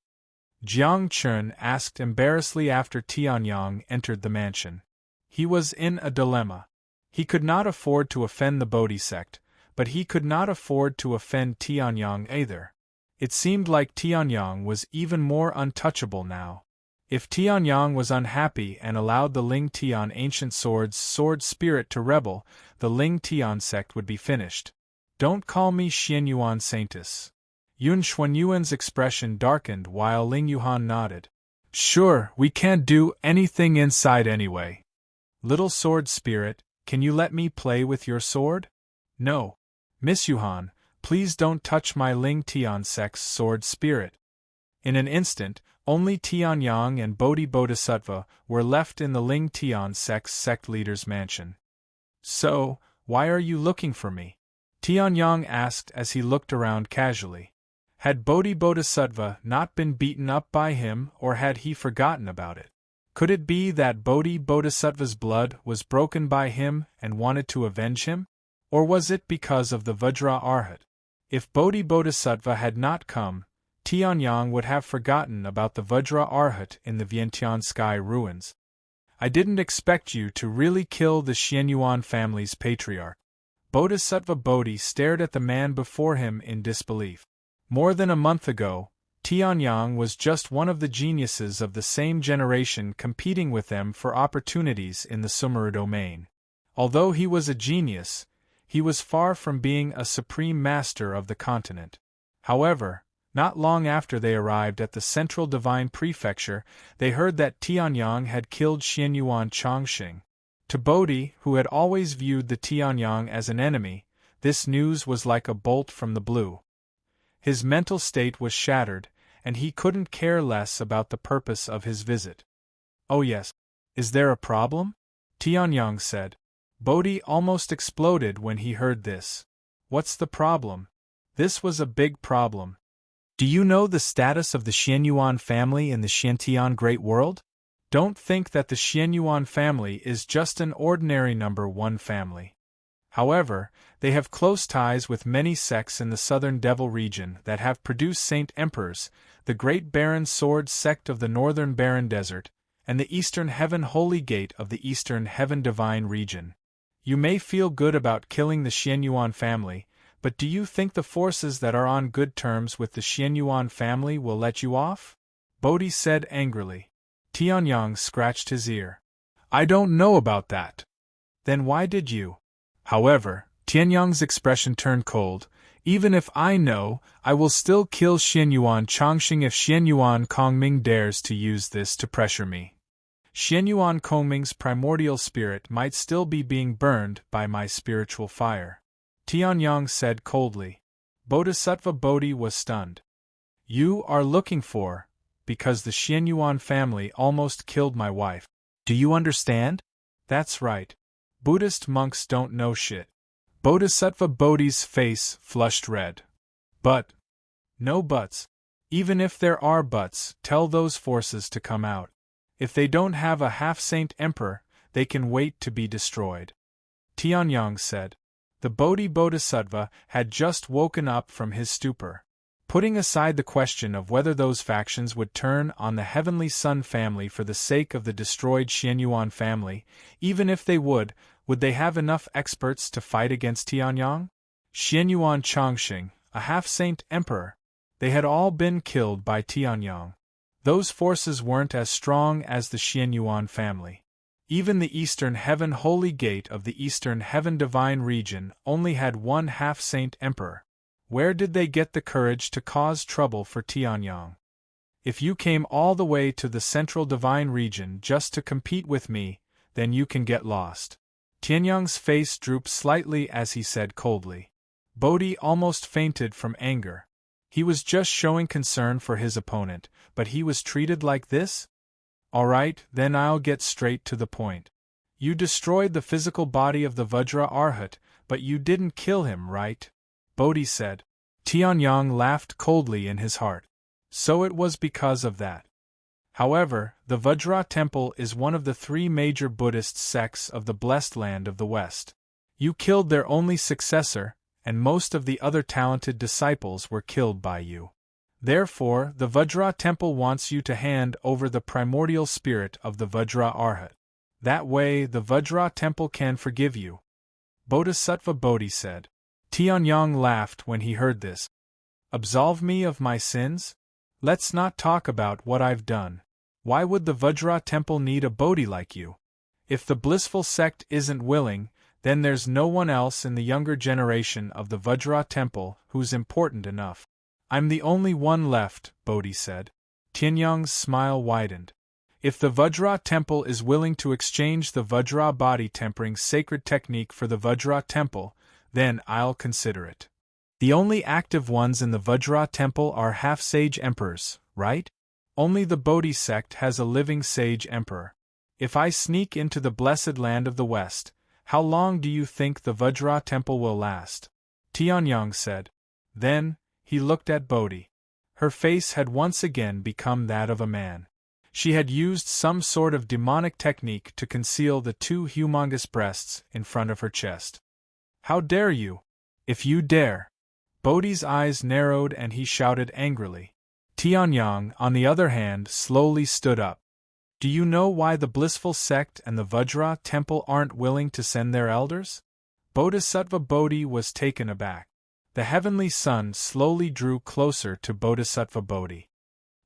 Jiang Chen asked embarrassedly after Tianyang entered the mansion. He was in a dilemma. He could not afford to offend the Bodhi sect, but he could not afford to offend Tianyang either. It seemed like Tianyang was even more untouchable now. If Tianyang was unhappy and allowed the Ling Tian ancient sword spirit to rebel, the Ling Tian sect would be finished. Don't call me Xianyuan Saintess. Yun Xuanyuan's expression darkened while Ling Yuhan nodded. Sure, we can't do anything inside anyway. Little sword spirit, can you let me play with your sword? No. Miss Yuhan, please don't touch my Ling Tian sect's sword spirit. In an instant, only Tianyang and Bodhisattva were left in the Ling Tian sect's sect leader's mansion. So, why are you looking for me? Tianyang asked as he looked around casually. Had Bodhisattva not been beaten up by him, or had he forgotten about it? Could it be that Bodhisattva's blood was broken by him and wanted to avenge him? Or was it because of the Vajra Arhat? If Bodhisattva had not come, Tianyang would have forgotten about the Vajra Arhat in the Vientiane Sky ruins. I didn't expect you to really kill the Xianyuan family's patriarch. Bodhisattva Bodhi stared at the man before him in disbelief. More than a month ago, Tianyang was just one of the geniuses of the same generation competing with them for opportunities in the Sumeru domain. Although he was a genius, he was far from being a supreme master of the continent. However, not long after they arrived at the Central Divine Prefecture, they heard that Tianyang had killed Xianyuan Chongqing. To Bodhi, who had always viewed the Tianyang as an enemy, this news was like a bolt from the blue. His mental state was shattered, and he couldn't care less about the purpose of his visit. Oh yes. Is there a problem? Tianyang said. Bodhi almost exploded when he heard this. What's the problem? This was a big problem. Do you know the status of the Xianyuan family in the Xiantian Great World? Don't think that the Xianyuan family is just an ordinary number 1 family. However, they have close ties with many sects in the southern Devil region that have produced Saint Emperors, the Great Baron Sword sect of the Northern Barren Desert, and the Eastern Heaven Holy Gate of the Eastern Heaven Divine region. You may feel good about killing the Xianyuan family, but do you think the forces that are on good terms with the Xianyuan family will let you off? Bodhi said angrily. Tianyang scratched his ear. I don't know about that. Then why did you? However, Tianyang's expression turned cold. Even if I know, I will still kill Xianyuan Chongqing if Xianyuan Kongming dares to use this to pressure me. Xianyuan Kongming's primordial spirit might still be being burned by my spiritual fire. Tianyang said coldly. Bodhisattva Bodhi was stunned. You are looking for, because the Xianyuan family almost killed my wife. Do you understand? That's right. Buddhist monks don't know shit. Bodhisattva Bodhi's face flushed red. But. No buts. Even if there are buts, tell those forces to come out. If they don't have a half-saint emperor, they can wait to be destroyed. Tianyang said. The Bodhisattva had just woken up from his stupor. Putting aside the question of whether those factions would turn on the Heavenly Sun family for the sake of the destroyed Xianyuan family, even if they would they have enough experts to fight against Tianyang? Xianyuan Chongqing, a half-saint emperor. They had all been killed by Tianyang. Those forces weren't as strong as the Xianyuan family. Even the Eastern Heaven Holy Gate of the Eastern Heaven Divine region only had one half-saint emperor. Where did they get the courage to cause trouble for Tianyang? If you came all the way to the Central Divine region just to compete with me, then you can get lost. Tianyang's face drooped slightly as he said coldly. Bodhi almost fainted from anger. He was just showing concern for his opponent, but he was treated like this? All right, then I'll get straight to the point. You destroyed the physical body of the Vajra Arhat, but you didn't kill him, right? Bodhi said. Tianyang laughed coldly in his heart. So it was because of that. However, the Vajra Temple is one of the 3 major Buddhist sects of the Blessed Land of the West. You killed their only successor, and most of the other talented disciples were killed by you. Therefore, the Vajra Temple wants you to hand over the primordial spirit of the Vajra Arhat. That way, the Vajra Temple can forgive you. Bodhisattva Bodhi said. Tianyang laughed when he heard this. Absolve me of my sins? Let's not talk about what I've done. Why would the Vajra Temple need a Bodhi like you? If the blissful sect isn't willing, then there's no one else in the younger generation of the Vajra Temple who's important enough. I'm the only one left, Bodhi said. Tianyang's smile widened. If the Vajra Temple is willing to exchange the Vajra body tempering sacred technique for the Vajra Temple, then I'll consider it. The only active ones in the Vajra Temple are half-sage emperors, right? Only the Bodhi sect has a living sage emperor. If I sneak into the blessed land of the West, how long do you think the Vajra Temple will last? Tianyang said. Then, he looked at Bodhi. Her face had once again become that of a man. She had used some sort of demonic technique to conceal the 2 humongous breasts in front of her chest. How dare you? If you dare! Bodhi's eyes narrowed and he shouted angrily. Tianyang, on the other hand, slowly stood up. Do you know why the blissful sect and the Vajra Temple aren't willing to send their elders? Bodhisattva Bodhi was taken aback. The heavenly sun slowly drew closer to Bodhisattva Bodhi.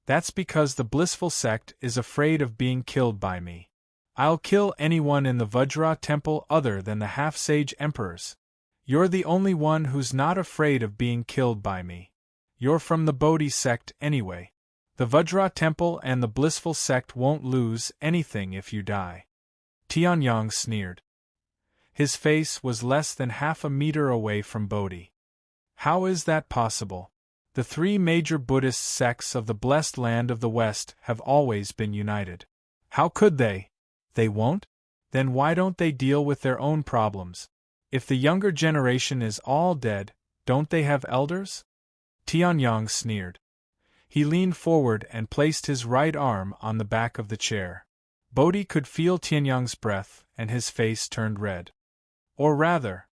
That's because the blissful sect is afraid of being killed by me. I'll kill anyone in the Vajra Temple other than the half-sage emperors. You're the only one who's not afraid of being killed by me. You're from the Bodhi sect anyway. The Vajra Temple and the blissful sect won't lose anything if you die. Tianyang sneered. His face was less than half a meter away from Bodhi. How is that possible? The 3 major Buddhist sects of the blessed land of the West have always been united. How could they? They won't? Then why don't they deal with their own problems? If the younger generation is all dead, don't they have elders? Tianyang sneered. He leaned forward and placed his right arm on the back of the chair. Bodhi could feel Tianyang's breath, and his face turned red. Or rather,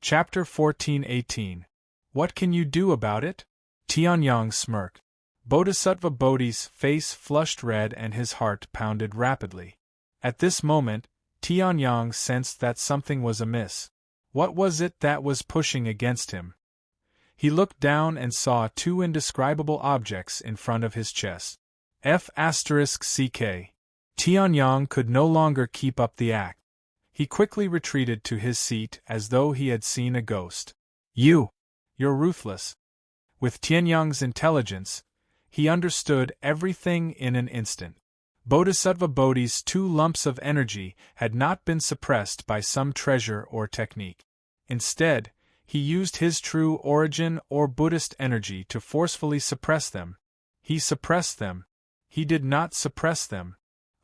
Chapter 14:18. What can you do about it? Tianyang smirked. Bodhisattva Bodhi's face flushed red and his heart pounded rapidly. At this moment, Tianyang sensed that something was amiss. What was it that was pushing against him? He looked down and saw 2 indescribable objects in front of his chest. F***CK. Tianyang could no longer keep up the act. He quickly retreated to his seat as though he had seen a ghost. You're ruthless. With Tianyang's intelligence, he understood everything in an instant. Bodhisattva Bodhi's 2 lumps of energy had not been suppressed by some treasure or technique. Instead, he used his true origin or Buddhist energy to forcefully suppress them. He suppressed them. He did not suppress them.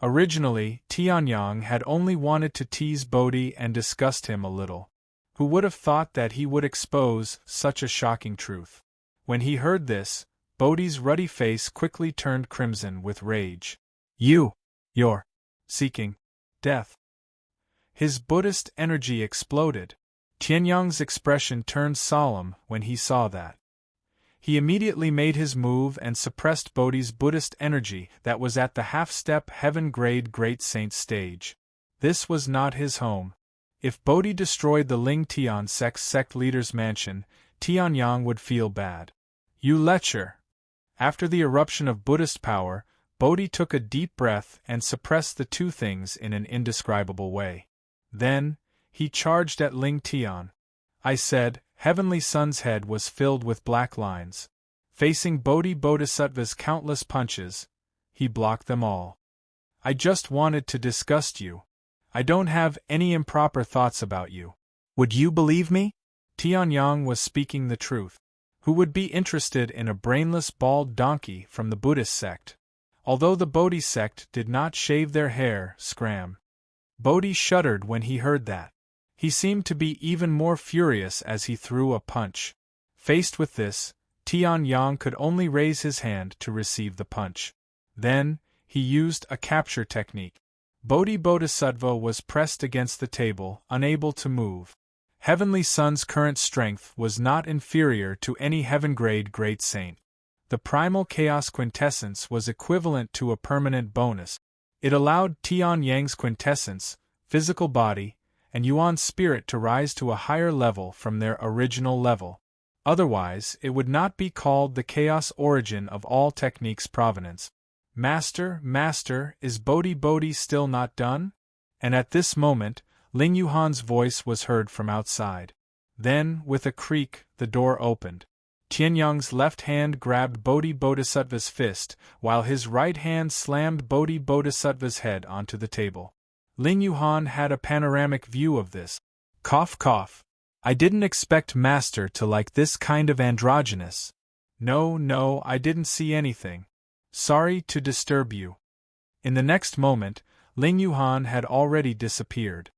Originally, Tianyang had only wanted to tease Bodhi and disgust him a little. Who would have thought that he would expose such a shocking truth? When he heard this, Bodhi's ruddy face quickly turned crimson with rage. You're seeking death. His Buddhist energy exploded. Tianyang's expression turned solemn when he saw that. He immediately made his move and suppressed Bodhi's Buddhist energy that was at the half-step heaven-grade Great Saint stage. This was not his home. If Bodhi destroyed the Ling Tian sect leader's mansion, Tianyang would feel bad. You lecher! After the eruption of Buddhist power, Bodhi took a deep breath and suppressed the two things in an indescribable way. Then, he charged at Ling Tian. I said, Heavenly Sun's head was filled with black lines. Facing Bodhi Bodhisattva's countless punches, he blocked them all. I just wanted to disgust you. I don't have any improper thoughts about you. Would you believe me? Tianyang was speaking the truth. Who would be interested in a brainless bald donkey from the Buddhist sect? Although the Bodhi sect did not shave their hair, scram. Bodhi shuddered when he heard that. He seemed to be even more furious as he threw a punch. Faced with this, Tianyang could only raise his hand to receive the punch. Then, he used a capture technique. Bodhi Bodhisattva was pressed against the table, unable to move. Heavenly Sun's current strength was not inferior to any heaven-grade Great Saint. The primal chaos quintessence was equivalent to a permanent bonus. It allowed Tianyang's quintessence, physical body, and Yuan's spirit to rise to a higher level from their original level. Otherwise, it would not be called the chaos origin of all techniques' provenance. Master, is Bodhi still not done? And at this moment, Ling Yuhan's voice was heard from outside. Then, with a creak, the door opened. Tianyang's left hand grabbed Bodhi Bodhisattva's fist, while his right hand slammed Bodhi Bodhisattva's head onto the table. Ling Yuhan had a panoramic view of this. Cough cough. I didn't expect Master to like this kind of androgynous. No, I didn't see anything. Sorry to disturb you. In the next moment, Ling Yuhan had already disappeared.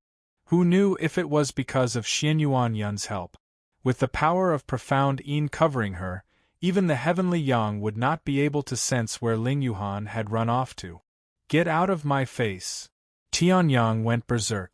Who knew if it was because of Xian Yuanyun's help? With the power of profound Yin covering her, even the heavenly Yang would not be able to sense where Ling Yuhan had run off to. Get out of my face. Tianyang went berserk.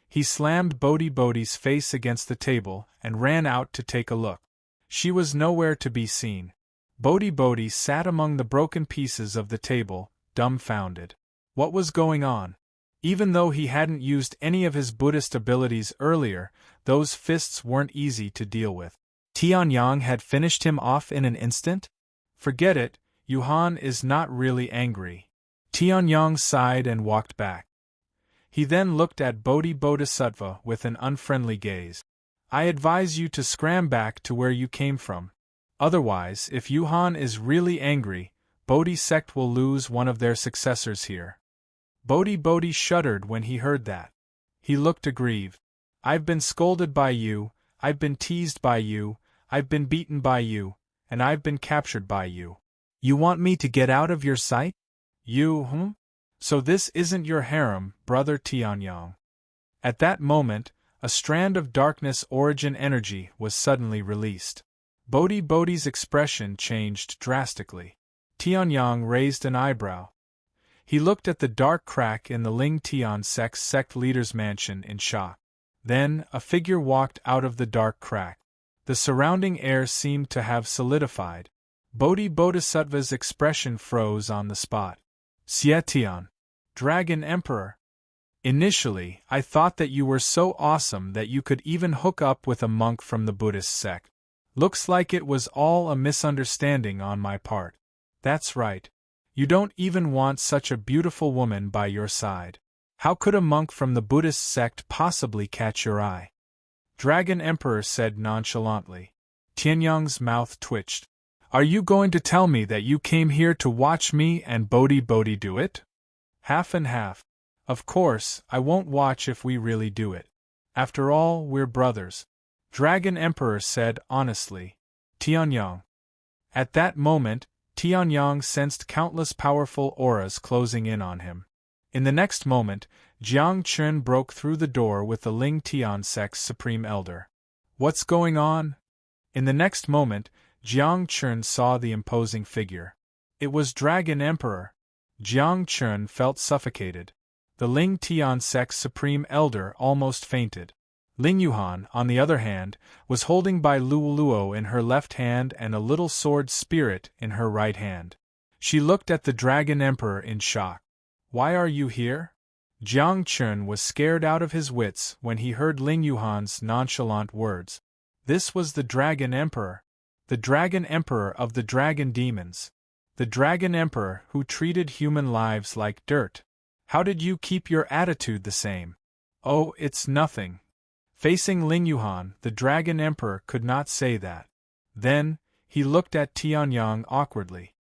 He slammed Bodhi's face against the table and ran out to take a look. She was nowhere to be seen. Bodhi sat among the broken pieces of the table, dumbfounded. What was going on? Even though he hadn't used any of his Buddhist abilities earlier, those fists weren't easy to deal with. Tianyang had finished him off in an instant? Forget it, Yuhan is not really angry. Tianyang sighed and walked back. He then looked at Bodhi Bodhisattva with an unfriendly gaze. I advise you to scram back to where you came from. Otherwise, if Yuhan is really angry, Bodhi sect will lose one of their successors here. Bodhi shuddered when he heard that. He looked aggrieved. I've been scolded by you, I've been teased by you, I've been beaten by you, and I've been captured by you. You want me to get out of your sight? So this isn't your harem, brother Tianyang. At that moment, a strand of darkness origin energy was suddenly released. Bodhi's expression changed drastically. Tianyang raised an eyebrow. He looked at the dark crack in the Ling Tian sect leader's mansion in shock. Then, a figure walked out of the dark crack. The surrounding air seemed to have solidified. Bodhi Bodhisattva's expression froze on the spot. Xietian, Dragon Emperor. Initially, I thought that you were so awesome that you could even hook up with a monk from the Buddhist sect. Looks like it was all a misunderstanding on my part. That's right. You don't even want such a beautiful woman by your side. How could a monk from the Buddhist sect possibly catch your eye? Dragon Emperor said nonchalantly. Tianyang's mouth twitched. Are you going to tell me that you came here to watch me and Bodhi do it? Half and half. Of course, I won't watch if we really do it. After all, we're brothers. Dragon Emperor said honestly. Tianyang. At that moment, Tianyang sensed countless powerful auras closing in on him. In the next moment, Jiang Chun broke through the door with the Ling Tian sect's supreme elder. What's going on? In the next moment, Jiang Chun saw the imposing figure. It was Dragon Emperor. Jiang Chun felt suffocated. The Ling Tian sect's supreme elder almost fainted. Ling Yuhan, on the other hand, was holding Bai Luoluo in her left hand and a little sword spirit in her right hand. She looked at the Dragon Emperor in shock. "Why are you here?" Jiang Chun was scared out of his wits when he heard Ling Yuhan's nonchalant words. This was the Dragon Emperor. The Dragon Emperor of the Dragon Demons. The Dragon Emperor who treated human lives like dirt. "How did you keep your attitude the same?" "Oh, it's nothing." Facing Ling Yuhan, the Dragon Emperor could not say that. Then, he looked at Tianyang awkwardly.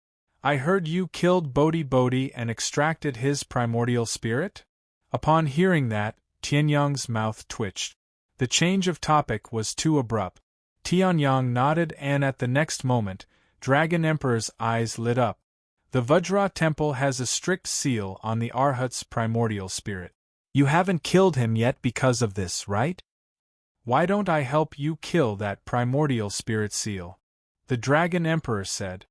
"I heard you killed Bodhi and extracted his primordial spirit?" Upon hearing that, Tianyang's mouth twitched. The change of topic was too abrupt. Tianyang nodded, and at the next moment, Dragon Emperor's eyes lit up. "The Vajra Temple has a strict seal on the Arhat's primordial spirit. You haven't killed him yet because of this, right? Why don't I help you kill that primordial spirit seal?" the Dragon Emperor said.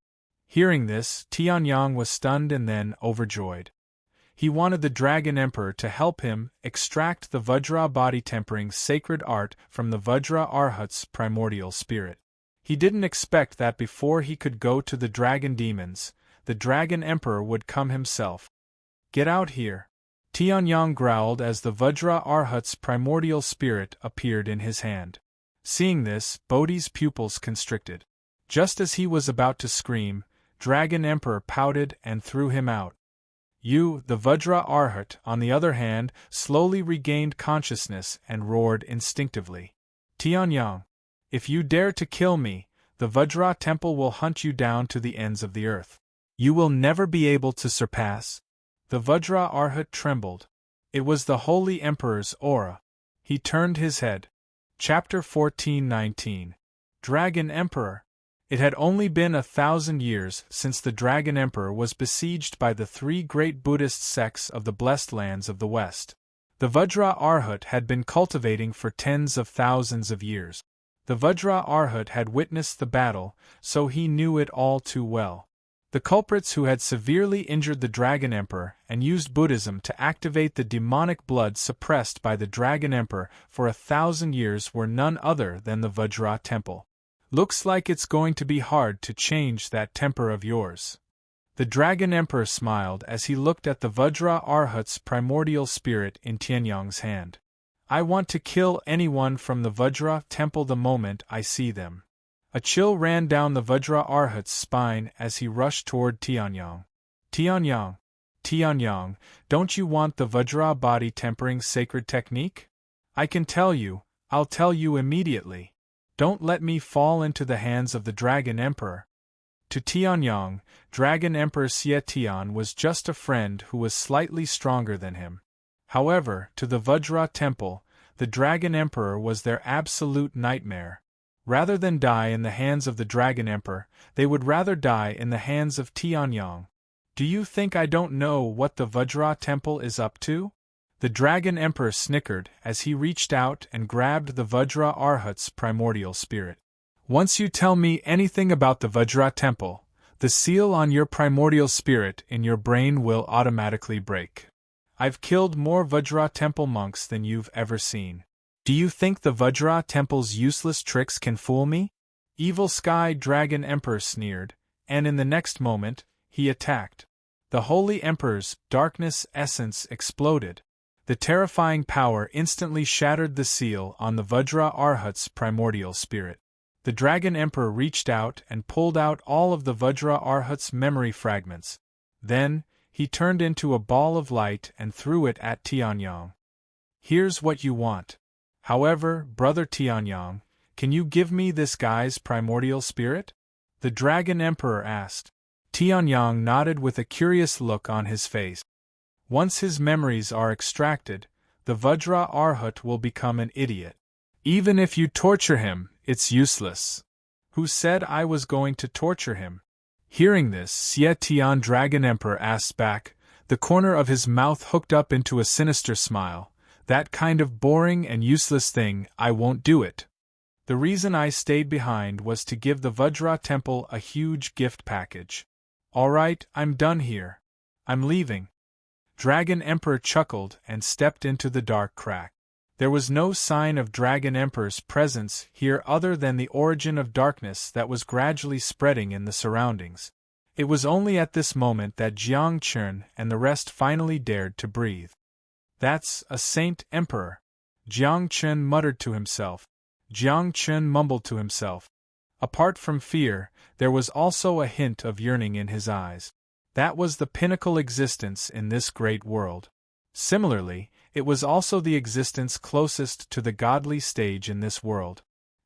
Hearing this, Tianyang was stunned and then overjoyed. He wanted the Dragon Emperor to help him extract the Vajra body tempering sacred art from the Vajra Arhat's primordial spirit. He didn't expect that before he could go to the Dragon Demons, the Dragon Emperor would come himself. "Get out here!" Tianyang growled as the Vajra Arhat's primordial spirit appeared in his hand. Seeing this, Bodhi's pupils constricted. Just as he was about to scream, Dragon Emperor pouted and threw him out. You, the Vajra Arhat, on the other hand, slowly regained consciousness and roared instinctively. "Tianyang! If you dare to kill me, the Vajra Temple will hunt you down to the ends of the earth. You will never be able to surpass." The Vajra Arhat trembled. It was the Holy Emperor's aura. He turned his head. Chapter 14:19. Dragon Emperor. It had only been 1,000 years since the Dragon Emperor was besieged by the three great Buddhist sects of the blessed lands of the West. The Vajra Arhat had been cultivating for tens of thousands of years. The Vajra Arhat had witnessed the battle, so he knew it all too well. The culprits who had severely injured the Dragon Emperor and used Buddhism to activate the demonic blood suppressed by the Dragon Emperor for 1,000 years were none other than the Vajra Temple. "Looks like it's going to be hard to change that temper of yours." The Dragon Emperor smiled as he looked at the Vajra Arhat's primordial spirit in Tianyang's hand. "I want to kill anyone from the Vajra Temple the moment I see them." A chill ran down the Vajra Arhat's spine as he rushed toward Tianyang. "Tianyang! Tianyang, don't you want the Vajra body tempering sacred technique? I can tell you, I'll tell you immediately. Don't let me fall into the hands of the Dragon Emperor." To Tianyang, Dragon Emperor Xie Tian was just a friend who was slightly stronger than him. However, to the Vajra Temple, the Dragon Emperor was their absolute nightmare. Rather than die in the hands of the Dragon Emperor, they would rather die in the hands of Tianyang. "Do you think I don't know what the Vajra Temple is up to?" The Dragon Emperor snickered as he reached out and grabbed the Vajra Arhat's primordial spirit. "Once you tell me anything about the Vajra Temple, the seal on your primordial spirit in your brain will automatically break. I've killed more Vajra Temple monks than you've ever seen. Do you think the Vajra Temple's useless tricks can fool me?" Evil Sky Dragon Emperor sneered, and in the next moment, he attacked. The Holy Emperor's darkness essence exploded. The terrifying power instantly shattered the seal on the Vajra Arhat's primordial spirit. The Dragon Emperor reached out and pulled out all of the Vajra Arhat's memory fragments. Then, he turned into a ball of light and threw it at Tianyang. "Here's what you want. However, Brother Tianyang, can you give me this guy's primordial spirit?" the Dragon Emperor asked. Tianyang nodded with a curious look on his face. "Once his memories are extracted, the Vajra Arhat will become an idiot. Even if you torture him, it's useless." "Who said I was going to torture him?" Hearing this, Xie Tian Dragon Emperor asked back, the corner of his mouth hooked up into a sinister smile. "That kind of boring and useless thing, I won't do it. The reason I stayed behind was to give the Vajra Temple a huge gift package. All right, I'm done here. I'm leaving." Dragon Emperor chuckled and stepped into the dark crack. There was no sign of Dragon Emperor's presence here other than the origin of darkness that was gradually spreading in the surroundings. It was only at this moment that Jiang Chun and the rest finally dared to breathe. "That's a Saint Emperor," Jiang Chun muttered to himself. Jiang Chun mumbled to himself. Apart from fear, there was also a hint of yearning in his eyes. That was the pinnacle existence in this great world. Similarly, it was also the existence closest to the godly stage in this world.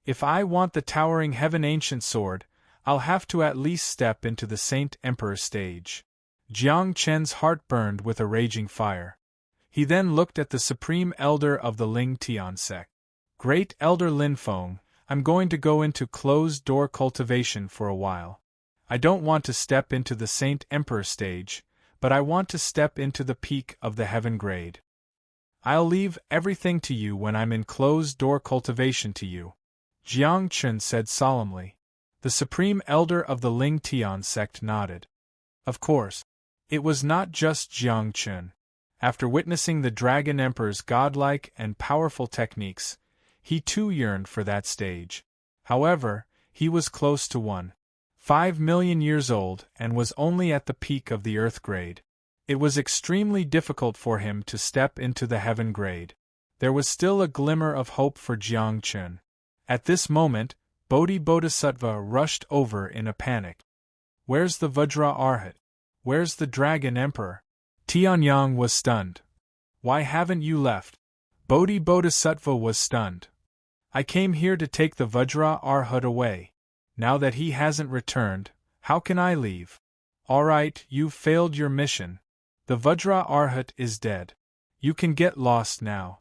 If I want the towering heaven ancient sword, I'll have to at least step into the Saint Emperor stage. Jiang Chen's heart burned with a raging fire. He then looked at the Supreme Elder of the Ling Tian sect. "Great Elder Lin Feng, I'm going to go into closed-door cultivation for a while. I don't want to step into the Saint Emperor stage, but I want to step into the peak of the heaven grade. I'll leave everything to you when I'm in closed-door cultivation to you," Jiang Chun said solemnly. The Supreme Elder of the Ling Tian sect nodded. Of course, it was not just Jiang Chun. After witnessing the Dragon Emperor's godlike and powerful techniques, he too yearned for that stage. However, he was close to 1.5 million years old and was only at the peak of the Earth grade. It was extremely difficult for him to step into the heaven grade. There was still a glimmer of hope for Jiang Chun. At this moment, Bodhisattva rushed over in a panic. "Where's the Vajra Arhat? Where's the Dragon Emperor?" Tianyang was stunned. "Why haven't you left?" Bodhisattva was stunned. "I came here to take the Vajra Arhat away. Now that he hasn't returned, how can I leave?" "All right, you've failed your mission. The Vajra Arhat is dead. You can get lost now."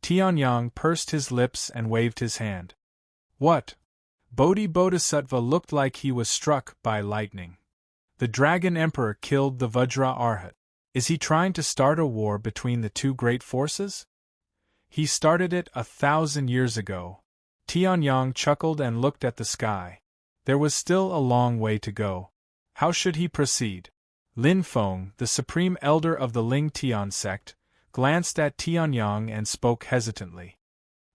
Tianyang pursed his lips and waved his hand. "What?" Bodhisattva looked like he was struck by lightning. "The Dragon Emperor killed the Vajra Arhat. Is he trying to start a war between the two great forces?" "He started it 1,000 years ago." Tianyang chuckled and looked at the sky. There was still a long way to go. How should he proceed? Lin Feng, the Supreme Elder of the Ling Tian sect, glanced at Tianyang and spoke hesitantly.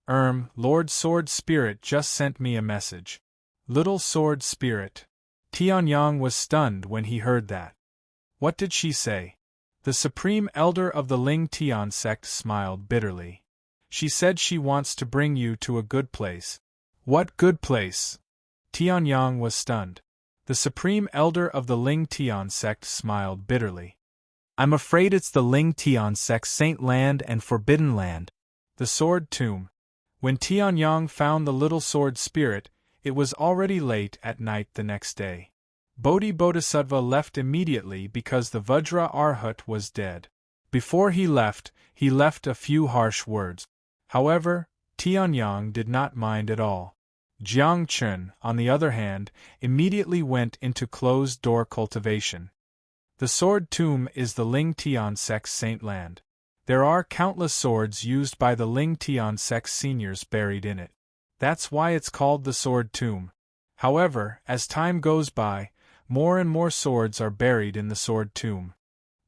Lord Sword Spirit just sent me a message." "Little Sword Spirit." Tianyang was stunned when he heard that. "What did she say?" The Supreme Elder of the Ling Tian sect smiled bitterly. "She said she wants to bring you to a good place." "What good place?" Tianyang was stunned. The Supreme Elder of the Ling Tian sect smiled bitterly. "I'm afraid it's the Ling Tian sect's Saint Land and Forbidden Land, the Sword Tomb." When Tianyang found the little sword spirit, it was already late at night the next day. Bodhisattva left immediately because the Vajra Arhat was dead. Before he left a few harsh words. However, Tianyang did not mind at all. Jiang Chun, on the other hand, immediately went into closed-door cultivation. The Sword Tomb is the Ling Tian sect's Saint Land. There are countless swords used by the Ling Tian sect's seniors buried in it. That's why it's called the Sword Tomb. However, as time goes by, more and more swords are buried in the Sword Tomb.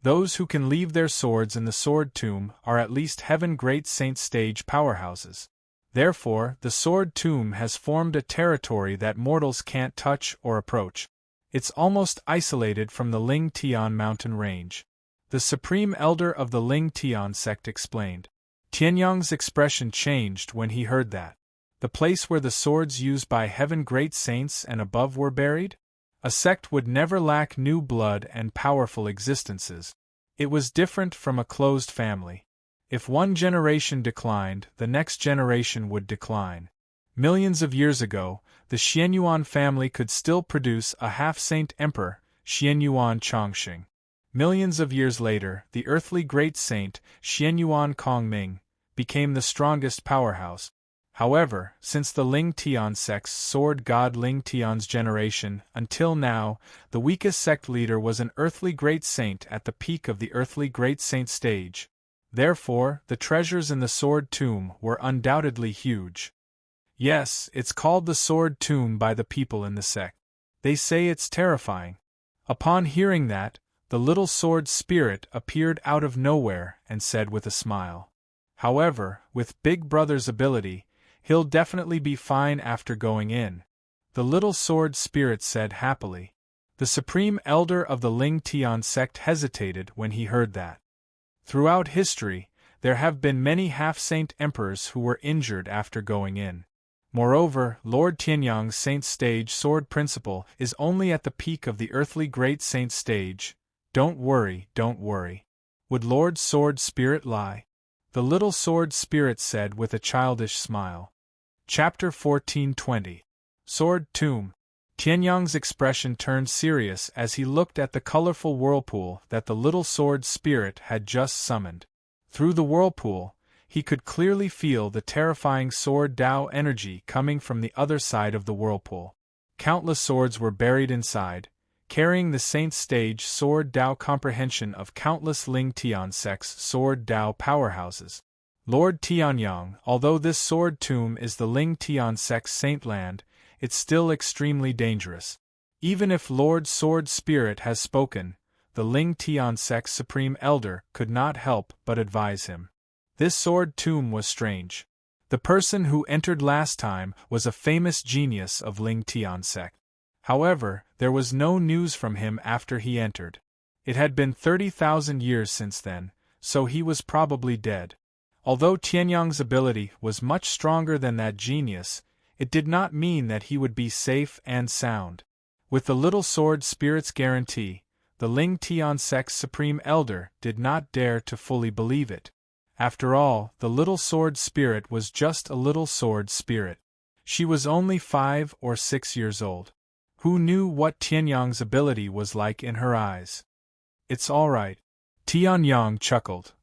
Those who can leave their swords in the Sword Tomb are at least Heaven Great Saint stage powerhouses. Therefore, the Sword Tomb has formed a territory that mortals can't touch or approach. It's almost isolated from the Ling Tian mountain range. The Supreme Elder of the Ling Tian sect explained. Tianyang's expression changed when he heard that. The place where the swords used by Heaven Great Saints and above were buried? A sect would never lack new blood and powerful existences. It was different from a closed family. If one generation declined, the next generation would decline. Millions of years ago, the Xianyuan family could still produce a half-saint emperor, Xianyuan Chongqing. Millions of years later, the earthly great saint, Xianyuan Kongming, became the strongest powerhouse. However, since the Ling Tian sect's sword god Ling Tian's generation, until now, the weakest sect leader was an earthly great saint at the peak of the earthly great saint stage. Therefore, the treasures in the Sword Tomb were undoubtedly huge. Yes, it's called the Sword Tomb by the people in the sect. They say it's terrifying. Upon hearing that, the little sword spirit appeared out of nowhere and said with a smile. However, with Big Brother's ability, he'll definitely be fine after going in, the little sword spirit said happily. The supreme elder of the Ling Tian sect hesitated when he heard that. Throughout history, there have been many half-saint emperors who were injured after going in. Moreover, Lord Tianyang's saint stage sword principle is only at the peak of the earthly great saint stage. Don't worry, don't worry. Would Lord Sword Spirit lie? The little sword spirit said with a childish smile. Chapter 1420. Sword Tomb. Tianyang's expression turned serious as he looked at the colorful whirlpool that the little sword spirit had just summoned. Through the whirlpool, he could clearly feel the terrifying sword Dao energy coming from the other side of the whirlpool. Countless swords were buried inside, carrying the saint stage sword Dao comprehension of countless Ling Tian sects sword Dao powerhouses. Lord Tianyang, although this sword tomb is the Ling Tian sect's saint land, it's still extremely dangerous. Even if Lord Sword Spirit has spoken, the Ling Tian sect's supreme elder could not help but advise him. This sword tomb was strange. The person who entered last time was a famous genius of Ling Tian sect. However, there was no news from him after he entered. It had been 30,000 years since then, so he was probably dead. Although Tianyang's ability was much stronger than that genius, it did not mean that he would be safe and sound. With the little sword spirit's guarantee, the Ling Tian sect's supreme elder did not dare to fully believe it. After all, the little sword spirit was just a little sword spirit. She was only 5 or 6 years old. Who knew what Tianyang's ability was like in her eyes? It's all right. Tianyang chuckled.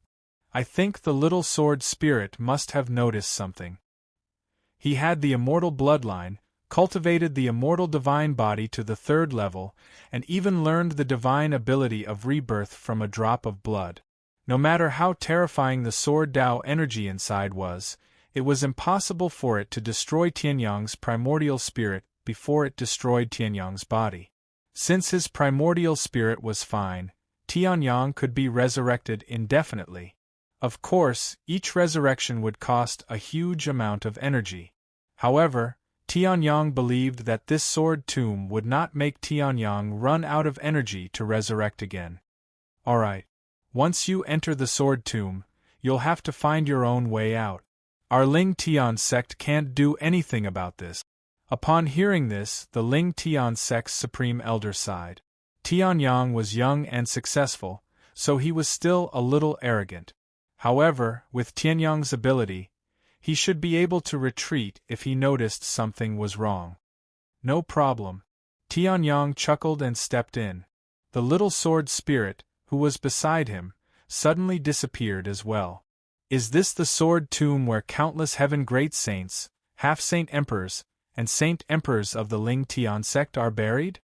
I think the little sword spirit must have noticed something. He had the immortal bloodline, cultivated the immortal divine body to the 3rd level, and even learned the divine ability of rebirth from a drop of blood. No matter how terrifying the sword Dao energy inside was, it was impossible for it to destroy Tianyang's primordial spirit before it destroyed Tianyang's body. Since his primordial spirit was fine, Tianyang could be resurrected indefinitely. Of course, each resurrection would cost a huge amount of energy. However, Tianyang believed that this sword tomb would not make Tianyang run out of energy to resurrect again. Alright. Once you enter the sword tomb, you'll have to find your own way out. Our Ling Tian sect can't do anything about this. Upon hearing this, the Ling Tian sect's supreme elder sighed. Tianyang was young and successful, so he was still a little arrogant. However, with Tianyang's ability, he should be able to retreat if he noticed something was wrong. No problem. Tianyang chuckled and stepped in. The little sword spirit, who was beside him, suddenly disappeared as well. Is this the sword tomb where countless heaven great saints, half-saint emperors, and saint emperors of the Ling Tian sect are buried?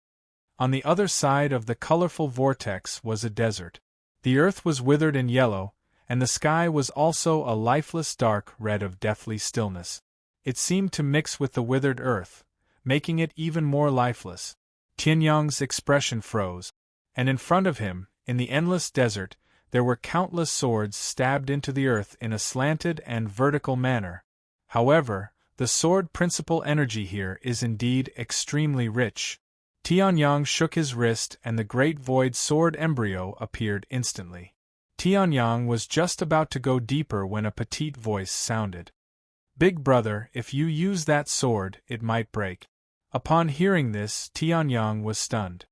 On the other side of the colorful vortex was a desert. The earth was withered and yellow, and the sky was also a lifeless dark red of deathly stillness. It seemed to mix with the withered earth, making it even more lifeless. Tianyang's expression froze, and in front of him, in the endless desert, there were countless swords stabbed into the earth in a slanted and vertical manner. However, the sword principle energy here is indeed extremely rich. Tianyang shook his wrist and the great void sword embryo appeared instantly. Tianyang was just about to go deeper when a petite voice sounded. Big brother, if you use that sword, it might break. Upon hearing this, Tianyang was stunned.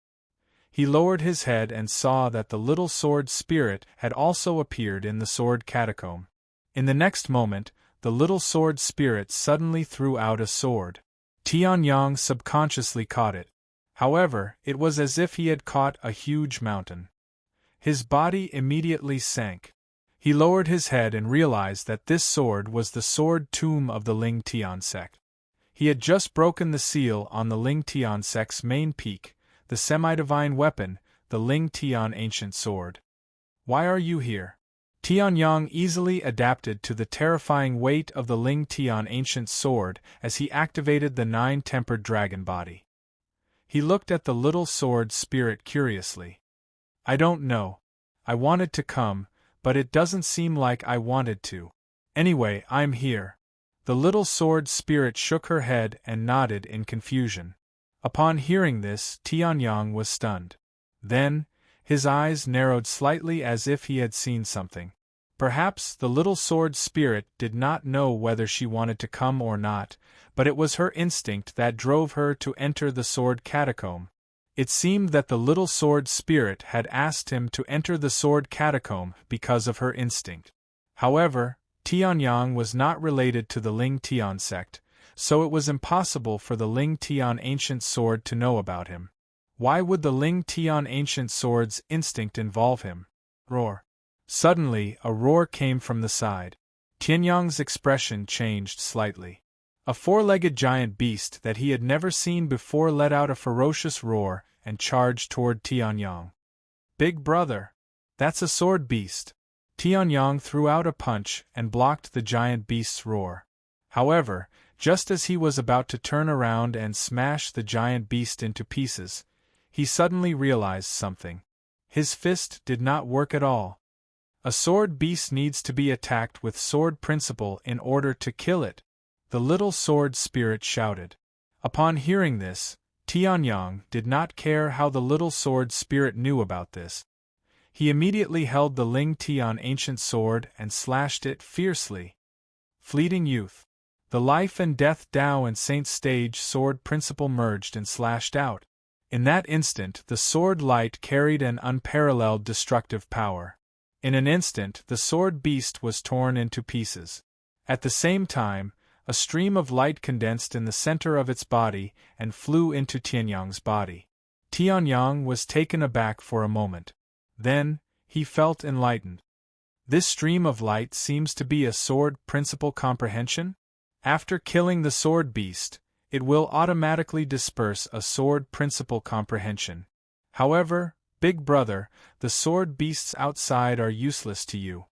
He lowered his head and saw that the little sword spirit had also appeared in the sword catacomb. In the next moment, the little sword spirit suddenly threw out a sword. Tianyang subconsciously caught it. However, it was as if he had caught a huge mountain. His body immediately sank. He lowered his head and realized that this sword was the sword tomb of the Ling Tian sect. He had just broken the seal on the Ling Tian sect's main peak, the semi-divine weapon, the Ling Tian ancient sword. Why are you here? Tianyang easily adapted to the terrifying weight of the Ling Tian ancient sword as he activated the 9-tempered dragon body. He looked at the little sword spirit curiously. I don't know. I wanted to come, but it doesn't seem like I wanted to. Anyway, I'm here. The little sword spirit shook her head and nodded in confusion. Upon hearing this, Tianyang was stunned. Then, his eyes narrowed slightly as if he had seen something. Perhaps the little sword spirit did not know whether she wanted to come or not, but it was her instinct that drove her to enter the sword catacomb. It seemed that the little sword spirit had asked him to enter the sword catacomb because of her instinct. However, Tianyang was not related to the Ling Tian sect, so it was impossible for the Ling Tian ancient sword to know about him. Why would the Ling Tian ancient sword's instinct involve him? Roar. Suddenly, a roar came from the side. Tianyang's expression changed slightly. A four-legged giant beast that he had never seen before let out a ferocious roar and charged toward Tianyang. Big brother! That's a sword beast! Tianyang threw out a punch and blocked the giant beast's roar. However, just as he was about to turn around and smash the giant beast into pieces, he suddenly realized something. His fist did not work at all. A sword beast needs to be attacked with sword principle in order to kill it, the little sword spirit shouted. Upon hearing this, Tianyang did not care how the little sword spirit knew about this. He immediately held the Ling Tian ancient sword and slashed it fiercely. Fleeting youth. The life and death Tao and Saint stage sword principle merged and slashed out. In that instant, the sword light carried an unparalleled destructive power. In an instant, the sword beast was torn into pieces. At the same time, a stream of light condensed in the center of its body and flew into Tianyang's body. Tianyang was taken aback for a moment. Then, he felt enlightened. This stream of light seems to be a sword principle comprehension? After killing the sword beast, it will automatically disperse a sword principle comprehension. However, Big brother, the sword beasts outside are useless to you.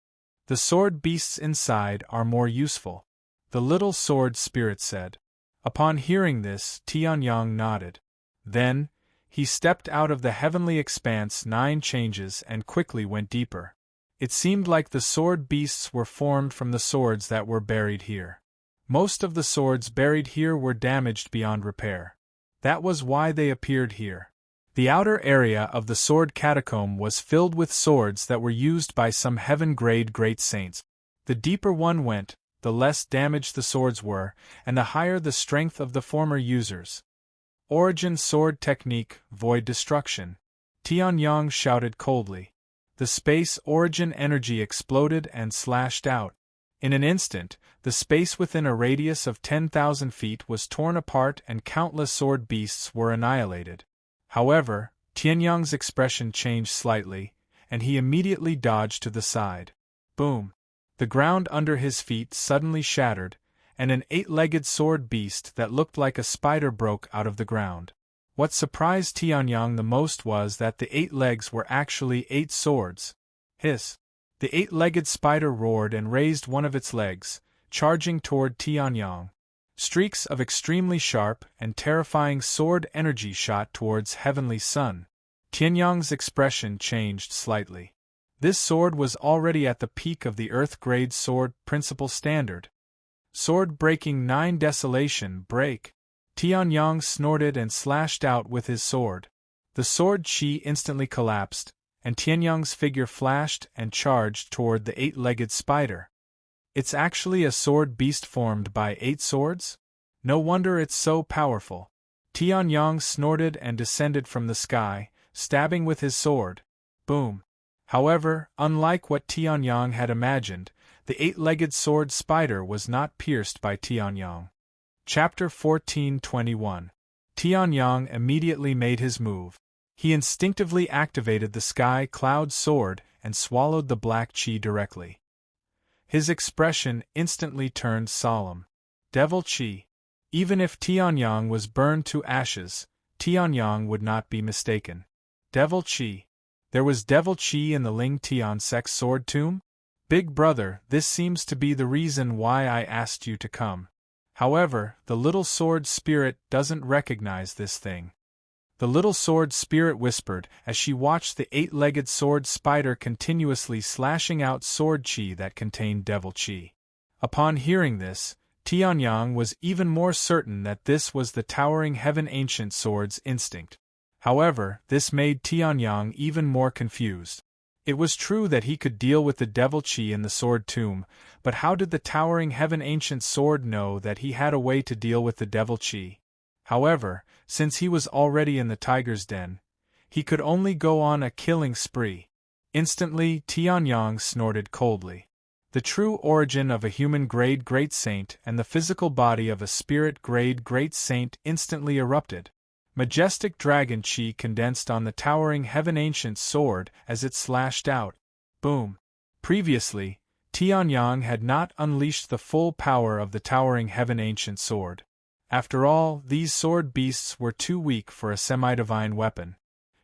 The sword beasts inside are more useful, the little sword spirit said. Upon hearing this, Tianyang nodded. Then, he stepped out of the heavenly expanse 9 changes and quickly went deeper. It seemed like the sword beasts were formed from the swords that were buried here. Most of the swords buried here were damaged beyond repair. That was why they appeared here. The outer area of the sword catacomb was filled with swords that were used by some heaven-grade great saints. The deeper one went, the less damaged the swords were, and the higher the strength of the former users. Origin sword technique, void destruction. Tianyang shouted coldly. The space origin energy exploded and slashed out. In an instant, the space within a radius of 10,000 feet was torn apart and countless sword beasts were annihilated. However, Tianyang's expression changed slightly, and he immediately dodged to the side. Boom! The ground under his feet suddenly shattered, and an 8-legged sword beast that looked like a spider broke out of the ground. What surprised Tianyang the most was that the 8 legs were actually 8 swords. Hiss! The 8-legged spider roared and raised one of its legs, charging toward Tianyang. Streaks of extremely sharp and terrifying sword energy shot towards Heavenly Sun. Tianyang's expression changed slightly. This sword was already at the peak of the Earth-grade sword principle standard. Sword breaking 9 desolation break. Tianyang snorted and slashed out with his sword. The sword chi instantly collapsed, and Tianyang's figure flashed and charged toward the 8-legged spider. It's actually a sword beast formed by 8 swords? No wonder it's so powerful. Tianyang snorted and descended from the sky, stabbing with his sword. Boom! However, unlike what Tianyang had imagined, the 8-legged sword spider was not pierced by Tianyang. Chapter 14:21. Tianyang immediately made his move. He instinctively activated the sky cloud sword and swallowed the black chi directly. His expression instantly turned solemn. Devil Chi. Even if Tianyang was burned to ashes, Tianyang would not be mistaken. Devil Chi. There was Devil Chi in the Ling Tian Sect's sword tomb? Big brother, this seems to be the reason why I asked you to come. However, the little sword spirit doesn't recognize this thing. The little sword spirit whispered as she watched the 8-legged sword spider continuously slashing out sword chi that contained devil chi. Upon hearing this, Tianyang was even more certain that this was the towering heaven ancient sword's instinct. However, this made Tianyang even more confused. It was true that he could deal with the devil chi in the sword tomb, but how did the towering heaven ancient sword know that he had a way to deal with the devil chi? However, since he was already in the tiger's den, he could only go on a killing spree. Instantly, Tianyang snorted coldly. The true origin of a human-grade great saint and the physical body of a spirit-grade great saint instantly erupted. Majestic dragon chi condensed on the towering heaven ancient sword as it slashed out. Boom! Previously, Tianyang had not unleashed the full power of the towering heaven ancient sword. After all, these sword beasts were too weak for a semi-divine weapon.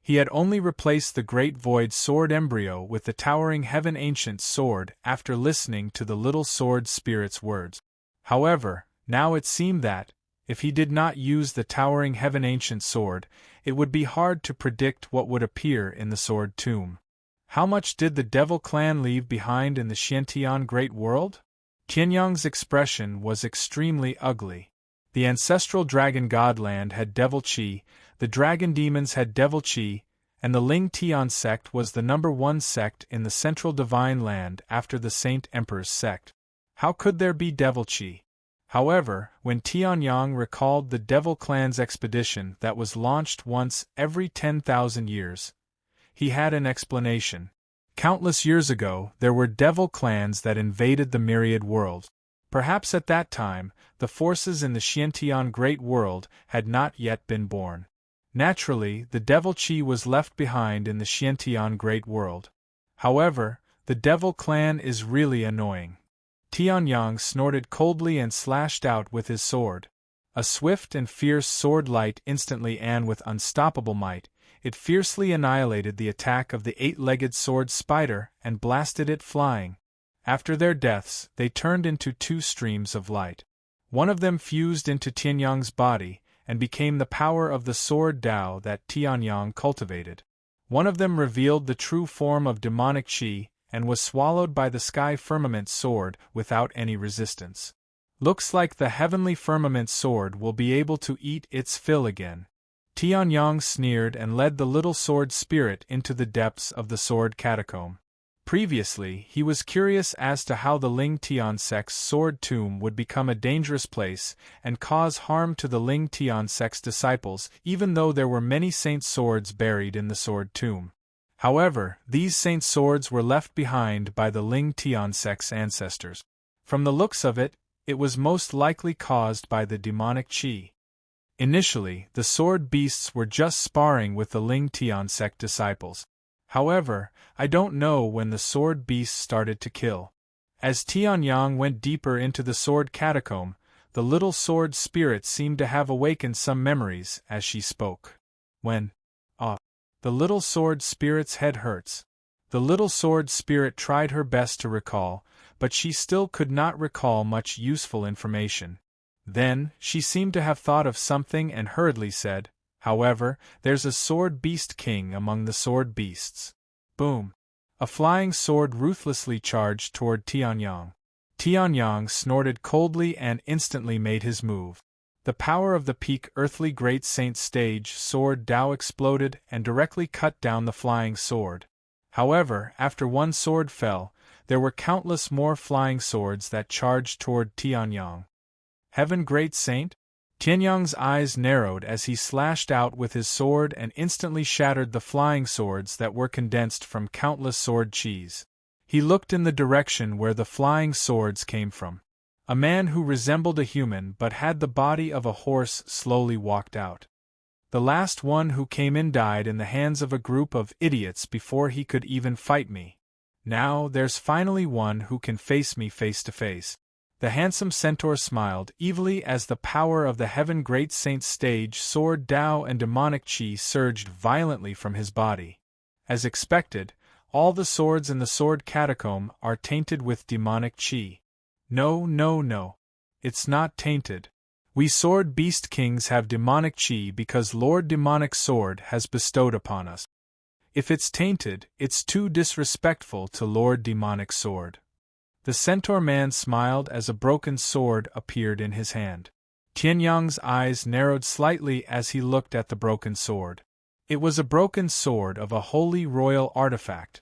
He had only replaced the great void sword embryo with the towering heaven ancient sword after listening to the little sword spirit's words. However, now it seemed that, if he did not use the towering heaven ancient sword, it would be hard to predict what would appear in the sword tomb. How much did the devil clan leave behind in the Xiantian great world? Tianyang's expression was extremely ugly. The ancestral dragon godland had devil chi, the dragon demons had devil chi, and the Ling Tian sect was the #1 sect in the central divine land after the Saint Emperor's sect. How could there be devil chi? However, when Tianyang recalled the devil clan's expedition that was launched once every 10,000 years, he had an explanation. Countless years ago, there were devil clans that invaded the myriad world. Perhaps at that time, the forces in the Xiantian Great World had not yet been born. Naturally, the devil chi was left behind in the Xiantian Great World. However, the devil clan is really annoying. Tianyang snorted coldly and slashed out with his sword. A swift and fierce sword light instantly and with unstoppable might, it fiercely annihilated the attack of the 8-legged sword spider and blasted it flying. After their deaths, they turned into 2 streams of light. One of them fused into Tianyang's body, and became the power of the sword Tao that Tianyang cultivated. One of them revealed the true form of demonic chi, and was swallowed by the sky firmament sword without any resistance. Looks like the heavenly firmament sword will be able to eat its fill again. Tianyang sneered and led the little sword spirit into the depths of the sword catacomb. Previously, he was curious as to how the Ling Tian sect's sword tomb would become a dangerous place and cause harm to the Ling Tian sect's disciples, even though there were many saint swords buried in the sword tomb. However, these saint swords were left behind by the Ling Tian sect's ancestors. From the looks of it, it was most likely caused by the demonic chi. Initially, the sword beasts were just sparring with the Ling Tian sect disciples. However, I don't know when the sword beasts started to kill. As Tianyang went deeper into the sword catacomb, the little sword spirit seemed to have awakened some memories as she spoke. The little sword spirit's head hurts. The little sword spirit tried her best to recall, but she still could not recall much useful information. Then, she seemed to have thought of something and hurriedly said, "However, there's a sword beast king among the sword beasts." Boom! A flying sword ruthlessly charged toward Tianyang. Tianyang snorted coldly and instantly made his move. The power of the peak earthly great saint stage sword Tao exploded and directly cut down the flying sword. However, after one sword fell, there were countless more flying swords that charged toward Tianyang. Heaven great saint? Tianyang's eyes narrowed as he slashed out with his sword and instantly shattered the flying swords that were condensed from countless sword chis. He looked in the direction where the flying swords came from. A man who resembled a human but had the body of a horse slowly walked out. The last one who came in died in the hands of a group of idiots before he could even fight me. Now there's finally one who can face me face to face. The handsome centaur smiled evilly as the power of the heaven great saint stage sword Tao and demonic chi surged violently from his body. As expected, all the swords in the sword catacomb are tainted with demonic chi. No. It's not tainted. We sword beast kings have demonic chi because Lord Demonic Sword has bestowed upon us. If it's tainted, it's too disrespectful to Lord Demonic Sword. The centaur man smiled as a broken sword appeared in his hand. Tianyang's eyes narrowed slightly as he looked at the broken sword. It was a broken sword of a holy royal artifact.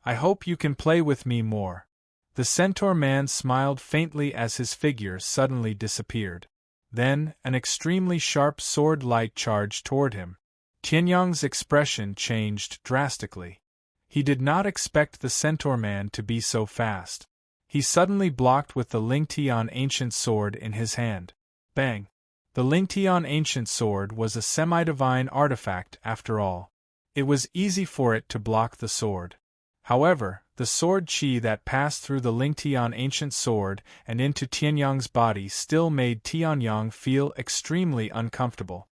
I hope you can play with me more. The centaur man smiled faintly as his figure suddenly disappeared. Then, an extremely sharp sword light charged toward him. Tianyang's expression changed drastically. He did not expect the centaur man to be so fast. He suddenly blocked with the Lingtian ancient sword in his hand. Bang! The Lingtian ancient sword was a semi-divine artifact after all. It was easy for it to block the sword. However, the sword chi that passed through the Lingtian ancient sword and into Tianyang's body still made Tianyang feel extremely uncomfortable.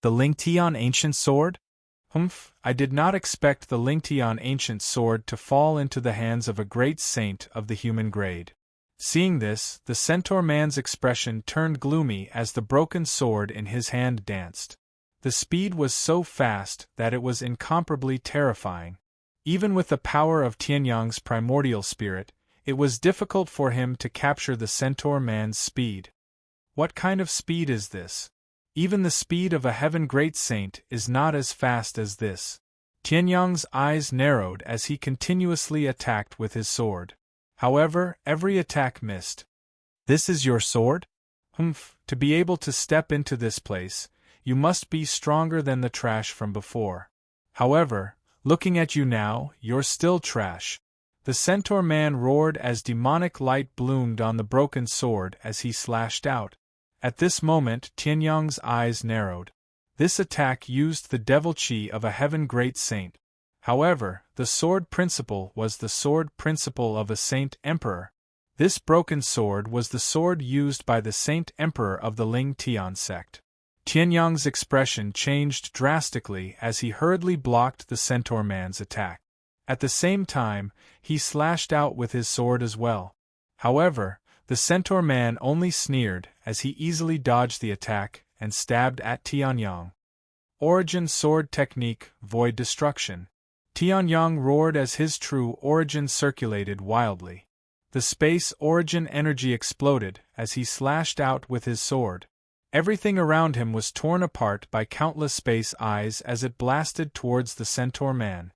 The Lingtian ancient sword? Humph, I did not expect the Lingtian ancient sword to fall into the hands of a great saint of the human grade. Seeing this, the centaur man's expression turned gloomy as the broken sword in his hand danced. The speed was so fast that it was incomparably terrifying. Even with the power of Tianyang's primordial spirit, it was difficult for him to capture the centaur man's speed. What kind of speed is this? Even the speed of a heaven great saint is not as fast as this. Tianyang's eyes narrowed as he continuously attacked with his sword. However, every attack missed. This is your sword? Humph, to be able to step into this place, you must be stronger than the trash from before. However, looking at you now, you're still trash. The centaur man roared as demonic light bloomed on the broken sword as he slashed out. At this moment, Tianyang's eyes narrowed. This attack used the devil chi of a heaven great saint. However, the sword principle was the sword principle of a saint emperor. This broken sword was the sword used by the saint emperor of the Ling Tian sect. Tianyang's expression changed drastically as he hurriedly blocked the centaur man's attack. At the same time, he slashed out with his sword as well. However, the centaur man only sneered as he easily dodged the attack and stabbed at Tianyang. Origin sword technique, void destruction. Tianyang roared as his true origin circulated wildly. The space origin energy exploded as he slashed out with his sword. Everything around him was torn apart by countless space eyes as it blasted towards the centaur man.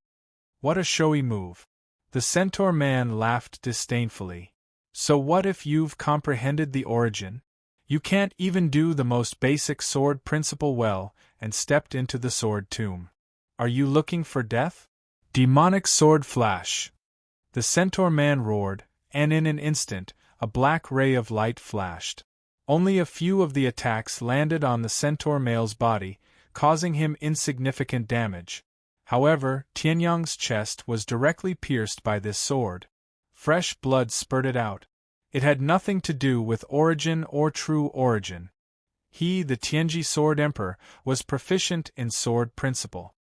What a showy move. The centaur man laughed disdainfully. So what if you've comprehended the origin? You can't even do the most basic sword principle well and stepped into the sword tomb. Are you looking for death? Demonic sword flash. The centaur man roared, and in an instant, a black ray of light flashed. Only a few of the attacks landed on the centaur male's body, causing him insignificant damage. However, Tianyang's chest was directly pierced by this sword. Fresh blood spurted out. It had nothing to do with origin or true origin. He, the Tianji Sword Emperor, was proficient in sword principle.